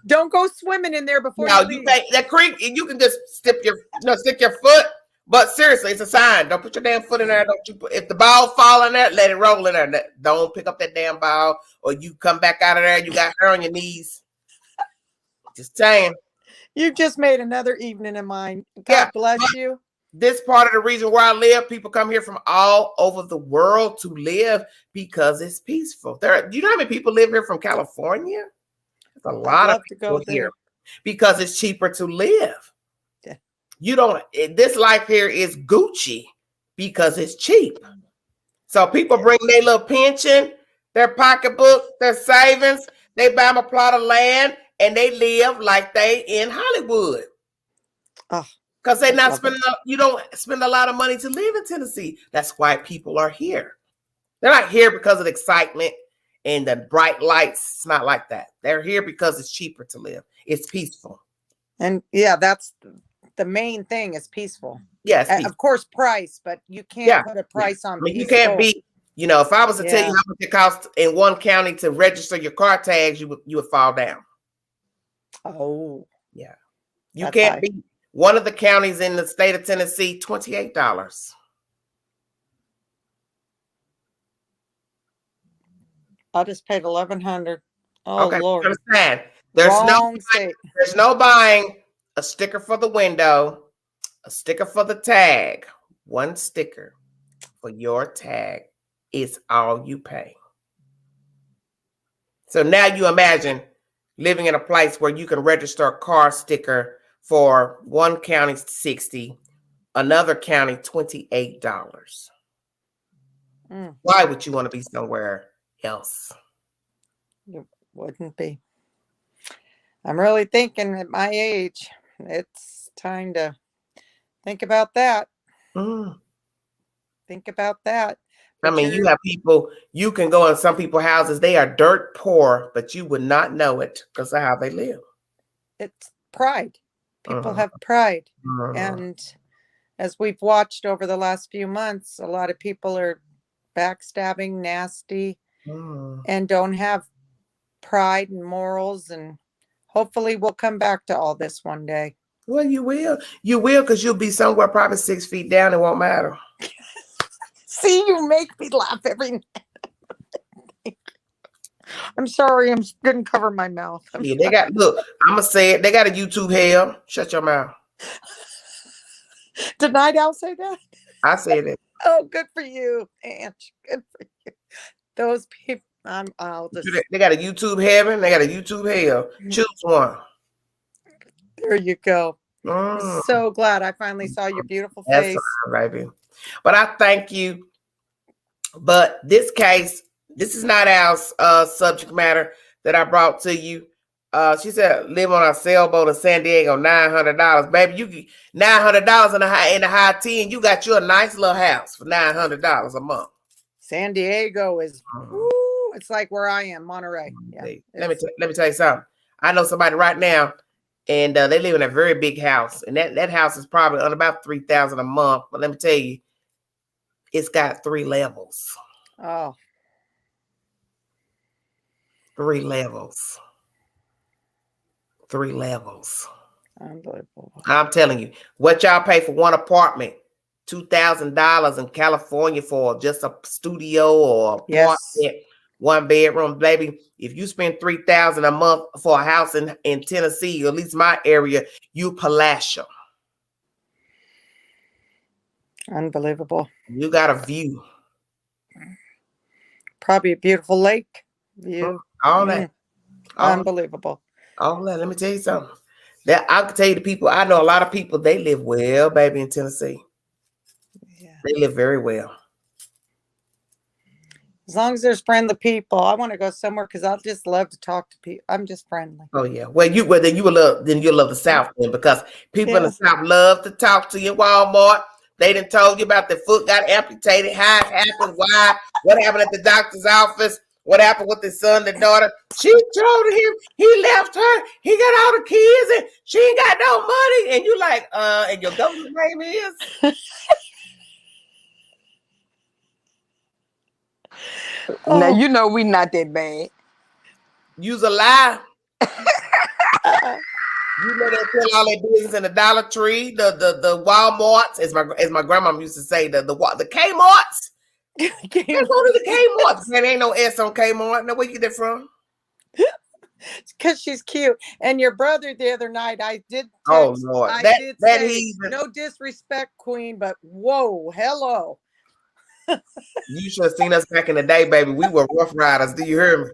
Don't go swimming in there before you leave. That creek, you can just stick your foot. But seriously, it's a sign. Don't put your damn foot in there. If the ball fall in there, let it roll in there. Don't pick up that damn ball, or you come back out of there, you got hair on your knees. Just saying. You just made another evening of mine. God bless you. This part of the region where I live, people come here from all over the world to live because it's peaceful. You know how many people live here from California? There's a lot of people here because it's cheaper to live. Yeah. This life here is Gucci because it's cheap. So people bring their little pension, their pocketbook, their savings, they buy them a plot of land, and they live like they in Hollywood. Oh. Because they're not spending, you don't spend a lot of money to live in Tennessee. That's why people are here. They're not here because of the excitement and the bright lights. It's not like that. They're here because it's cheaper to live. It's peaceful. And yeah, that's the main thing is peaceful. Yes. Yeah, of course, price, but you can't put a price on peaceful. You can't be, if I was to tell you how much it costs in one county to register your car tags, you would fall down. Oh. Yeah. You can't be. One of the counties in the state of Tennessee, $28. I just paid $1,100. Oh, okay, Lord. Understand. There's no buying a sticker for the window, a sticker for the tag. One sticker for your tag is all you pay. So now you imagine living in a place where you can register a car sticker for one county $60, another county $28. Why would you want to be somewhere else? It wouldn't be. I'm really thinking at my age, it's time to think about that. Think about that. But you have people, you can go in some people's houses, they are dirt poor, but you would not know it because of how they live. It's pride. People have pride. And as we've watched over the last few months, a lot of people are backstabbing, nasty, and don't have pride and morals. And hopefully we'll come back to all this one day. Well, you will. You will, because you'll be somewhere probably 6 feet down. It won't matter. See, you make me laugh every night. I'm sorry, I didn't cover my mouth. They got, look, I'm going to say it. They got a YouTube hell. Shut your mouth. Did Night Owl say that? I said it. Oh, good for you, Ange. Good for you. Those people, they got a YouTube heaven. They got a YouTube hell. Choose one. There you go. I'm so glad I finally saw your beautiful face. That's right, baby. But I thank you. But this case, this is not our subject matter that I brought to you. She said, live on a sailboat in San Diego, $900. Baby, you $900 in the high 10. You got you a nice little house for $900 a month. San Diego is, woo, it's like where I am, Monterey. Yeah. Let me tell you something. I know somebody right now, and they live in a very big house, and that house is probably on about $3,000 a month. But let me tell you, it's got 3 levels. Oh. 3 levels. 3 levels. Unbelievable. I'm telling you, what y'all pay for one apartment, $2,000 in California for just a studio or apartment, Yes. 1 bedroom, baby. If you spend $3,000 a month for a house in Tennessee, or at least my area, you palatial. Unbelievable. You got a view. Probably a beautiful lake view. All that. Unbelievable. All that. Let me tell you something. That I can tell you, the people I know, a lot of people, they live well, baby, in Tennessee. Yeah. They live very well. As long as there's friendly people, I want to go somewhere because I just love to talk to people. I'm just friendly. Oh yeah. Well, then you'll love the South then, because people in the South love to talk to you in Walmart. They done told you about the foot got amputated, how it happened, why, what happened at the doctor's office, what happened with his son, the daughter. She told him he left her, he got all the kids, and she ain't got no money. And you like, and your government name is? Now you know we not that bad. Use a lie. You know they tell all their business in the Dollar Tree, the Walmarts, as my grandma used to say, the Kmarts. Let's go to the Kmarts. There ain't no S on Kmart. Now where you get that from? Because she's cute. And your brother the other night, I did text, oh Lord, I did say, no disrespect, Queen, but whoa, hello. You should have seen us back in the day, baby. We were rough riders. Do you hear me?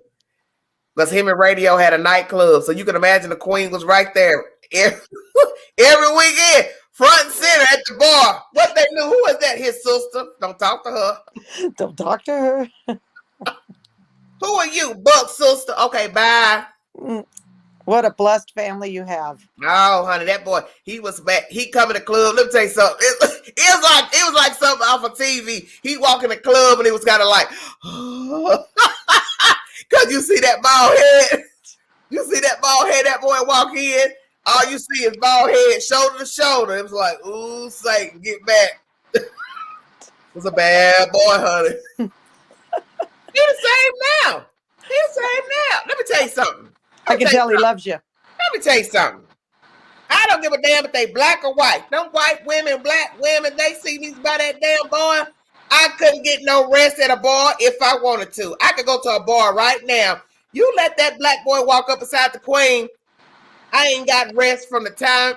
Because him and Radio had a nightclub, so you can imagine the Queen was right there every weekend, front and center at the bar. What they knew? Who was that? His sister. Don't talk to her. Don't talk to her. Who are you, Buck sister? Okay, bye. What a blessed family you have. Oh, honey, that boy, he was back. He come in the club. Let me tell you something. It was like something off of TV. He walk in the club and he was kind of like, because you see that bald head. You see that bald head, that boy walk in. All you see is bald head, shoulder to shoulder. It was like, ooh, Satan, get back. It was a bad boy, honey. He the same now. He the same now. Let me tell you something. I can tell he loves you. Let me tell you something. I don't give a damn if they black or white. Them white women, black women, they see me by that damn bar. I couldn't get no rest at a bar if I wanted to. I could go to a bar right now. You let that black boy walk up beside the Queen. I ain't got rest from the time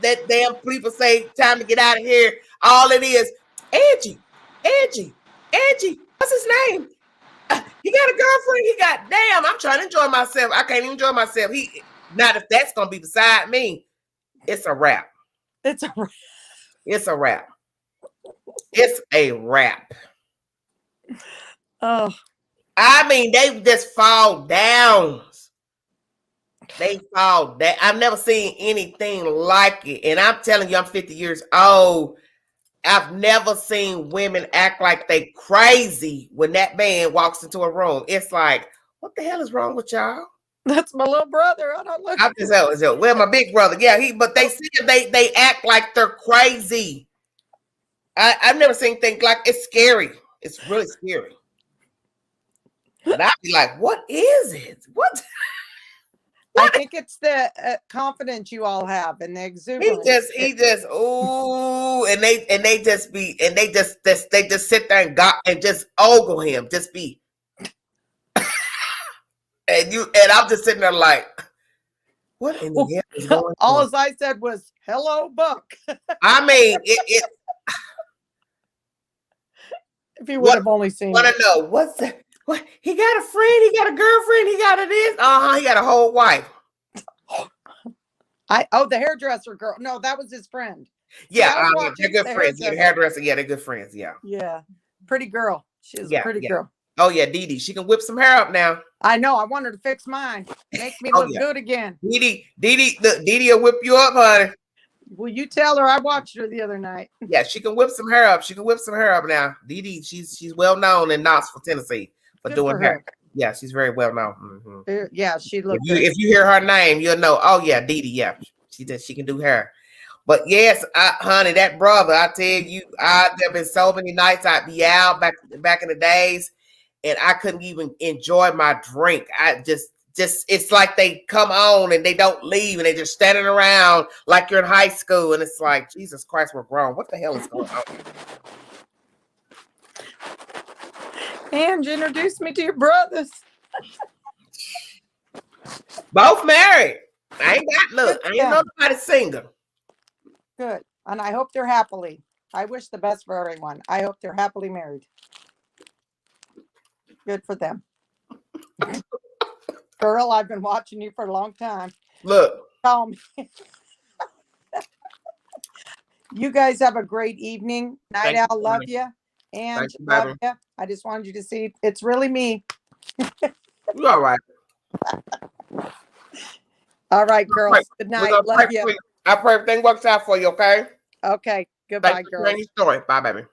that damn people say time to get out of here. All it is, Angie, what's his name? He got a girlfriend. He got, damn, I'm trying to enjoy myself. I can't even enjoy myself. Not if that's going to be beside me. It's a wrap. It's a wrap. It's a wrap. It's a wrap. Oh. I mean, they just fall down. They fall down. I've never seen anything like it. And I'm telling you, I'm 50 years old. I've never seen women act like they crazy when that man walks into a room. It's like, what the hell is wrong with y'all? That's my little brother. I don't look. I'm just well, my big brother. Yeah, but they see they act like they're crazy. I've never seen things like it's scary. It's really scary. And I'd be like, what is it? What? I think it's the confidence you all have and the exuberance. He just, ooh, and they just sit there and just ogle him, just be, and I'm just sitting there like, what in the hell is going on? All I said was, "Hello, Buck." I mean, it. If you would have only seen. Want to know what's that? What, he got a friend, he got a girlfriend, he got a this. He got a whole wife. The hairdresser girl. No, that was his friend. Yeah, they're good friends. Yeah, the hairdresser. Yeah, they're good friends. Yeah. Yeah, pretty girl. She's a pretty girl. Oh yeah, Dee Dee. She can whip some hair up now. I know. I want her to fix mine. Make me look good again. Dee Dee will whip you up, honey. Will you tell her I watched her the other night? Yeah, she can whip some hair up. She can whip some hair up now. Dee Dee, she's well known in Knoxville, Tennessee for doing hair. Yeah, she's very well known. Mm-hmm. Yeah, she looked If you hear her name, you'll know. Oh yeah, Dee Dee. Yeah, she can do hair. But yes, honey, that brother, I tell you, there been so many nights I'd be out back in the days, and I couldn't even enjoy my drink. I just it's like they come on and they don't leave, and they just standing around like you're in high school, and it's like, Jesus Christ, we're grown. What the hell is going on? And introduce me to your brothers. Both married. I ain't know nobody single. Good. And I hope they're happily. I wish the best for everyone. I hope they're happily married. Good for them. Girl, I've been watching you for a long time. Look. Tell me. You guys have a great evening. Night Owl, love you. And love you. I just wanted you to see it's really me. You're all right. All right, girls. Good night. Love you. I pray everything works out for you, okay? Okay. Goodbye, girls. Story. Bye, baby.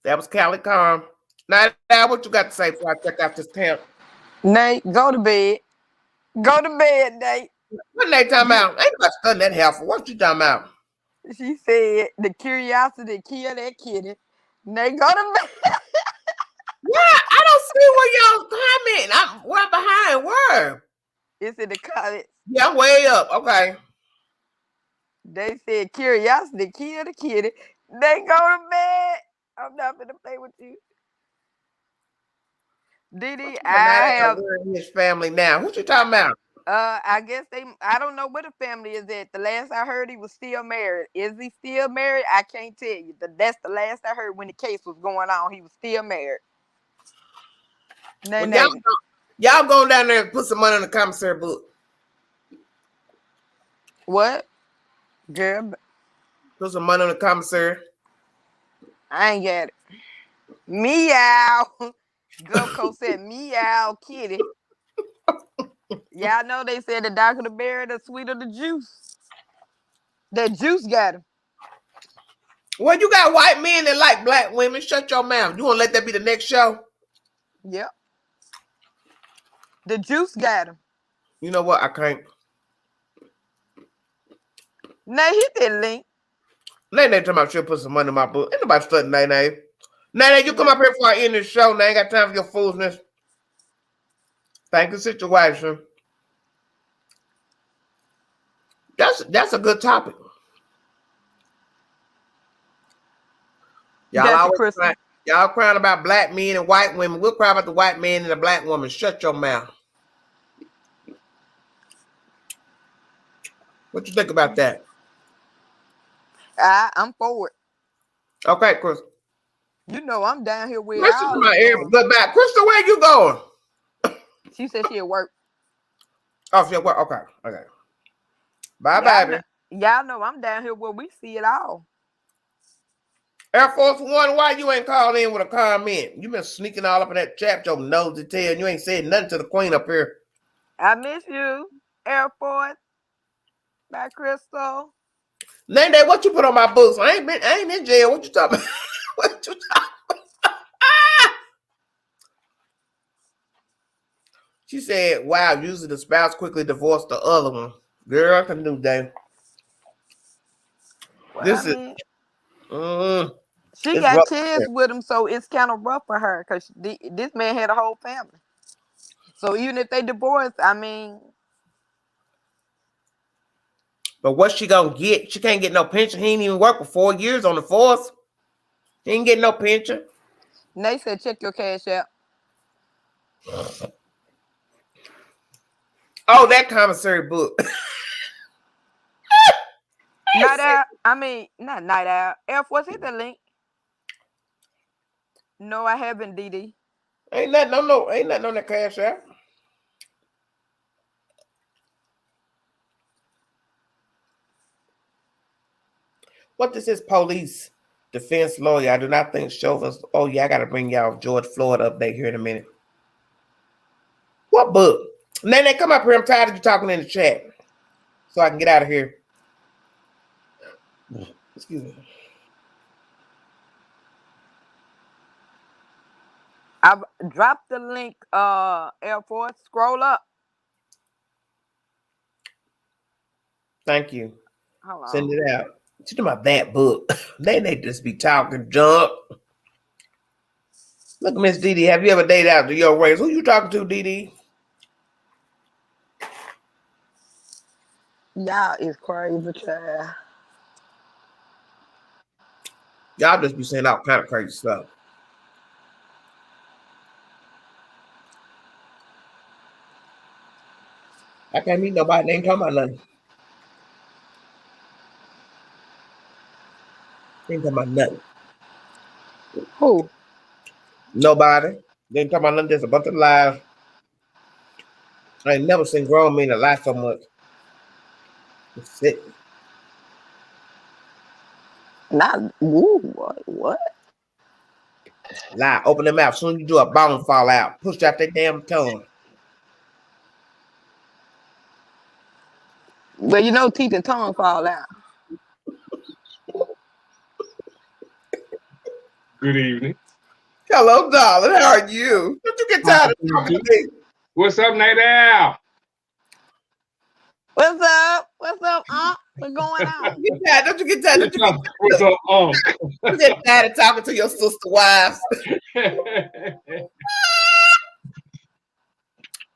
That was Callie Calm. Night Owl, what you got to say before I check out this camp? Nate, go to bed. Go to bed, Nate. What Nate talking about? Ain't nobody studying that hell for. What you talking about? She said the curiosity killed that kitty. Nate, go to bed. What? I don't see where y'all comment. We're behind. Where? It's in the comments. Yeah, I'm way up. Okay. They said curiosity killed the kitty. They go to bed. I'm not gonna play with you. Dee Dee, I have his family now. What you talking about? I guess I don't know where the family is at. The last I heard, he was still married. Is he still married? I can't tell you. That's the last I heard when the case was going on. He was still married. Well, y'all going down there and put some money in the commissary book. What? Girl. Put some money in the commissary. I ain't got it. Meow. Gulfco said meow kitty. Y'all know they said the darker the berry, the sweeter the juice. That juice got him. Well, you got white men that like black women. Shut your mouth. You want to let that be the next show? Yep. The juice got him. You know what? I can't. Now hit that link. Nene talking about she'll put some money in my book. Ain't nobody studying Nene. Nene, you come up here before I end this show. Now I ain't got time for your foolishness. Thank you, situation. That's a good topic. Y'all crying about black men and white women. We'll cry about the white man and the black woman. Shut your mouth. What you think about that? I'm for it. Okay, Chris. You know I'm down here with Crystal, my ear. Good back. Crystal, where you going? She said she at work. Oh, she at work. Okay. Bye, baby. Y'all know I'm down here where we see it all. Air Force One, why you ain't called in with a comment? You been sneaking all up in that chat, your nosy tail. You ain't said nothing to the queen up here. I miss you, Air Force. Bye, Crystal. Nene, what you put on my books? I ain't in jail. What you talking about? What you talking about? She said, wow, usually the spouse quickly divorced the other one. Girl, I can do that. Well, she got kids with him, so it's kind of rough for her because this man had a whole family. So even if they divorce, I mean. But what's she gonna get? She can't get no pension. He ain't even worked for 4 years on the force. He ain't getting no pension. And they said, check your cash out. Oh, that commissary book. Night Owl. I mean, not Night Owl. Air Force, hit the link. No, I haven't, Dee Dee. Ain't nothing on that cash out. What this is, police defense lawyer. I do not think Chauvin. Oh yeah, I gotta bring y'all George Floyd update here in a minute. What book? Nene, come up here. I'm tired of you talking in the chat. So I can get out of here. Excuse me. I've dropped the link, Air Force. Scroll up. Thank you. Hold Send on. it out. You know my bad book. They just be talking junk. Look, Miss Didi, have you ever dated out to your race? Who you talking to, Didi? Y'all is crazy, child. Y'all just be saying all kind of crazy stuff. I can't meet nobody. They ain't talking about nothing. They ain't talking about nothing. Who? Nobody. They ain't talking about nothing. Just a bunch of lies. I ain't never seen grown men lie so much. It's sick. Not woo. What? Lie. Open their mouth. Soon as you do, a bone fall out. Push out their damn tongue. Well, you know, teeth and tongue fall out. Good evening. Hello, darling. How are you? Don't you get tired of talking to me? What's up, Night Owl? What's up? What's up, Aunt? What's going on? Don't you get tired? What's up, You get tired of talking to your sister wives.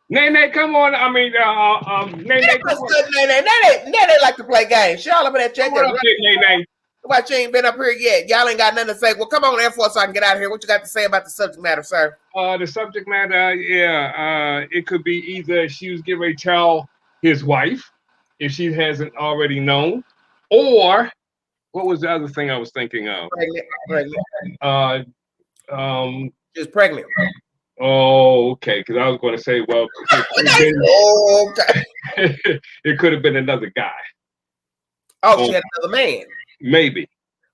Nene, come on. I mean, Nene, come on. Nene like to play games. She all up in that check. Come on up here, Nene. Why she ain't been up here yet? Y'all ain't got nothing to say. Well, come on, Air Force, so I can get out of here. What you got to say about the subject matter, sir? The subject matter, it could be either she was getting ready to tell his wife, if she hasn't already known, or what was the other thing I was thinking of? Pregnant. She was pregnant. Oh, okay. Because I was going to say, well, it could have been another guy. Oh, she had another man. Maybe.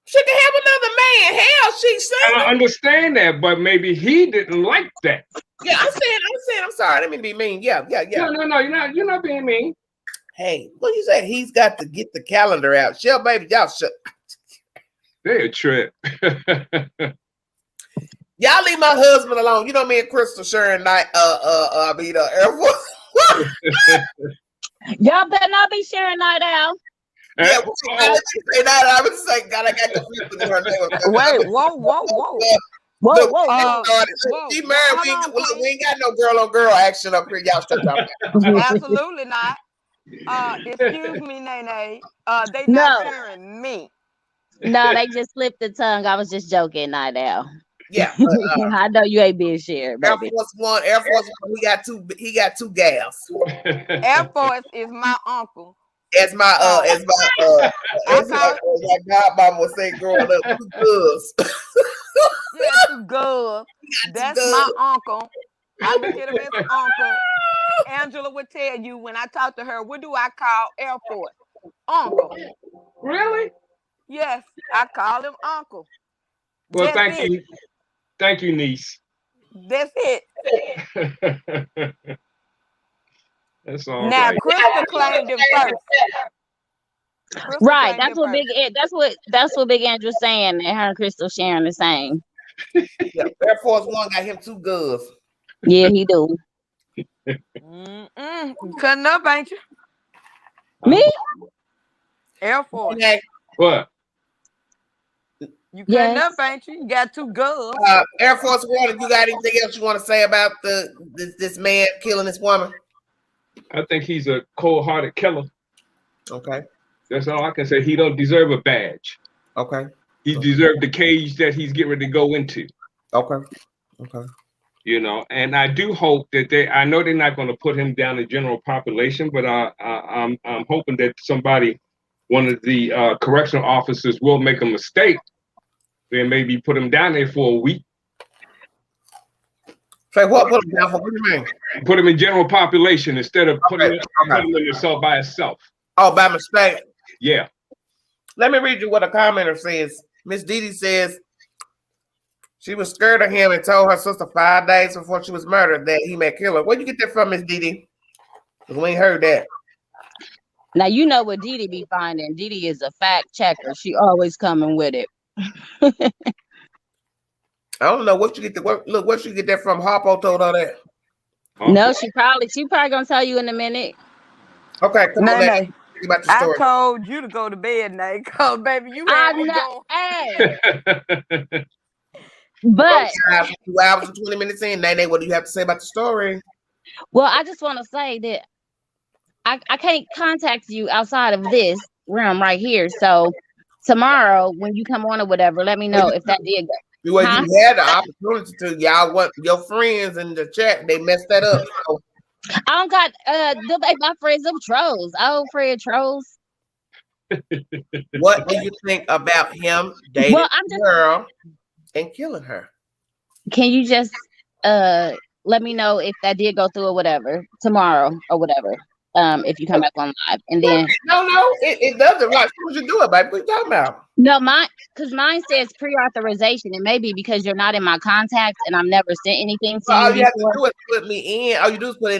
She could have another man. Hell, she's saying. I understand that, but maybe he didn't like that. Yeah, I'm saying. I'm sorry. I didn't mean to be mean. Yeah. No. You're not being mean. Hey, what you say? He's got to get the calendar out. Shell, baby, y'all shut. They're a trip. Y'all leave my husband alone. You know me and Crystal sharing night. Air Force. Y'all better not be sharing Night Owl. Yeah, I was saying, God, I got confused with her name. Wait, whoa. She married. We ain't got no girl on girl action up here. Y'all shut up. Absolutely not. Excuse me, Nene. They not sharing me. No, they just slipped the tongue. I was just joking, Night Owl. Yeah, I know you ain't being shared, baby. Air Force One. He got two gals. Air Force is my uncle. As my godmama would say growing up, two girls. Yeah, two girls. That's my uncle. I look at him as uncle. Angela would tell you when I talk to her, what do I call Air Force? Uncle. Really? Yes, I call him uncle. Well, That's thank you. Thank you, niece. That's it. That's all now, right. Crystal claimed him first. Right. That's what Big Andrew's saying, and her and Crystal sharing the same. Yeah, Air Force One got him two girls. Yeah, he do. You cutting up, ain't you? Me? Air Force. What? You cutting up, ain't you? You got two girls. Air Force One, if you got anything else you want to say about this man killing this woman? I think he's a cold-hearted killer. Okay. That's all I can say. He don't deserve a badge. Okay. He deserved the cage that he's getting ready to go into. Okay. You know, and I do hope that I know they're not going to put him down in general population, but I'm hoping that one of the correctional officers will make a mistake and maybe put him down there for a week. Say what? Put him down for? What do you mean? Put him in general population instead of putting him in yourself by itself. Oh, by mistake. Yeah. Let me read you what a commenter says. Miss Didi says she was scared of him and told her sister 5 days before she was murdered that he may kill her. Where'd you get that from, Miss Didi? Because we ain't heard that. Now you know what Didi be finding. Didi is a fact checker. She always coming with it. I don't know what you get. Look, what you get that from? Harpo told her that. No, she probably gonna tell you in a minute. Okay, come on, Nay. about the I story. told you to go to bed, Nay, cause baby, you had me going. Hey, but 2 hours and 20 minutes in. Nene, what do you have to say about the story? well, I just want to say that I can't contact you outside of this room right here. So tomorrow when you come on or whatever, let me know if that did go. Well, Huh? you had the opportunity to. Y'all, what your friends in the chat, they messed that up. So. I don't got my friends of trolls. Oh, Fred trolls. What do you think about him dating Well, a girl and killing her? Can you just let me know if that did go through or whatever tomorrow or whatever? If you come back on live and then no, it doesn't. Like, what you do it, baby? What you talking about? no, because mine says pre-authorization. It may be because you're not in my contacts and I've never sent anything to All you you have to before. do is put me in. All you do is put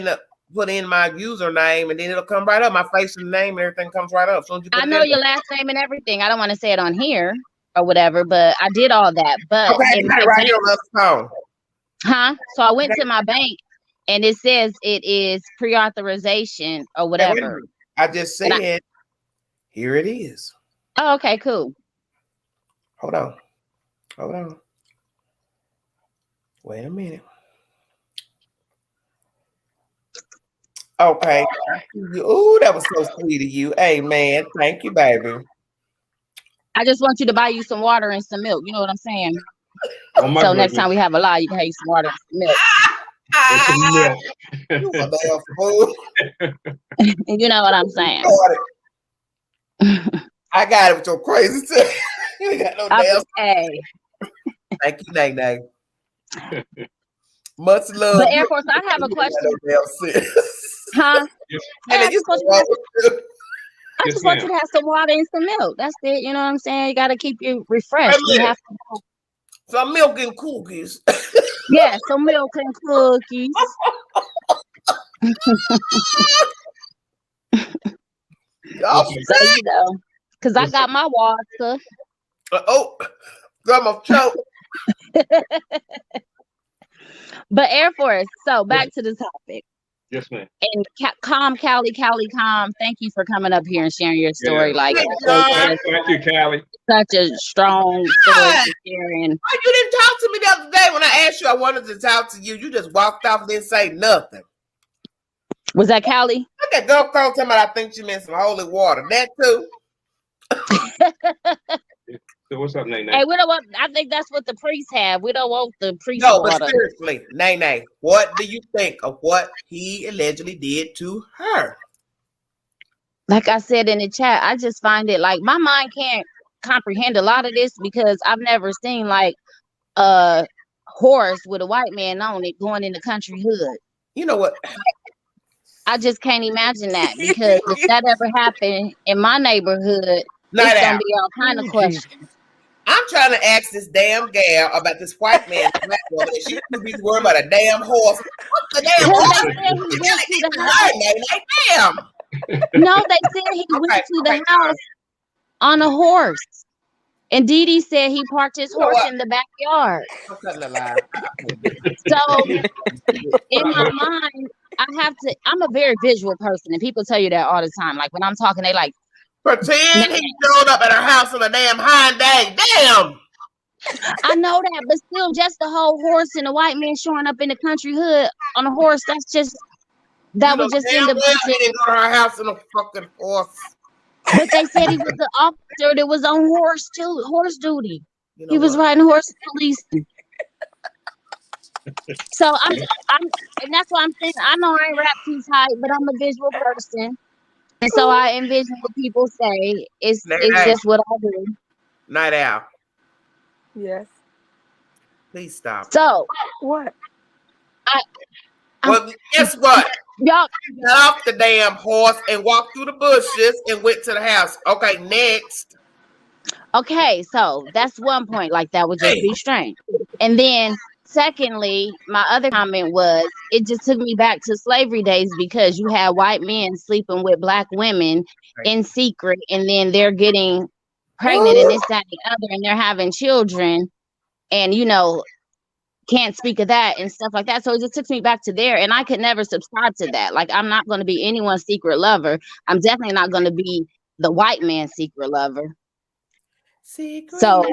in my username, and then it'll come right up. My face and name, and everything comes right up. So I know your last name and everything. I don't want to say it on here or whatever, but I did all that. But okay, in my right bank, here on the phone. huh? So I went to my bank and it says it is pre-authorization or whatever. I just said, here it is. Oh, okay, cool. Hold on. Wait a minute. Okay. Ooh, that was so sweet of you. Hey, man. Thank you, baby. I just want you to buy you some water and some milk. You know what I'm saying? Oh, so next time we have a lie, you can have you some water and some milk. You a damn fool. You know what I'm saying? I got it with your crazy self. You ain't got no damn. Hey. Thank you, Nang. Much love. But Air Force, I have a question. Huh? I just want you to have some water and some milk. That's it. You know what I'm saying? You got to keep you refreshed. You have to have some milk and cookies. Yeah, some milk and cookies. So, you know, because I got my water. I'm a choke. But Air Force, so back to the topic. Yes, ma'am. And Callie, thank you for coming up here and sharing your story. Yeah. Like, thank you, Callie. Such a strong story to share. And you didn't talk to me the other day when I asked you I wanted to talk to you. You just walked off and didn't say nothing. Was that Callie? That girl called me. I think she meant some holy water. That too. So what's up, Nay? Hey, we don't want. I think that's what the priests have. We don't want the priest water. But seriously, Nay, what do you think of what he allegedly did to her? Like I said in the chat, I just find it like my mind can't comprehend a lot of this because I've never seen like a horse with a white man on it going in the country hood. You know what? I just can't imagine that because if that ever happened in my neighborhood, it's gonna be all kind of questions. I'm trying to ask this damn gal about this white man. She could be worried about a damn horse. What's the damn horse? Damn. No, they said he went to the house on a horse. And Dee Dee said he parked his horse in the backyard. So in my mind, I'm a very visual person, and people tell you that all the time. Like when I'm talking, they like pretend he showed up at her house on a damn Hyundai. Damn. I know that, but still, just the whole horse and a white man showing up in the country hood on a horse. That's just would just end up. He didn't go to her house in a fucking horse. But they said he was the officer that was on horse duty. He was riding horse policing. So I'm, and that's why I'm saying I know I ain't rap too tight, but I'm a visual person, and so I envision what people say. It's just what I do. Night Owl. Yes. Please stop. So what? Well, guess what? Y'all got off the damn horse and walked through the bushes and went to the house. Okay, next. Okay, so that's one point. Like that would just be strange. And then secondly, my other comment was it just took me back to slavery days because you had white men sleeping with black women in secret, and then they're getting pregnant and this, that, and the other, and they're having children. And you know, can't speak of that and stuff like that. So it just took me back to there, and I could never subscribe to that. Like, I'm not going to be anyone's secret lover. I'm definitely not going to be the white man's secret lover. Secret So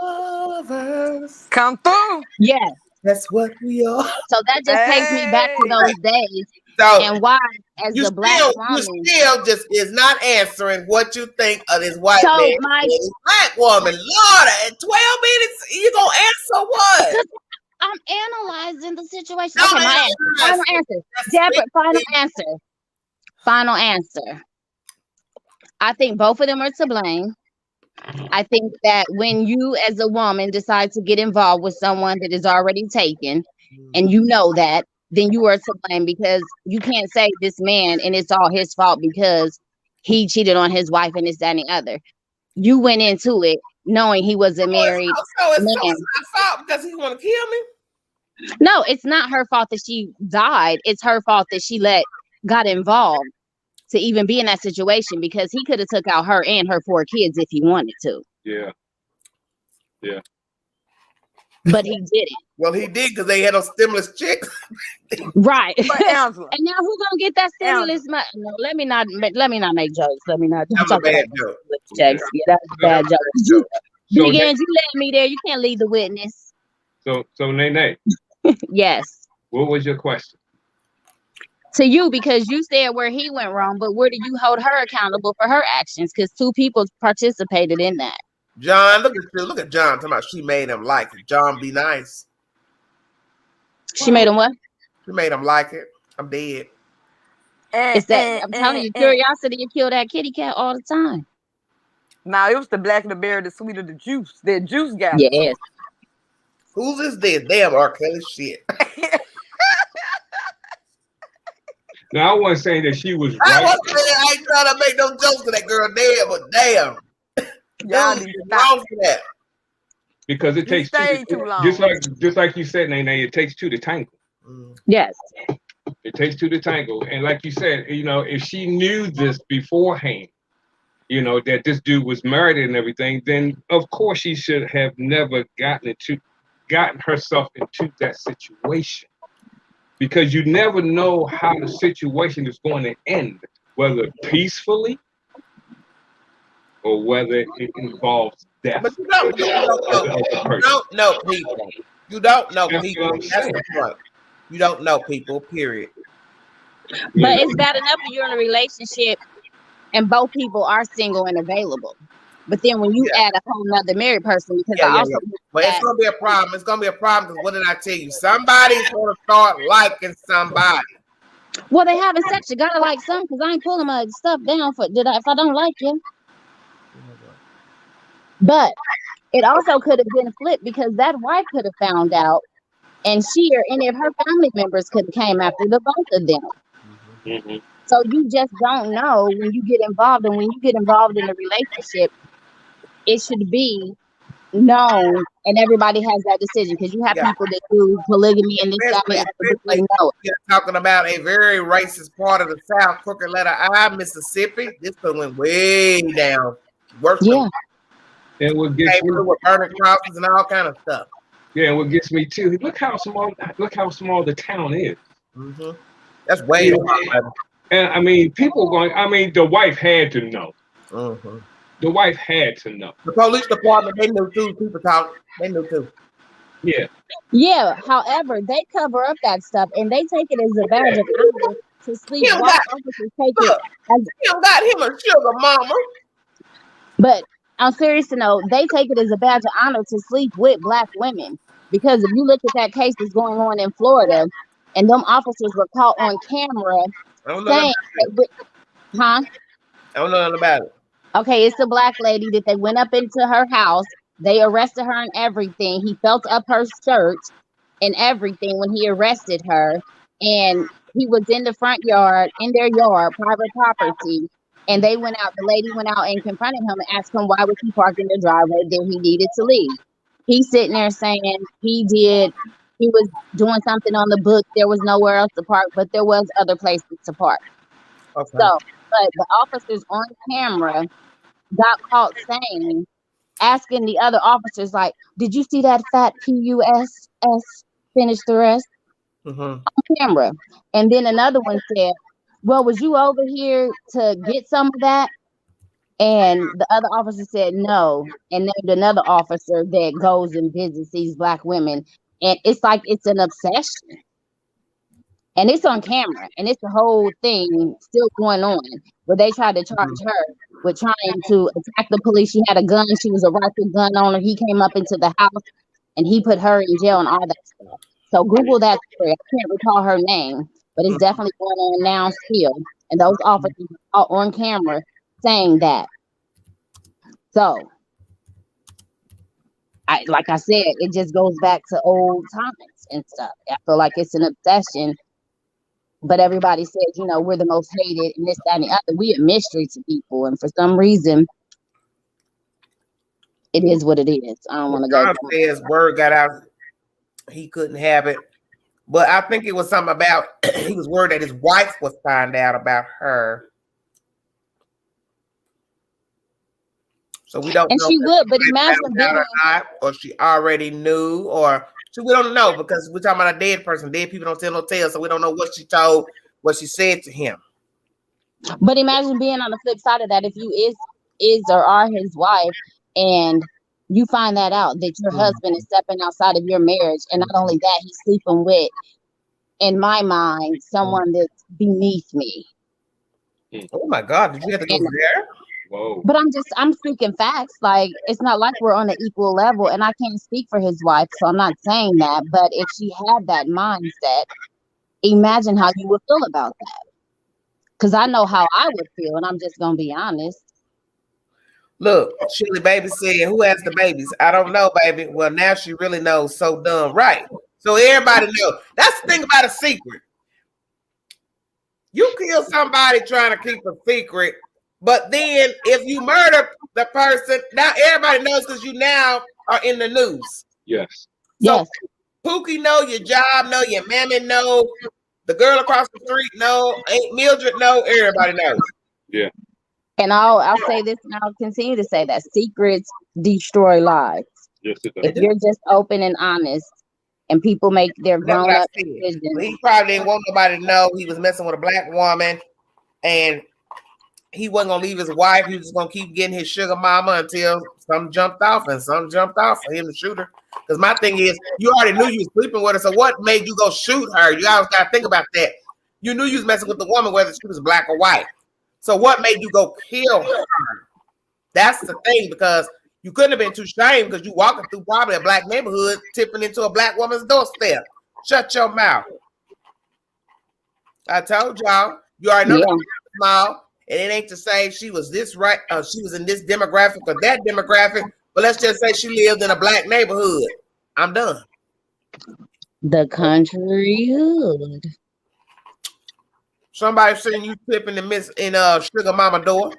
lovers. Come through. yeah, That's what we are. so that just takes me back to those days, So and why, as you a black woman, still just is not answering what you think of this white So man my- and this black woman. Lord, at 12 minutes, you gonna answer what? I'm analyzing the situation. No, Okay, my final answer. Deborah, final answer. I think both of them are to blame. I think that when you as a woman decide to get involved with someone that is already taken, and you know that, then you are to blame, because you can't say this man and it's all his fault because he cheated on his wife and this, that, and the other. You went into it knowing he was a married it's man. not fault because he want to kill me. No, it's not her fault that she died. It's her fault that she got involved to even be in that situation, because he could have took out her and her 4 kids if he wanted to. Yeah. But he didn't. Well, he did because they had a stimulus check. Right. But Angela, And now who's gonna get that stimulus money? No, let me not make jokes. Let me not That was talk a bad about joke. checks. Yeah, that was a bad joke. So Big Ange, you let me there. You can't lead the witness. So Nene, Yes. what was your question? To you, because you said where he went wrong, but where do you hold her accountable for her actions? Because 2 people participated in that. John, look at John talking about she made him like it. John, be nice. She made him what? She made him like it. I'm dead. It's that I'm telling you, curiosity will kill that kitty cat all the time. Now it was the black of the berry, the sweet of the juice. That juice got it. Yes. Who's this? Damn R. Kelly shit. Now I wasn't saying that she was I right. ain't trying to make no jokes to that girl dead, but damn. Y'all Dude, need to you're stop. wrong for that. Because it takes stayed two. too long. Just like you said, Nene, it takes 2 to tangle. Yes. It takes 2 to tangle. And like you said, if she knew this beforehand, that this dude was married and everything, then of course she should have never gotten herself into that situation. Because you never know how the situation is going to end, whether peacefully or whether it involves death. But you don't know people. You don't know people. That's the point. You don't know people, period. But it's bad enough when you're in a relationship and both people are single and available. But then when you add a whole nother married person, because But it's gonna be a problem. It's gonna be a problem because what did I tell you? Somebody's gonna start liking somebody. Well, they having sex. You gotta like some, because I ain't pulling my stuff down if I don't like you. But it also could have been flipped, because that wife could have found out, and she or any of her family members could have came after the both of them. Mm-hmm. So you just don't know when you get involved, and when you get involved in a relationship, it should be known, and everybody has that decision, because you have people that do polygamy and this, that, and the other. Know you're talking about a very racist part of the South, crooked letter I, Mississippi. This one went way down. Worse than and what gets me with burning crosses and all kind of stuff. Yeah, and what gets me too. Look how small the town is. Mm-hmm. That's way too hard. And I mean, people going. I mean, the wife had to know. Mm-hmm. The wife had to know. The police department, they knew too. People talk. They knew too. Yeah. Yeah. However, they cover up that stuff, and they take it as a badge of honor to sleep. He don't got him a sugar mama. But I'm serious to know, they take it as a badge of honor to sleep with black women, because if you look at that case that's going on in Florida, and them officers were caught on camera saying, I don't know nothing about it. Okay, it's a black lady that they went up into her house. They arrested her and everything. He felt up her shirt and everything when he arrested her. And he was in the front yard, in their yard, private property. And they went out, the lady went out and confronted him and asked him why was he parked in the driveway, then he needed to leave. He's sitting there saying he was doing something on the book. There was nowhere else to park, but there was other places to park. Okay. So, but the officers on camera got caught asking the other officers, like, did you see that fat PUSS? Finish the rest Mm-hmm. on camera. And then another one said, well, was you over here to get some of that? And the other officer said no, and named another officer that goes and visits these black women. And it's like it's an obsession. And it's on camera, and it's the whole thing still going on. Where they tried to charge her with trying to attack the police. She had a gun. She was a rifle gun owner. He came up into the house, and he put her in jail and all that stuff. So Google that story. I can't recall her name, but it's definitely going on now still. And those officers are on camera saying that. So, like I said, it just goes back to old times and stuff. I feel like it's an obsession. But everybody says, you know, we're the most hated and this, that, and the other. We a mystery to people. And for some reason, it is what it is. I don't want to go. Tom says word got out he couldn't have it. But I think it was something about he was worried that his wife would find out about her. So we don't and know. she would, but imagine being or not, or she already knew, or so we don't know because we're talking about a dead person. Dead people don't tell no tales, so we don't know what she told, what she said to him. But imagine being on the flip side of that. If you is or are his wife, and you find that out that your husband is stepping outside of your marriage, and not only that, he's sleeping with, in my mind, someone that's beneath me. Oh my God! Did you have to go there? Whoa. But I'm speaking facts. Like, it's not like we're on an equal level, and I can't speak for his wife, so I'm not saying that. But if she had that mindset, imagine how you would feel about that. Because I know how I would feel, and I'm just gonna be honest. Look, Shirley Baby said, "Who has the babies?" I don't know, baby. Well, now she really knows. So dumb, right? So everybody knows. That's the thing about a secret. You kill somebody trying to keep a secret. But then if you murder the person, now everybody knows because you now are in the news. Yes. So Yes. Pookie know, your job know, your mammy know, the girl across the street know, Aunt Mildred know, everybody knows. Yeah. And I'll say this, and I'll continue to say that secrets destroy lives. Yes, it does. If you're just open and honest, and people make their grown up decisions. He probably didn't want nobody to know he was messing with a black woman, and he wasn't gonna leave his wife. He was just gonna keep getting his sugar mama until some jumped off for him to shoot her. Because my thing is, you already knew you was sleeping with her, so what made you go shoot her? You always gotta think about that. You knew you was messing with the woman, whether she was black or white. So what made you go kill her? That's the thing, because you couldn't have been too ashamed because you walking through probably a black neighborhood, tipping into a black woman's doorstep. Shut your mouth. I told y'all, you already know small. And it ain't to say she was this right, she was in this demographic or that demographic, but let's just say she lived in a black neighborhood. I'm done. The country hood. Somebody seen you tipping in Sugar Mama door.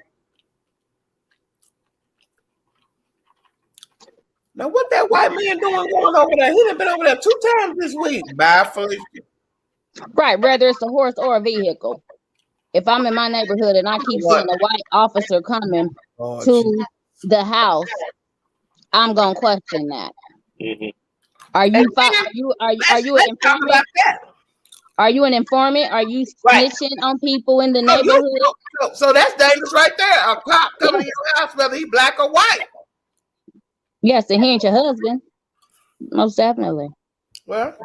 Now what that white man doing going over there? He done been over there 2 times this week. Bye, Felicia. Right, whether it's a horse or a vehicle. If I'm in my neighborhood and I keep seeing a white officer coming to the house, I'm gonna question that. Mm-hmm. Are you an informant? Are you an informant? Are you snitching on people in the neighborhood? So that's dangerous right there. A cop coming to your house, whether he black or white. Yes, and he ain't your husband. Most definitely. Well,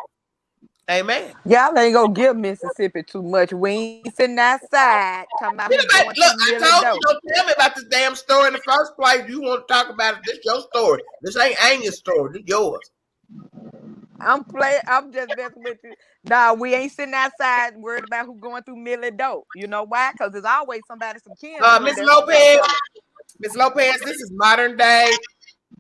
amen. Y'all ain't gonna give Mississippi too much. We ain't sitting outside talking about look, I told you, don't tell me about this damn story in the first place. You want to talk about it? This your story. This ain't Angus' story. This yours. I'm just messing with you. Nah, we ain't sitting outside worried about who going through Millie Doe. You know why? Because there's always somebody, some kids. Miss Lopez, this is modern day.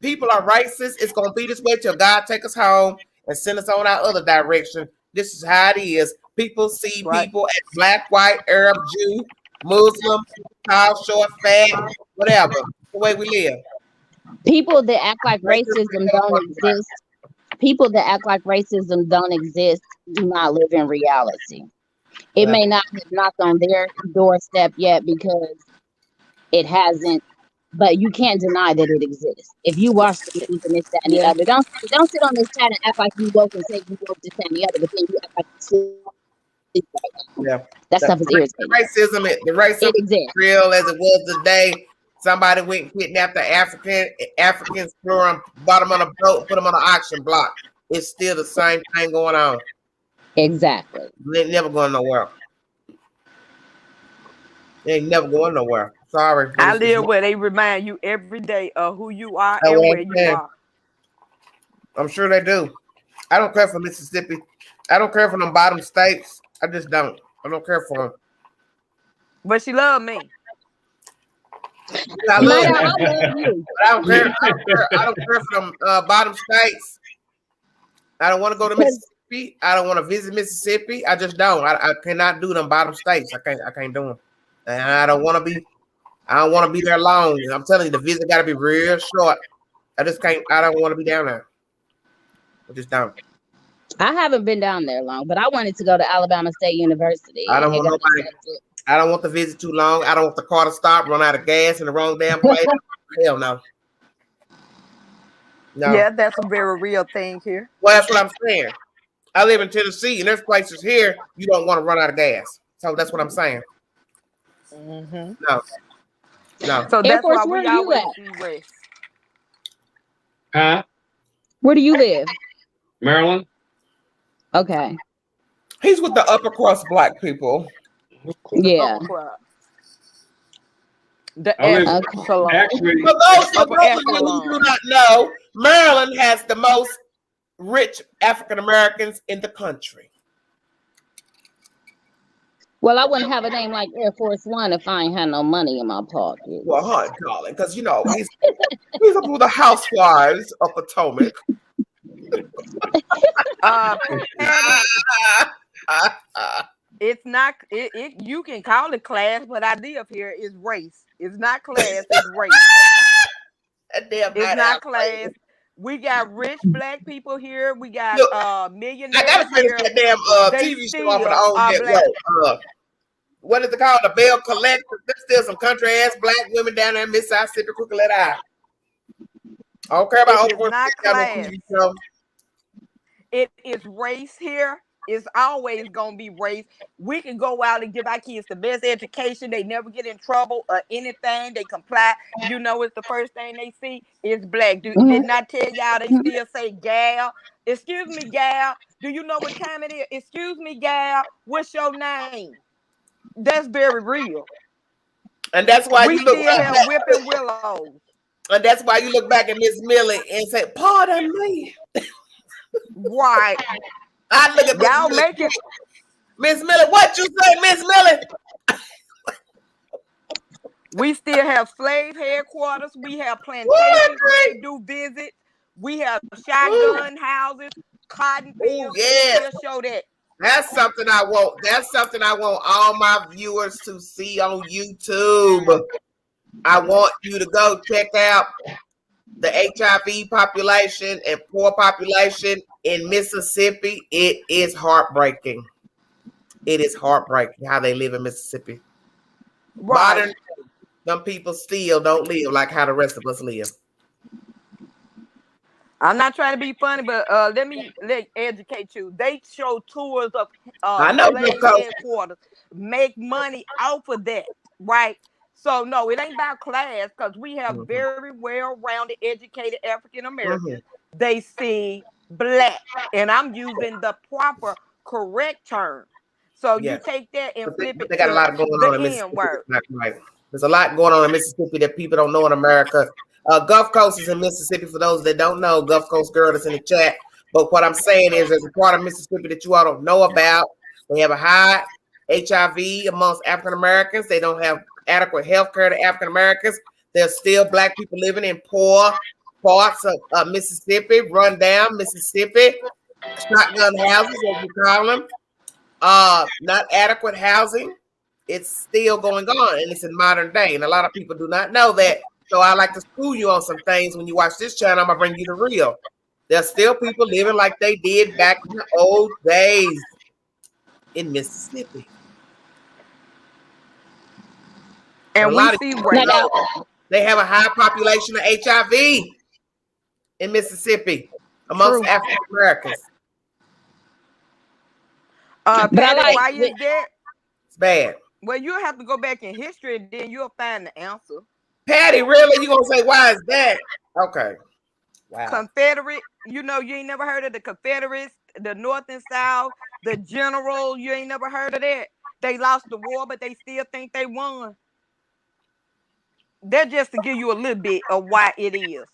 People are racist. It's gonna be this way till God take us home and send us on our other direction. This is how it is. People see people as black, white, Arab, Jew, Muslim, tall, short, fat, whatever. The way we live. People that act like racism don't exist. People that act like racism don't exist do not live in reality. It may not have knocked on their doorstep yet because it hasn't but you can't deny that it exists. If you watch the news and this, that, and the Yeah. other, don't sit on this chat and act like you woke and say you woke this, that, and the other, but then you act like you sleep right now. Yeah. That stuff is irritating. The racism It exists. real as it was today. Somebody went and kidnapped the Africans, threw them bottom on a boat, put them on an auction block. It's still the same thing going on. Exactly. They ain't never going nowhere. They ain't never going nowhere. Sorry. I live where they remind you every day of who you are That's and what where I'm you saying. are. I'm sure they do. I don't care for Mississippi. I don't care for them bottom states. I just don't. I don't care for them. But she loved me. I love Night them. out, I love you. But I don't care. I don't care for them bottom states. I don't want to go to Mississippi. I don't want to visit Mississippi. I just don't. I cannot do them bottom states. I can't do them. And I don't want to be there long. I'm telling you, the visit got to be real short. I don't want to be down there. I just don't. I haven't been down there long, but I wanted to go to Alabama State University. I don't want nobody. I don't want the visit too long. I don't want the car to stop, run out of gas in the wrong damn place. Hell no. No. Yeah, that's a very real thing here. Well, that's what I'm saying. I live in Tennessee, and there's places here you don't want to run out of gas. So that's what I'm saying. Mm-hmm. No. So Air that's Force, why where we are you always at? see race. Huh? Where do you live? Maryland? Okay. He's with the upper crust black people. Yeah. The I live, echelon. actually, For those of Upper you who echelon. do not know, Maryland has the most rich African Americans in the country. Well, I wouldn't have a name like Air Force One if I ain't had no money in my pocket. Well, hi, darling, because he's up with the housewives of Potomac. It's not. You can call it class, but I live here is race. It's not class. It's race. It's not class. We got rich black people here. We got millionaires I gotta finish here. that damn TV show off of the old network. What is it called? The Bell Collective. There's still some country ass black women down there in Mississippi, Crooked Eye. I don't care about It is not class. TV show. It is race here. It's always gonna be race. We can go out and give our kids the best education. They never get in trouble or anything. They comply. You know, it's the first thing they see is black. Did not tell y'all they still say gal? Excuse me, gal. Do you know what time it is? Excuse me, gal. What's your name? That's very real. And that's why we still have whipping willows. And that's why you look back at Miss Millie and say, "Pardon me." Right. I look at y'all make it. Miss Millie, what you say, Miss Millie? We still have slave headquarters. We have plantations where they do visits. We have shotgun houses, cotton fields. Yeah. Show that. That's something I want. That's something I want all my viewers to see on YouTube. I want you to go check out the HIV population and poor population in Mississippi. It is heartbreaking. It is heartbreaking how they live in Mississippi. Right. Modern, some people still don't live like how the rest of us live. I'm not trying to be funny, but let me educate you. They show tours of slave headquarters, make money off of that, right? So no, it ain't about class because we have very well-rounded, educated African Americans. They see black, and I'm using the proper, correct term. So you take that and flip it. They got a lot going on in Mississippi. Right. There's a lot going on in Mississippi that people don't know in America. Gulf Coast is in Mississippi. For those that don't know, Gulf Coast girl that's in the chat. But what I'm saying is, there's a part of Mississippi that you all don't know about. They have a high HIV amongst African Americans. They don't have adequate health care to African Americans. There's still black people living in poor parts of Mississippi, run down Mississippi, shotgun houses, as you call them. Not adequate housing. It's still going on, and it's in modern day. And a lot of people do not know that. So I like to school you on some things. When you watch this channel, I'm gonna bring you the real. There's still people living like they did back in the old days in Mississippi. And we see They have a high population of HIV in Mississippi amongst True. African Americans. But I Patty, like why is that? It's bad. Well, you'll have to go back in history and then you'll find the answer. Patty, really? You gonna say why is that? Okay. Wow. Confederate, you ain't never heard of the Confederates, the North and South, the General, you ain't never heard of that. They lost the war, but they still think they won. That's just to give you a little bit of why it is.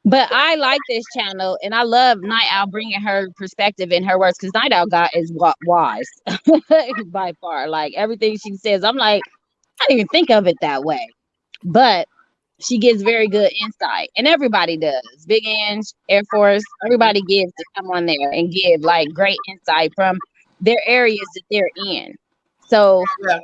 But I like this channel, and I love Night Owl bringing her perspective in her words, because Night Owl is wise by far. Like everything she says, I'm like, I didn't even think of it that way. But she gives very good insight, and everybody does. Big Ange, Air Force, everybody gives to come on there and give like great insight from their areas that they're in. So Yeah.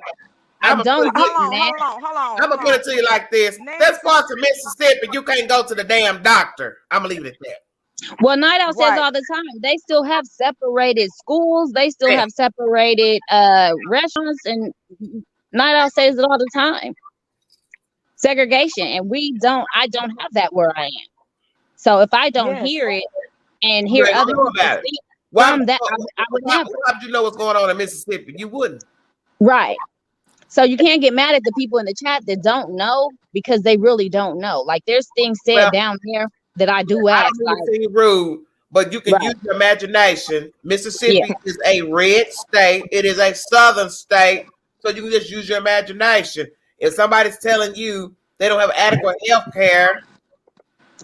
I don't get Hold mad. on. I'm gonna put it to you like this. There's parts of Mississippi you can't go to the damn doctor. I'm gonna leave it at that. Well, Night Owl says Right. all the time, they still have separated schools, they still Yeah. have separated restaurants, and Night Owl says it all the time. Segregation, and I don't have that where I am. So if I don't Yes. hear it and You hear ain't other know people about it. speak Why, from that, I would never. why would you know what's going on in Mississippi? You wouldn't. Right. So you can't get mad at the people in the chat that don't know, because they really don't know. Like there's things said Well, down there that I do I ask. don't Like, mean to seem rude, but you can right. use your imagination. Mississippi Yeah. is a red state. It is a southern state, so you can just use your imagination. If somebody's telling you they don't have adequate health care,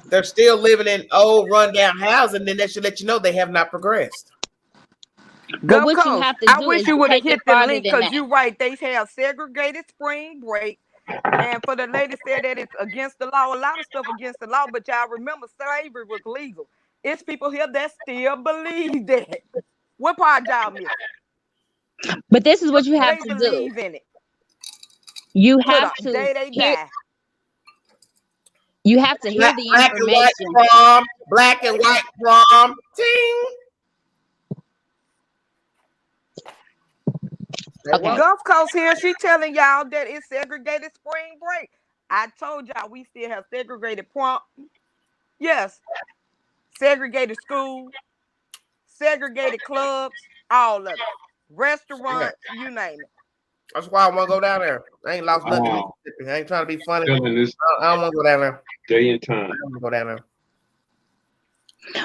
they're still living in old rundown housing, then that should let you know they have not progressed. But Gulf what you Coast. have to I do wish is you would have take it hit the farther link than because that. you're right. They have segregated spring break. And for the lady said that it's against the law, a lot of stuff against the law, but y'all remember slavery was legal. It's people here that still believe that. What part y'all missing? But this is what you have They to do. believe in it. You To have the to day they hear. die. You have to hear the Black and white information. prom, black and white prom, ting. Okay. Gulf Coast here, she telling y'all that it's segregated spring break. I told y'all we still have segregated prom. Yes. Segregated school, segregated clubs, all of it. Restaurants, you name it. That's why I want to go down there. I ain't lost nothing in Wow. Mississippi. I ain't trying to be funny. Feeling this I don't want to go down there. day and I time. don't want to go down there.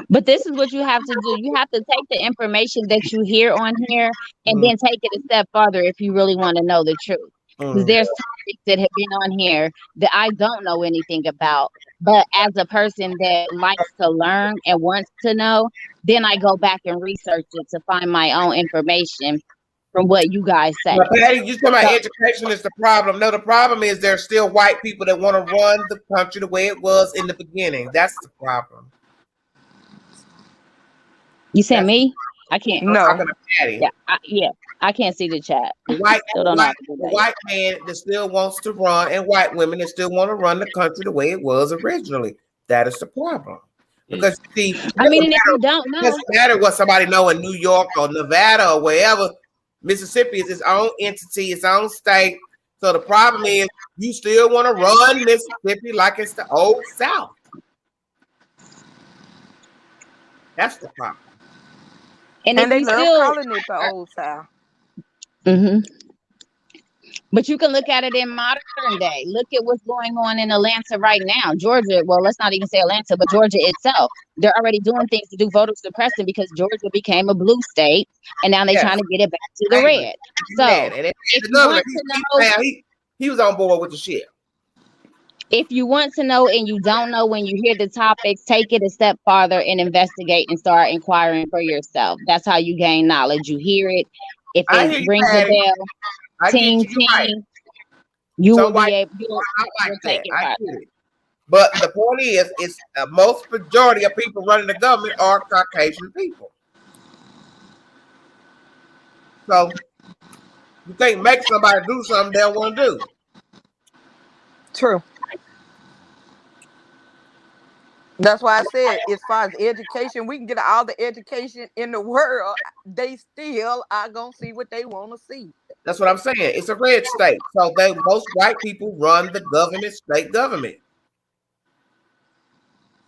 But this is what you have to do. You have to take the information that you hear on here and then take it a step farther if you really want to know the truth. Because there's topics that have been on here that I don't know anything about. But as a person that likes to learn and wants to know, then I go back and research it to find my own information from what you guys say. But Patty, you talking about education is the problem. No, the problem is there's still white people that want to run the country the way it was in the beginning. That's the problem. You said me? I can't. I'm No. talking to Patty. Yeah, I can't see the chat. The white, Still don't know how to do the that. white man that still wants to run, and white women that still want to run the country the way it was originally. That is the problem. Because see, I mean, and if you don't it know, doesn't matter what somebody know in New York or Nevada or wherever. Mississippi is its own entity, its own state. So the problem is you still want to run Mississippi like it's the old South. That's the problem. and And if they you love still, calling it the old South. But you can look at it in modern day. Look at what's going on in Atlanta right now. Georgia, well, let's not even say Atlanta, but Georgia itself. They're already doing things to do voter suppression because Georgia became a blue state, and now they're Yes. trying to get it back to the I agree. red. So And if the you governor, want to know, he was on board with the shit. if you want to know and you don't know when you hear the topics, take it a step farther and investigate and start inquiring for yourself. That's how you gain knowledge. You hear it. If I hear it you, rings a Patty. bell, I ting, get you. You're right. ting, you Some will white be able people are not to like take that. it I farther. get it. But the point is, it's most majority of people running the government are Caucasian people. So you can't make somebody do something they don't want to do. True. That's why I said, as far as education, we can get all the education in the world. They still are gonna see what they want to see. That's what I'm saying. It's a red state. So most white people run the government, state government.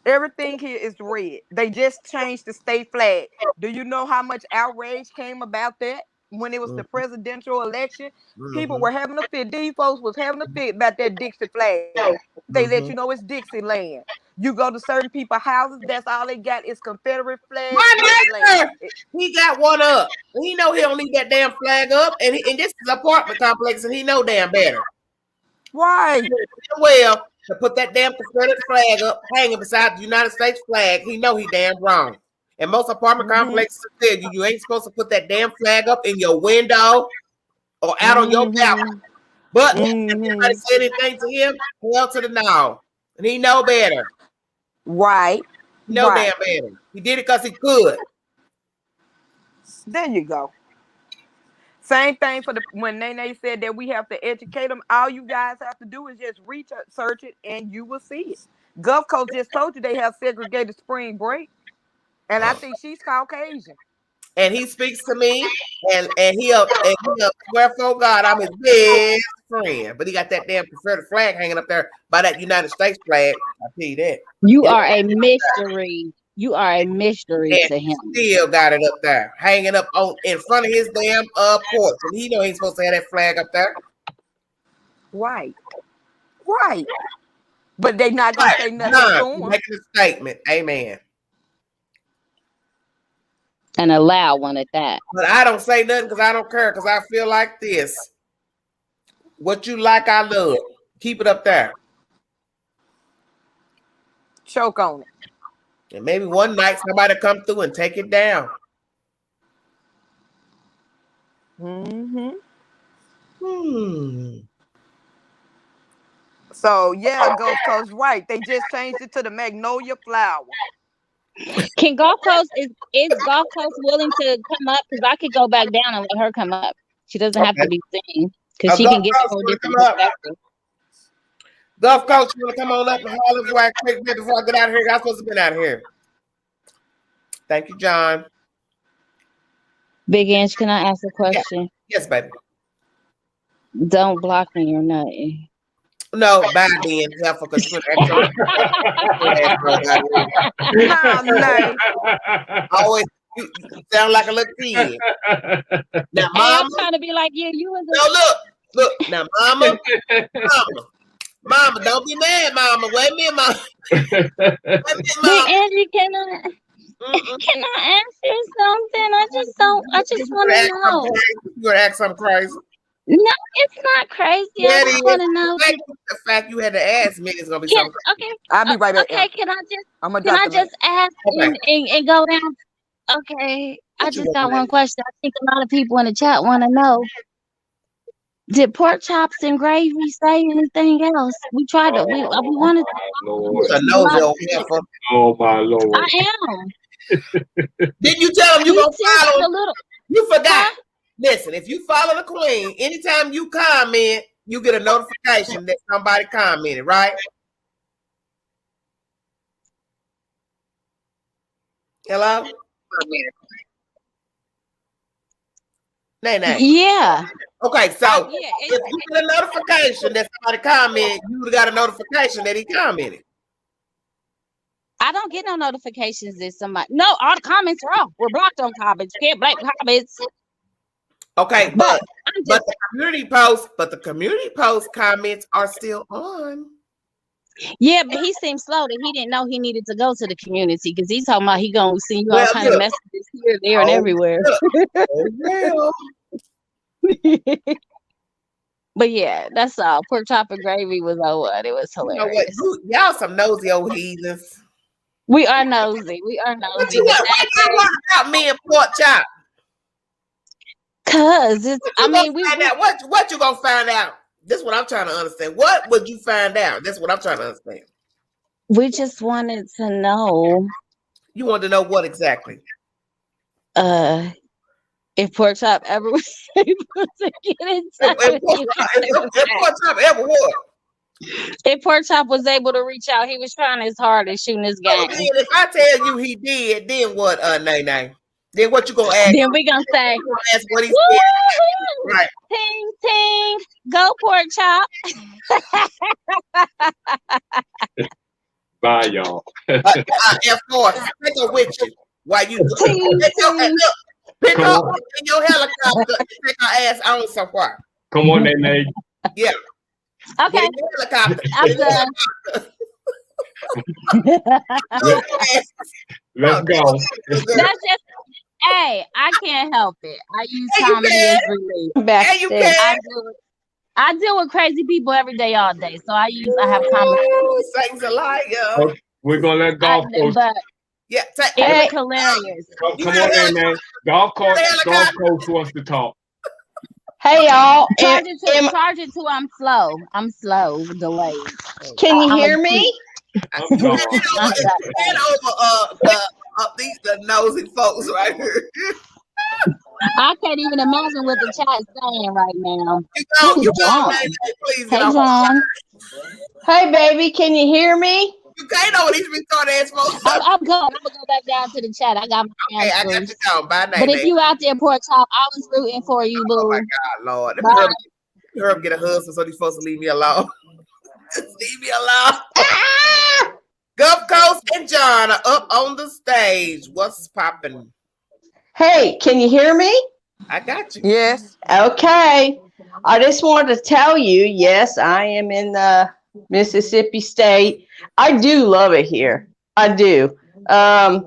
Everything here is red. They just changed the state flag. Do you know how much outrage came about that when it was the Mhm, presidential election? People mhm, were having a fit. These folks was having a fit about that Dixie flag. They let mhm. you know it's Dixieland. You go to certain people's houses, that's all they got is Confederate flag, My Dixieland. neighbor, he got one up. He know he don't leave that damn flag up, and this is an apartment complex, and he know damn better. Right. Well, to put that damn Confederate flag up, hanging beside the United States flag, he know he damn wrong. And most apartment Mm-hmm. complexes tell you ain't supposed to put that damn flag up in your window or out on your balcony. Mm-hmm. But if anybody Mm-hmm. said anything to him, hell to the no. And he know better. Right. He know Right. damn better. He did it because he could. There you go. Same thing for the when Nene said that we have to educate them. All you guys have to do is just research it, and you will see it. Gulf Coast just told you they have segregated spring break, and I think she's Caucasian. And he speaks to me, and he'll swear for God I'm his best friend. But he got that damn Confederate flag hanging up there by that United States flag. I tell you that. You And, are a mystery. You are a mystery and to he him. still got it up there, hanging up on in front of his damn porch. And he know he ain't supposed to have that flag up there. Right, right. But they not gonna Right, say nothing John, to you him. making a statement. Amen. And a loud one at that. But I don't say nothing because I don't care, because I feel like this. What you like, I love. Keep it up there. Choke on it. And maybe one night somebody come through and take it down. Mm-hmm. Hmm. So yeah, Gulf Coast, right? They just changed it to the magnolia flower. Can Gulf Coast is Gulf Coast willing to come up? Because I could go back down and let her come up. She doesn't have to Okay. be seen because she Gulf can get Coast, a whole you want to different come up? perspective. Gulf Coast, you want to come on up and holler before I quick bit before I get out of here? I'm supposed to get out of here. Thank you, John. Big Inch, can I ask a question? Yes, baby. Don't block me or nothing. No, bye being helpful because you're gonna No, no. always you sound like a little kid. Now, Hey, I'm mama. trying to be like you. You was No, look. Now, mama, don't be mad, mama. Wait a minute, mama. Big Angie, can I ask you something? I just want to know. You gonna ask something crazy? No, it's not crazy. Yeah, I just want to know. The fact you had to ask me is gonna be something. Okay. I'll be right back. Okay, can I I'm just ask Okay. and go down? Okay, I just got one question. I think a lot of people in the chat want to know. Did pork chops and gravy say anything else? We tried to. We wanted to. Oh my Lord! I am. Didn't you tell him you He gonna seems follow? like a little. You forgot. Huh? Listen, if you follow the queen, anytime you comment, you get a notification that somebody commented, right? Hello? Nay. Yeah. Okay, so Yeah. if you get a notification that somebody commented, you got a notification that he commented. I don't get no notifications that somebody. No, all the comments are off. We're blocked on comments. You can't blame comments. Okay, but just, the community post comments are still on. Yeah, but he seemed slow that he didn't know he needed to go to the community because he's talking about he gonna see you all kind of messages here, there, and everywhere. But yeah, that's all. Pork chop and gravy was what? It was hilarious. You know y'all some nosy old heathens. We are nosy. What you want about me and pork chop? Cause it's. What you gonna find out? This is what I'm trying to understand. What would you find out? That's what I'm trying to understand. We just wanted to know. You want to know what exactly? If pork chop ever was able to get inside if pork chop ever what? If pork chop was able to reach out, he was trying his hardest shooting his game. If I tell you he did, then what? Nay. Then what you gonna ask? Then we gonna say, You gonna ask what he said? woo, Right. ting, ting, go pork chop. Bye, y'all. F4, take her with you. While you pick her up in your helicopter and take her ass on somewhere. Come on, Nene. Yeah. Okay. Get in your helicopter. I'm done. Let's go. That's just, hey, I can't help it. I use Yeah, you comedy can. as relief. Backstage. you can. I deal with crazy people every day, all day. So I have comedy. Ooh, Satan's a liar. Oh, we're gonna let golf coach. But Yeah, it was hilarious. Come on, Nene. Golf coach wants to talk. Hey y'all, Charge it to I'm slow. I'm slow, delayed. can you hear me? I'm sorry. Stand over the nosy folks right here. I can't even imagine what the chat is saying right now. You go, please. Hey, John. Hey baby, can you hear me? You can't know what these retarded ass folks. I'm going. I'm gonna go back down to the chat. I got my Okay, I got answers. you down. Bye, But if you out there, pork chop, I was rooting for you, boo. Oh my God, Lord. Let me hurry up, get a husband so these folks will leave me alone. Just leave me alone. Gulf Coast and John are up on the stage. What's popping? Hey, can you hear me? I got you. Yes. Okay. I just wanted to tell you, yes, I am in Mississippi State. I do love it here. I do. I've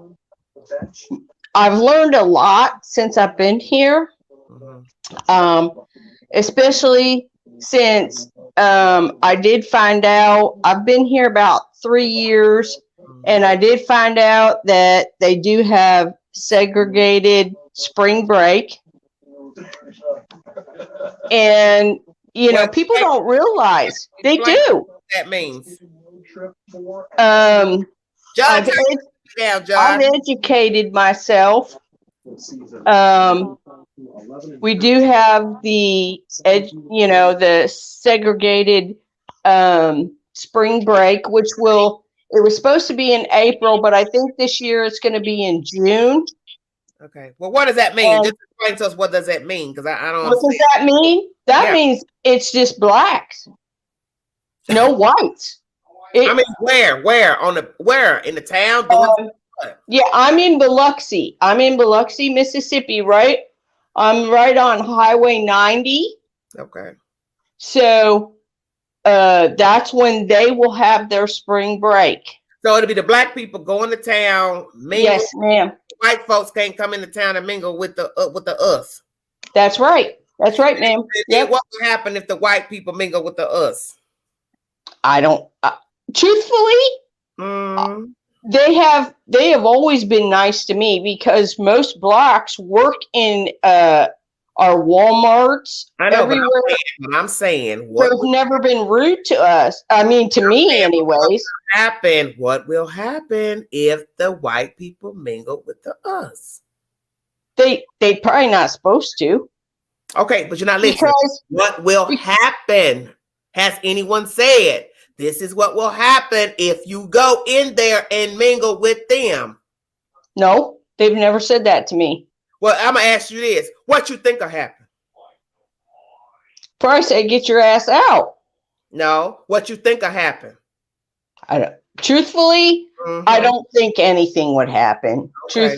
learned a lot since I've been here, especially since I did find out, I've been here about 3 years, and I did find out that they do have segregated spring break. And, you know, people don't realize they do. What that means. John, I've educated myself. We do have the segregated spring break, which it was supposed to be in April, but I think this year it's going to be in June. Okay. Well, what does that mean? Just explain to us, what does that mean? Because I don't understand. What does that mean? That means it's just blacks. No whites. I mean, where in the town? Yeah, I'm in Biloxi. Mississippi, right? I'm right on Highway 90. Okay. So that's when they will have their spring break. So it'll be the black people going to town, mingle. Yes, ma'am. White folks can't come into town and mingle with the us. That's right. That's right, ma'am. Yep. What will happen if the white people mingle with the us? I don't. Truthfully, they have always been nice to me, because most blacks work in our Walmarts. I know, everywhere. But I'm saying they've never been rude to us. I mean, to me, anyways. What will happen if the white people mingle with the us? They probably not supposed to. Okay, but you're not listening. What will happen? Has anyone said this is what will happen if you go in there and mingle with them? No, they've never said that to me. Well, I'm gonna ask you this: what you think will happen? Probably say, get your ass out. No, what you think will happen? Truthfully, I don't think anything would happen. Okay.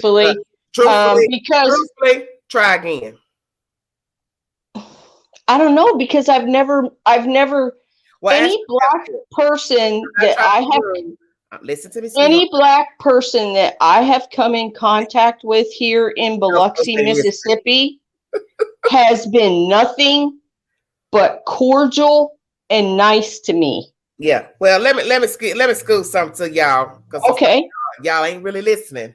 Truthfully, try again. I don't know, because I've never any black person that I have. Listen to me. Any black person that I have come in contact with here in Biloxi, Mississippi, has been nothing but cordial and nice to me. Yeah. Well, let me school something to y'all. Okay. Y'all ain't really listening.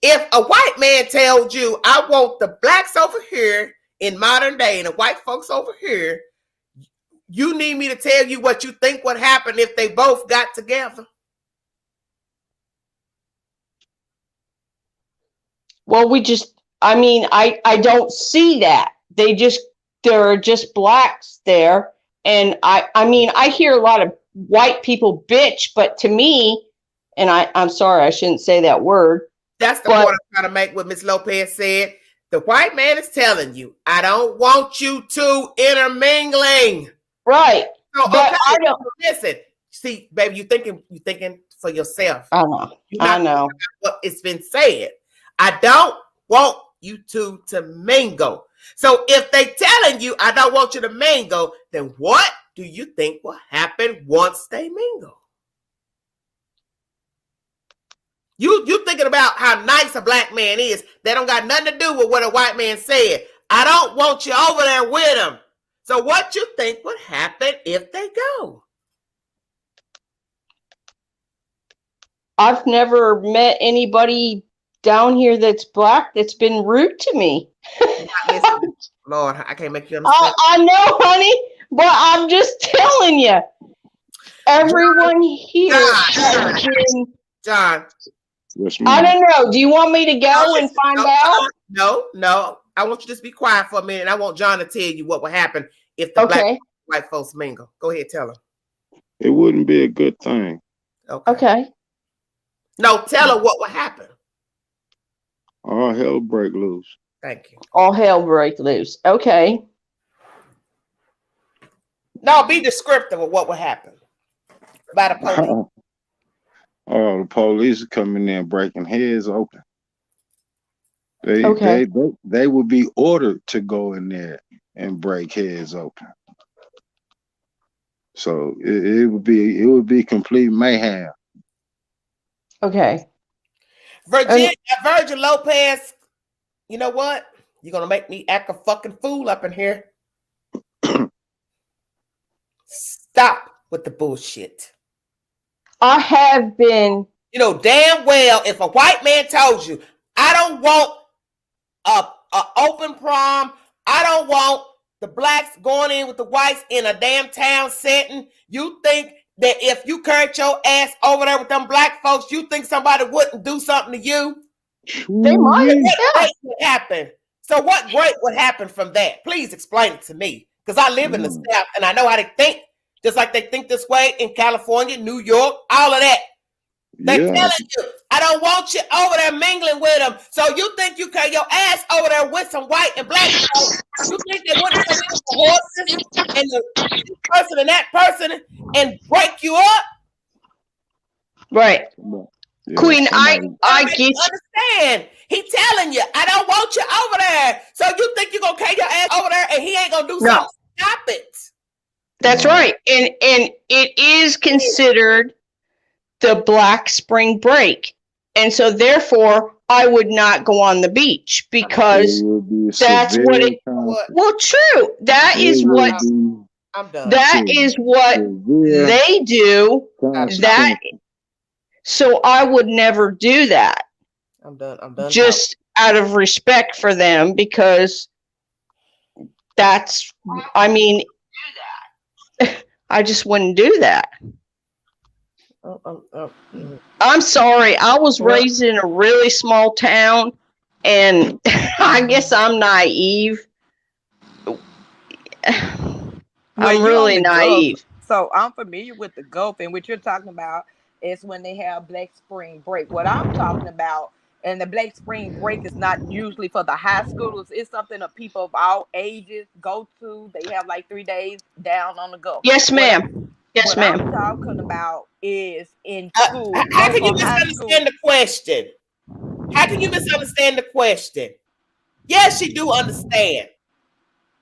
If a white man tells you, I want the blacks over here in modern day and the white folks over here, you need me to tell you what you think would happen if they both got together? Well, I don't see that. There are just blacks there. And I hear a lot of white people bitch, but to me, and I'm sorry, I shouldn't say that word, That's the But- point I'm trying to make. What Miss Lopez said. The white man is telling you, I don't want you two intermingling. Right. So, But okay, I don't. listen. See, baby, you thinking for yourself. I know. You're not I know. what it's been said. I don't want you two to mingle. So if they telling you I don't want you to mingle, then what do you think will happen once they mingle? You thinking about how nice a black man is. That don't got nothing to do with what a white man said. I don't want you over there with him. So what you think would happen if they go? I've never met anybody down here that's black that's been rude to me. Lord, I can't make you understand. I know, honey, but I'm just telling you. Everyone here has been. John. Yes, I ma'am. don't know. Do you want me to go and find out? No. I want you to just be quiet for a minute. I want John to tell you what would happen if the black and white folks mingle. Go ahead, tell him. It wouldn't be a good thing. Okay. No, tell her what would happen. All hell break loose. Thank you. All hell break loose. Okay. No, be descriptive of what would happen by the police. Oh, the police are coming in breaking heads open. They would be ordered to go in there and break heads open. So it would be complete mayhem. Okay. Virgin Lopez, you know what? You're gonna make me act a fucking fool up in here. Stop with the bullshit. I have been. You know damn well if a white man told you, I don't want a open prom, I don't want the blacks going in with the whites in a damn town setting, you think that if you carried your ass over there with them black folks, you think somebody wouldn't do something to you? They might. What great would happen? So what great would happen from that? Please explain it to me. Because I live in the South and I know how they think, just like they think this way in California, New York, all of that. They're telling you, I don't want you over there mingling with them. So you think you carry your ass over there with some white and black folks? You think they wouldn't take the horses and the person and that person and break you up? Right. Yeah, Queen, I get you. Understand. He telling you, I don't want you over there. So you think you're going to carry your ass over there and he ain't going to do something? Stop it. That's right. And it is considered the Black Spring Break. And so therefore I would not go on the beach because that's what it well true. That is what I'm done. That is what they do. That so I would never do that. I'm done. Just out of respect for them because that's I mean I just wouldn't do that. I'm sorry. I was raised in a really small town, and I guess I'm naive. I'm really naive. Gulf, so I'm familiar with the Gulf, and what you're talking about is when they have Black Spring Break. What I'm talking about, and the Black Spring Break is not usually for the high schoolers. It's something that people of all ages go to. They have like 3 days down on the Gulf. Yes, ma'am. Yes, ma'am. What I'm talking about is in school. How can you misunderstand the question? How can you misunderstand the question? Yes, she do understand.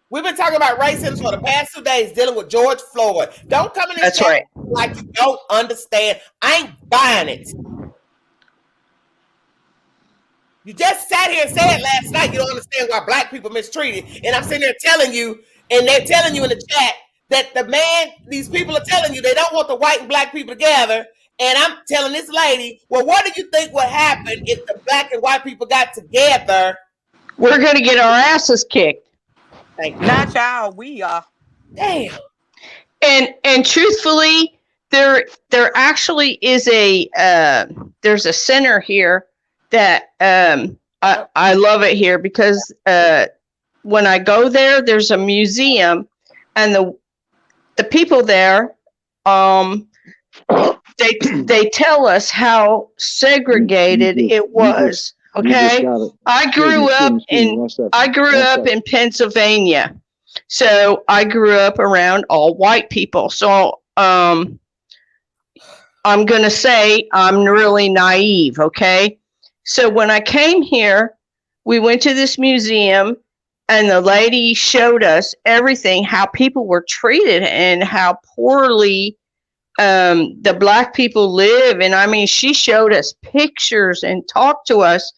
We've been talking about racism for the past 2 days, dealing with George Floyd. Don't come in this That's right. like you don't understand. I ain't buying it. You just sat here and said last night you don't understand why black people mistreated. And I'm sitting there telling you, and they're telling you in the chat, that these people are telling you they don't want the white and black people together. And I'm telling this lady, well, what do you think would happen if the black and white people got together? We're going to get our asses kicked. Thank you. Not y'all, we are. Damn. And truthfully, there actually is there's a center here that I love it here because when I go there, there's a museum and the people there, they tell us how segregated it was. Okay, I grew up in Pennsylvania, so I grew up around all white people. So I'm gonna say I'm really naive. Okay, so when I came here, we went to this museum, and the lady showed us everything, how people were treated and how poorly the Black people live. And I mean, she showed us pictures and talked to us.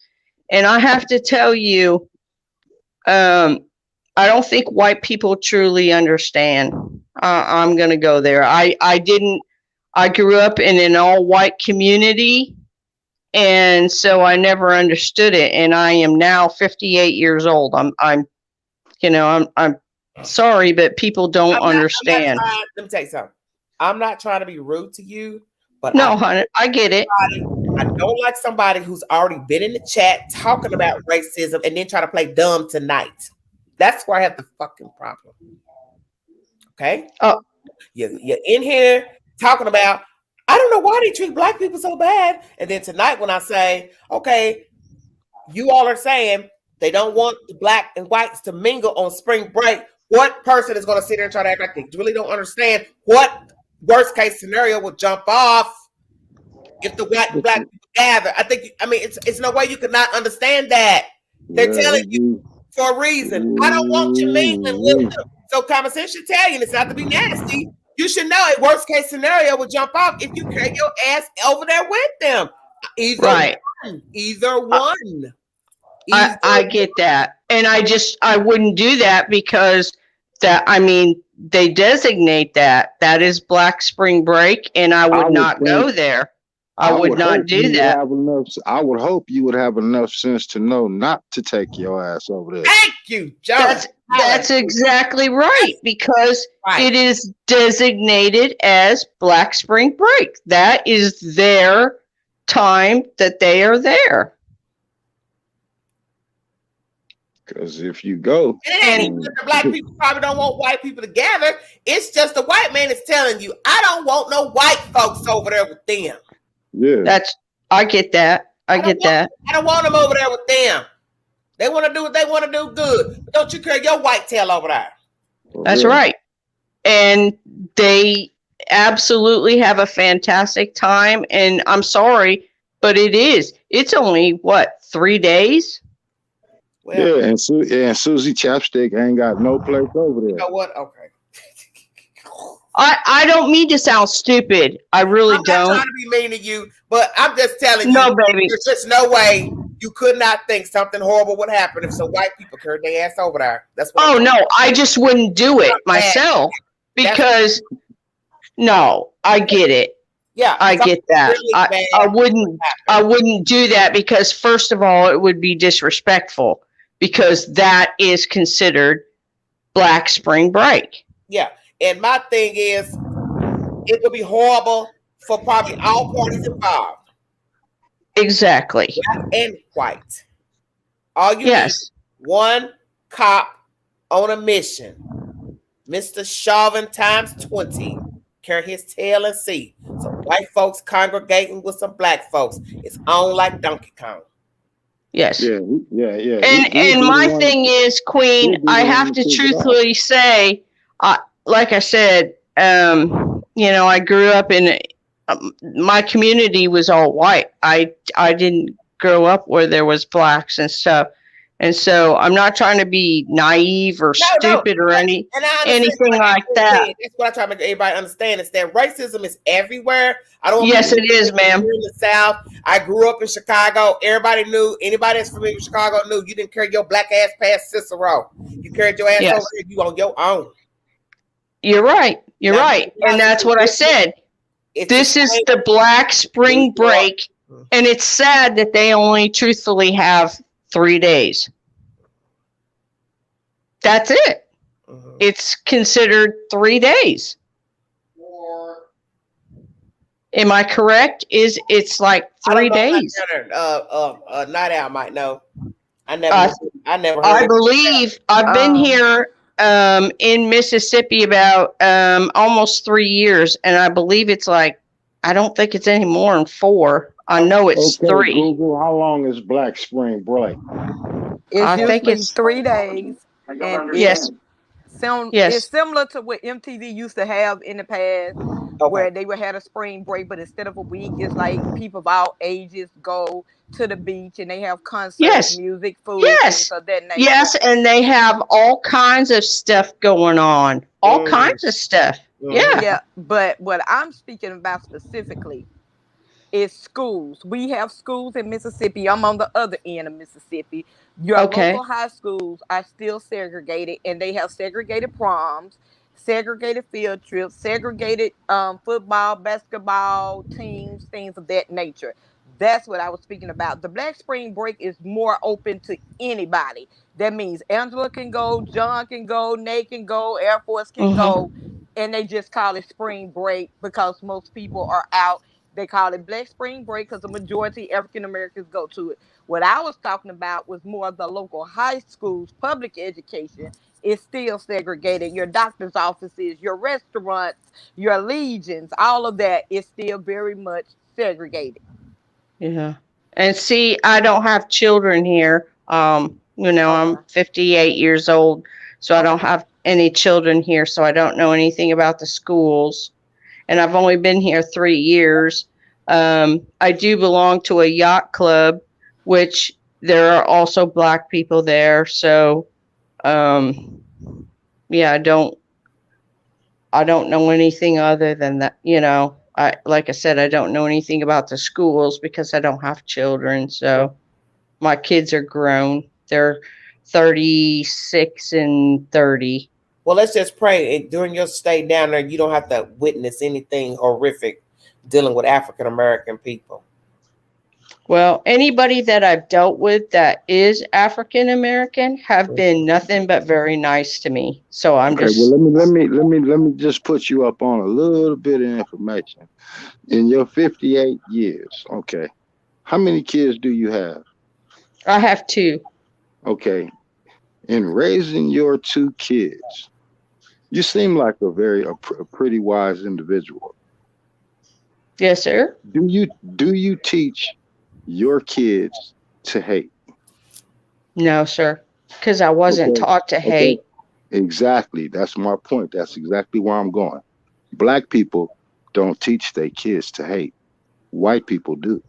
And I have to tell you, I don't think white people truly understand. I'm going to go there. I grew up in an all white community. And so I never understood it. And I am now 58 years old. I'm sorry, but people don't understand. Let me tell you something. I'm not trying to be rude to you, but no, honey, I get it. I don't like somebody who's already been in the chat talking about racism and then try to play dumb tonight. That's where I have the fucking problem. Okay? Oh, you're in here talking about, I don't know why they treat Black people so bad. And then tonight when I say, okay, you all are saying they don't want the Black and whites to mingle on spring break. What person is going to sit there and try to act like they really don't understand what worst case scenario would jump off if the white and Black people gather? It's no way you could not understand that. They're telling you for a reason. I don't want you mingling with them. So common sense should tell you, and it's not to be nasty, you should know a worst case scenario would jump off if you carry your ass over there with them. Either one. I get that. And I wouldn't do that because they designate that is Black spring break, and I would not go there. I would not do that. I would hope you would have enough sense to know not to take your ass over there. Thank you, John. That's exactly right, because it is designated as Black spring break. That is their time that they are there. Because if you go, and the Black people probably don't want white people to gather. It's just the white man is telling you, I don't want no white folks over there with them. Yeah, I get that. I don't want them over there with them. They want to do what they want to do. Good, but don't you carry your white tail over there. That's right. And they absolutely have a fantastic time. And I'm sorry, but it's only 3 days. Well, and Susie Chapstick ain't got no place over there. You know what? Okay. I don't mean to sound stupid. I really don't. I'm not trying to be mean to you, but I'm just telling you. No, baby. There's just no way you could not think something horrible would happen if some white people carried their ass over there. That's what. No, I just wouldn't do it myself because. No, I get it. Yeah, I get that. Really I wouldn't do that because first of all, it would be disrespectful because that is considered Black spring break. Yeah. And my thing is, it would be horrible for probably all parties involved. Exactly. Black and white. All you need is one cop on a mission. Mr. Chauvin times 20. Carry his tail and see. So white folks congregating with some Black folks. It's on like Donkey Kong. Yes. Yeah. And my thing is, Queen, I have to truthfully say, like I said, I grew up in my community was all white. I didn't grow up where there was Blacks and stuff. And so I'm not trying to be naive or stupid or anything like that. That's what I try to make everybody understand is that racism is everywhere. Yes, it is, ma'am. In the South, I grew up in Chicago. Everybody knew. Anybody that's familiar with Chicago knew you didn't carry your black ass past Cicero. You carried your ass over here. You on your own. You're right. You're right. And that's what I said. This is the Black spring break. And it's sad that they only truthfully have 3 days. That's it. It's considered 3 days. Am I correct? It's like 3 days. Night Owl might know. I never heard I believe I've been here in Mississippi about almost 3 years, and I believe it's like I don't think it's any more than 4. I know it's Okay, 3. Google, how long is Black Spring Break? It's I think usually it's 3 days, and yes, it's yes, similar to what MTV used to have in the past, Okay. where they would have a spring break, but instead of a week, it's like people of all ages go to the beach and they have concerts, yes, music, food, things yes, of that nature. yes, and they have all kinds of stuff going on. All Mm, kinds of stuff. mm-hmm. Yeah. Yeah, but what I'm speaking about specifically is schools. We have schools in Mississippi. I'm on the other end of Mississippi. Your Okay. local high schools are still segregated, and they have segregated proms, segregated field trips, segregated football, basketball teams, things of that nature. That's what I was speaking about. The Black Spring Break is more open to anybody. That means Angela can go, John can go, Nate can go, Air Force can Mhm. go, and they just call it spring break because most people are out. They call it Black Spring Break because the majority African Americans go to it. What I was talking about was more of the local high schools, public education is still segregated. Your doctor's offices, your restaurants, your legions, all of that is still very much segregated. Yeah. And see, I don't have children here. I'm Okay. 58 years old, so I don't Okay. have any children here, so I don't know anything about the schools. And I've only been here 3 years. I do belong to a yacht club, which there are also black people there. So, um, yeah, I don't know anything other than that. Like I said, I don't know anything about the schools because I don't have children. So my kids are grown. They're 36 and 30. Well, let's just pray during your stay down there, you don't have to witness anything horrific dealing with African American people. Well, anybody that I've dealt with that is African American have been nothing but very nice to me. So I'm Okay, well just let me just put you up on a little bit of information. In your 58 years, okay, how many kids do you have? I have 2. Okay, in raising your 2 kids, you seem like a pretty wise individual. Yes, sir. Do you teach your kids to hate? No, sir. Because I wasn't Okay, taught to okay, hate. exactly. That's my point. That's exactly where I'm going. Black people don't teach their kids to hate. White people do.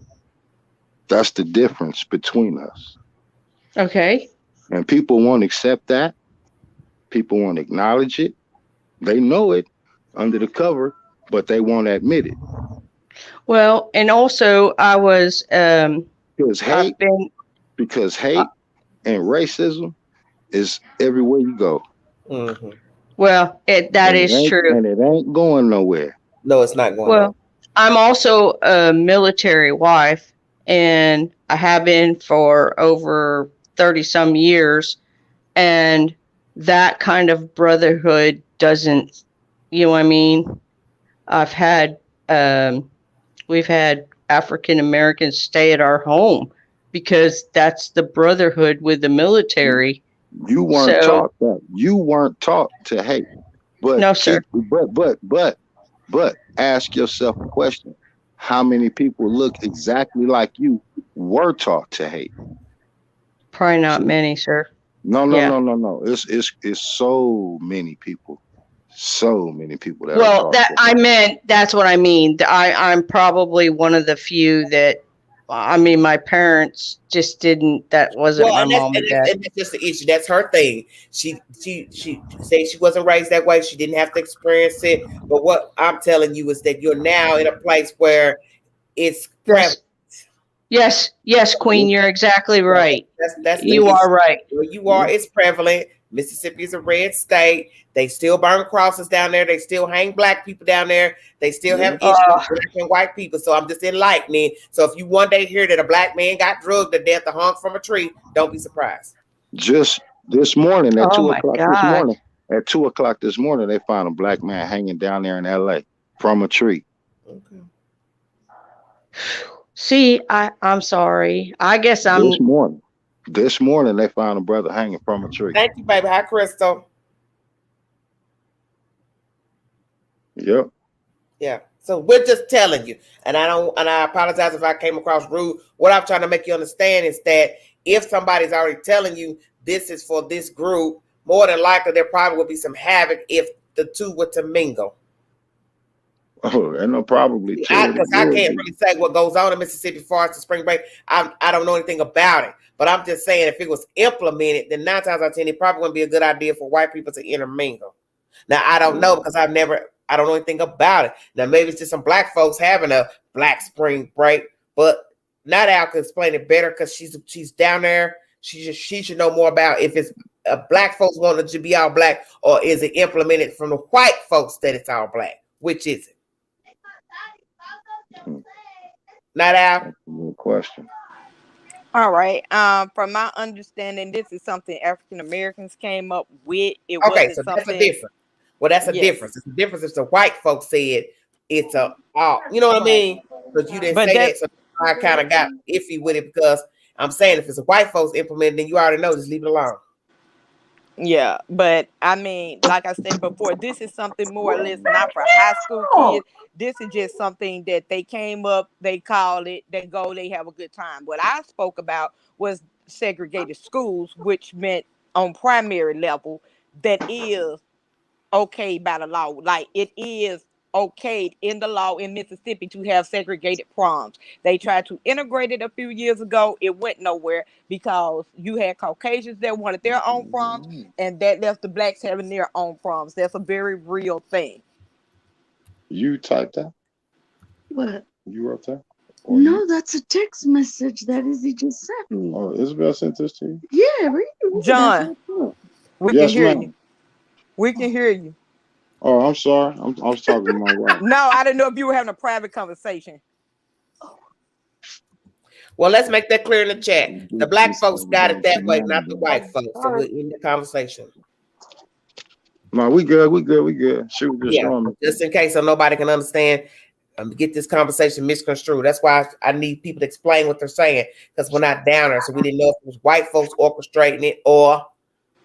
That's the difference between us. Okay. And people won't accept that. People won't acknowledge it. They know it under the cover, but they won't admit it. Well, and also Because I've hate, been because uh, hate and racism is everywhere you go. Mm-hmm. well, that And it is ain't true. and it ain't going nowhere. No, it's not going on. Well, I'm also a military wife, and I have been for over 30 some years. And that kind of brotherhood doesn't, you know what I mean? I've had, we've had African Americans stay at our home because that's the brotherhood with the military. You weren't So, taught that. You weren't taught to hate. But no, sir, but ask yourself a question. How many people look exactly like you were taught to hate? probably not See? many, sir. No, no, Yeah. no, no, no. It's so many people. So many people that are Well, taught to hate. that's what I mean. I'm probably one of the few that, I mean, my parents just didn't, that wasn't Well, my and that's, mom and and that's, dad. and that's just the issue. That's her thing. She say she wasn't raised that way. She didn't have to experience it. But what I'm telling you is that you're now in a place where it's prevalent. Yes. Yes. Yes, Queen, you're exactly right. That's the You issue. are right. Where you are, Yeah. it's prevalent. Mississippi is a red state. They still burn crosses down there. They still hang black people down there. They still have Yeah. issues Uh, with black and white people. So I'm just enlightening. So if you one day hear that a black man got drugged to death or hung from a tree, don't be surprised. Just this morning at oh two my o'clock this God. morning, at 2 o'clock this morning, they found a black man hanging down there in LA from a tree. Okay. See, I'm sorry. I guess This morning. This morning they found a brother hanging from a tree. Thank you, baby. Hi, Crystal. Yep. Yeah. So we're just telling you, and I apologize if I came across rude. What I'm trying to make you understand is that if somebody's already telling you this is for this group, more than likely there probably will be some havoc if the two were to mingle. Oh, and no, probably too. Because I can't really say what goes on in Mississippi as far as the spring break. I don't know anything about it, but I'm just saying if it was implemented, then 9 times out of 10, it probably wouldn't be a good idea for white people to intermingle. Now I don't know because I don't know anything about it. Now maybe it's just some black folks having a black spring break, but Night Owl can explain it better because she's down there. She should know more about if it's black folks wanting to be all black, or is it implemented from the white folks that it's all black? Which is it? Night Owl. Good question. All right. From my understanding, this is something African Americans came up with. It Okay, wasn't so something. that's a difference. Well, that's a difference. It's a difference if the white folks said it's a all. You know what I mean? Because you didn't say that, so I kind of got iffy with it because I'm saying if it's a white folks implemented, then you already know, just leave it alone. Yeah, but I mean, like I said before, this is something more or less not for high school kids. This is just something that they came up, they call it, they go, they have a good time. What I spoke about was segregated schools, which meant on primary level that is okay by the law. Like it is okay in the law in Mississippi to have segregated proms. They tried to integrate it a few years ago. It went nowhere because you had Caucasians that wanted their own proms, and that left the blacks having their own proms. That's a very real thing. You typed that? What? You wrote that? No, that's a text message that Izzy just sent me. Oh, Isabel sent this to you? Yeah, read it. John, we can hear you. We can hear you. Oh, I'm sorry. I was talking to my wife. No, I didn't know if you were having a private conversation. Well, let's make that clear in the chat. The black folks got it that way, not the white folks. So we're in the conversation. No, we good. She was just showing me. Just in case so nobody can understand, get this conversation misconstrued. That's why I need people to explain what they're saying, because we're not down there. So we didn't know if it was white folks orchestrating it, or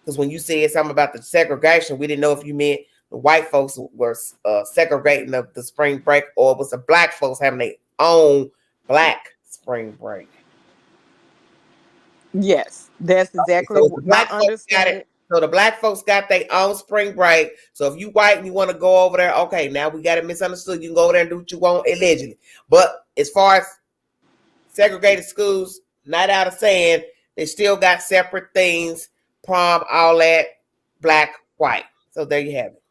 because when you said something about the segregation, we didn't know if you meant the white folks were segregating the spring break, or it was the black folks having their own black spring break. Yes, that's exactly what my understanding. So the black folks got their own spring break. So if you white and you want to go over there, okay, now we got it misunderstood. You can go over there and do what you want, allegedly. But as far as segregated schools, not out of saying, they still got separate things, prom, all that, black, white. So there you have it.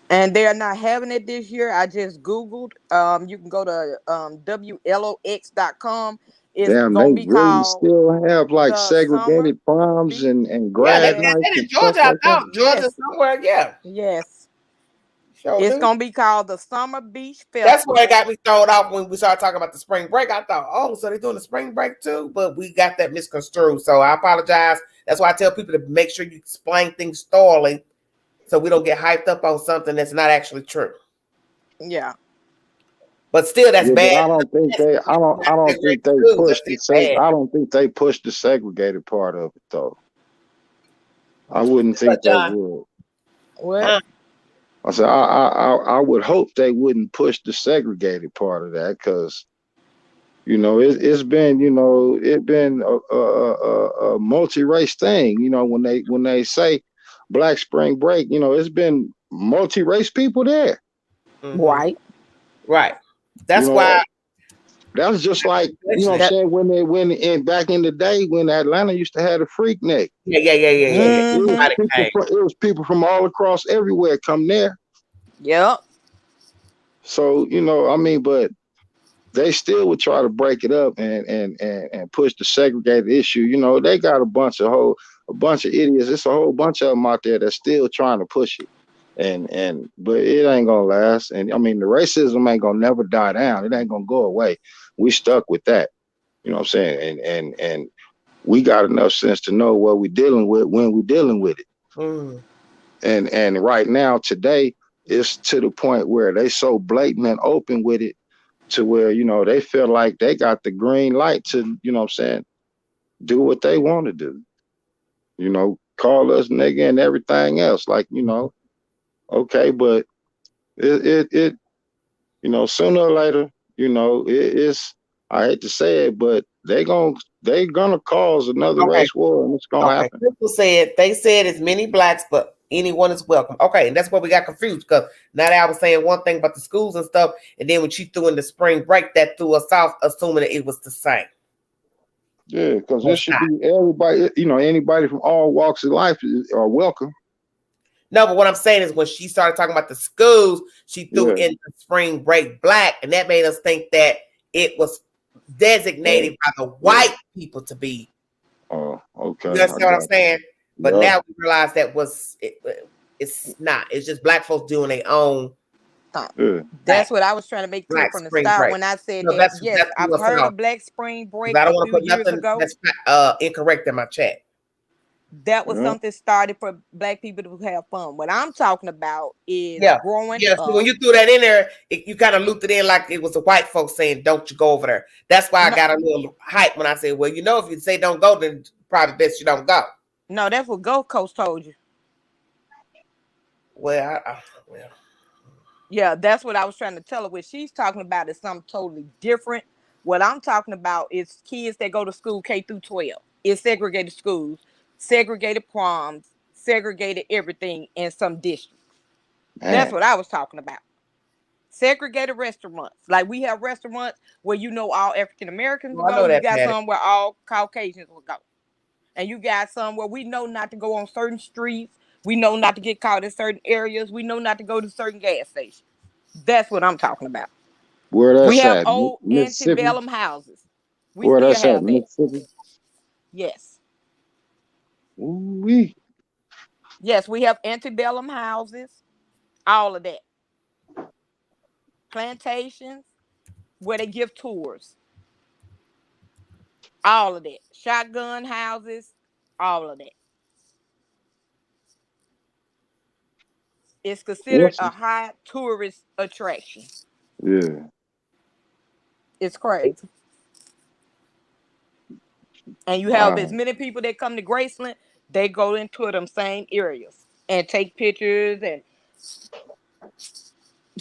And they are not having it this year. I just Googled. You can go to WLOX.com. It's gonna be called. Still have like segregated proms and grad nights and Georgia, stuff like that. Georgia somewhere, yeah. Yes. Sure it's do. Gonna be called the Summer Beach Festival. That's where it got me thrown off when we started talking about the spring break. I thought, oh, so they're doing the spring break too, but we got that misconstrued. So I apologize. That's why I tell people to make sure you explain things thoroughly, so we don't get hyped up on something that's not actually true. Yeah. But still, that's bad. I don't think they pushed the segregated part of it though. I wouldn't think they would. What? I said I would hope they wouldn't push the segregated part of that, because it's been a multi-race thing. When they say Black Spring Break, it's been multi-race people there. Right. That's why. That's just like, what I'm saying, when back in the day when Atlanta used to have the Freaknik. Yeah. It was people from all across everywhere come there. Yep. So, but they still would try to break it up and push the segregated issue. They got a bunch of idiots. It's a whole bunch of them out there that's still trying to push it. But it ain't gonna last. And the racism ain't gonna never die down. It ain't gonna go away. We stuck with that. You know what I'm saying? And we got enough sense to know what we're dealing with when we're dealing with it. And right now, today, it's to the point where they so blatant and open with it, to where, they feel like they got the green light to, do what they want to do. Call us nigga and everything else. Like, okay, but it sooner or later, it's, I hate to say it, but they gonna cause another Okay. race war, and it's gonna Okay. happen. Crystal said they said as many blacks, but anyone is welcome. Okay, and that's where we got confused because now that I was saying one thing about the schools and stuff, and then when she threw in the spring break, that threw us off, assuming that it was the same. Yeah, because it It's should not. be everybody. Anybody from all walks of life are welcome. No, but what I'm saying is when she started talking about the schools, she threw Yeah. in the spring break black, and that made us think that it was designated by the white people to be. Oh, okay. You understand what I'm saying? But Yeah. now we realize that it's not. It's just black folks doing their own. Yeah. That's what I was trying to make clear Black from the spring start break. when I said No, that. that's Yes, I've what's heard out. of Black Spring Break I a don't want to few put years nothing ago. that's incorrect in my chat. That was Yeah. something started for black people to have fun. What I'm talking about is Yeah. growing Yeah. So when up. you threw that in there, you kind of looped it in like it was the white folks saying, "Don't you go over there." That's why I No, got a little hype when I said, "Well, if you say don't go, then probably best you don't go." no, that's what Gold Coast told you. Well, Yeah, that's what I was trying to tell her. What she's talking about is something totally different. What I'm talking about is kids that go to school K through 12. It's segregated schools, segregated proms, segregated everything in some districts. That's Man. what I was talking about. Segregated restaurants. Like we have restaurants where all African Americans will I go. know You that, got Patty. some where all Caucasians will go. And you got some where we know not to go on certain streets. We know not to get caught in certain areas. We know not to go to certain gas stations. That's what I'm talking about. Where We that's have at? old Mississippi? antebellum houses. We Where still that's at? have that. Mississippi? Yes. Ooh-wee. Yes, we have antebellum houses. All of that. Plantations where they give tours. All of that. Shotgun houses. All of that. It's considered What's a high tourist attraction. Yeah. It's crazy. And you have as Wow. many people that come to Graceland, they go into them same areas and take pictures, and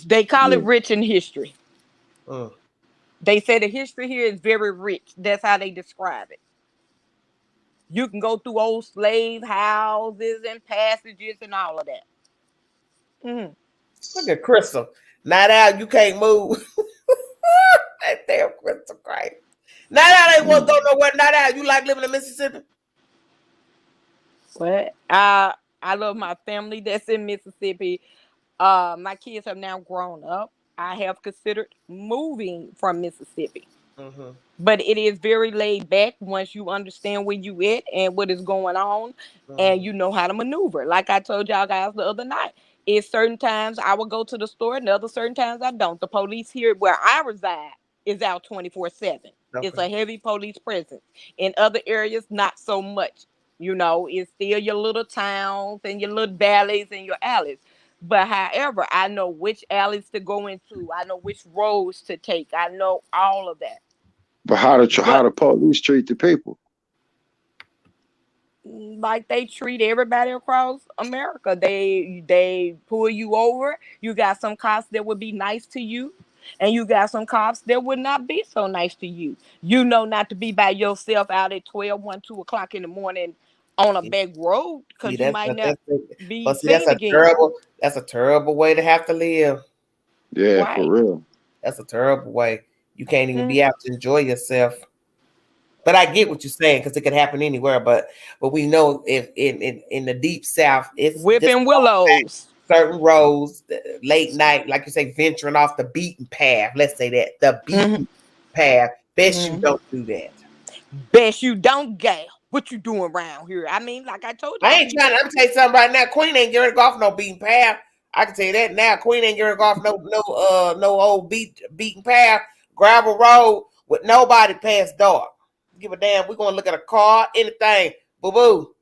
they call it Yeah. rich in history. Mm. They say the history here is very rich. That's how they describe it. You can go through old slave houses and passages and all of that. Mm-hmm. Look at Crystal. Not out. You can't move. That damn Crystal Christ. Not out. They won't go nowhere. Not out. You like living in Mississippi? But I love my family that's in Mississippi. My kids have now grown up. I have considered moving from Mississippi. Mm-hmm. But it is very laid back once you understand where you at and what is going on, and Mm-hmm. you know how to maneuver. Like I told y'all guys the other night, it's certain times I will go to the store and other certain times I don't. The police here where I reside is out 24/7. It's Okay. a heavy police presence. In other areas, not so much. It's still your little towns and your little valleys and your alleys. But however, I know which alleys to go into. I know which roads to take. I know all of that. But how But the police treat the people? like they treat everybody across America. They pull you over. You got some cops that would be nice to you, and you got some cops that would not be so nice to you. You know not to be by yourself out at 12, 1, 2 o'clock in the morning on a back road See, because you might not be but see, that's seen a again. terrible way to have to live. Yeah, for Right. real. That's a terrible way. You can't even Mm. be out to enjoy yourself. But I get what you're saying because it could happen anywhere. But we know if in the deep south, it's just Whipping willows. certain roads, late night, like you say, venturing off the beaten path. Let's say that the Mm-hmm. beaten path. Best you Mm-hmm. don't do that. Best you don't gal. What you doing around here? I mean, like I told I y'all, ain't trying. I'm tell you something right now. Queen ain't getting off no beaten path. I can tell you that now. Queen ain't getting off no old beaten path, gravel road with nobody past dark. Give a damn. We're gonna look at a car, anything. Boo boo.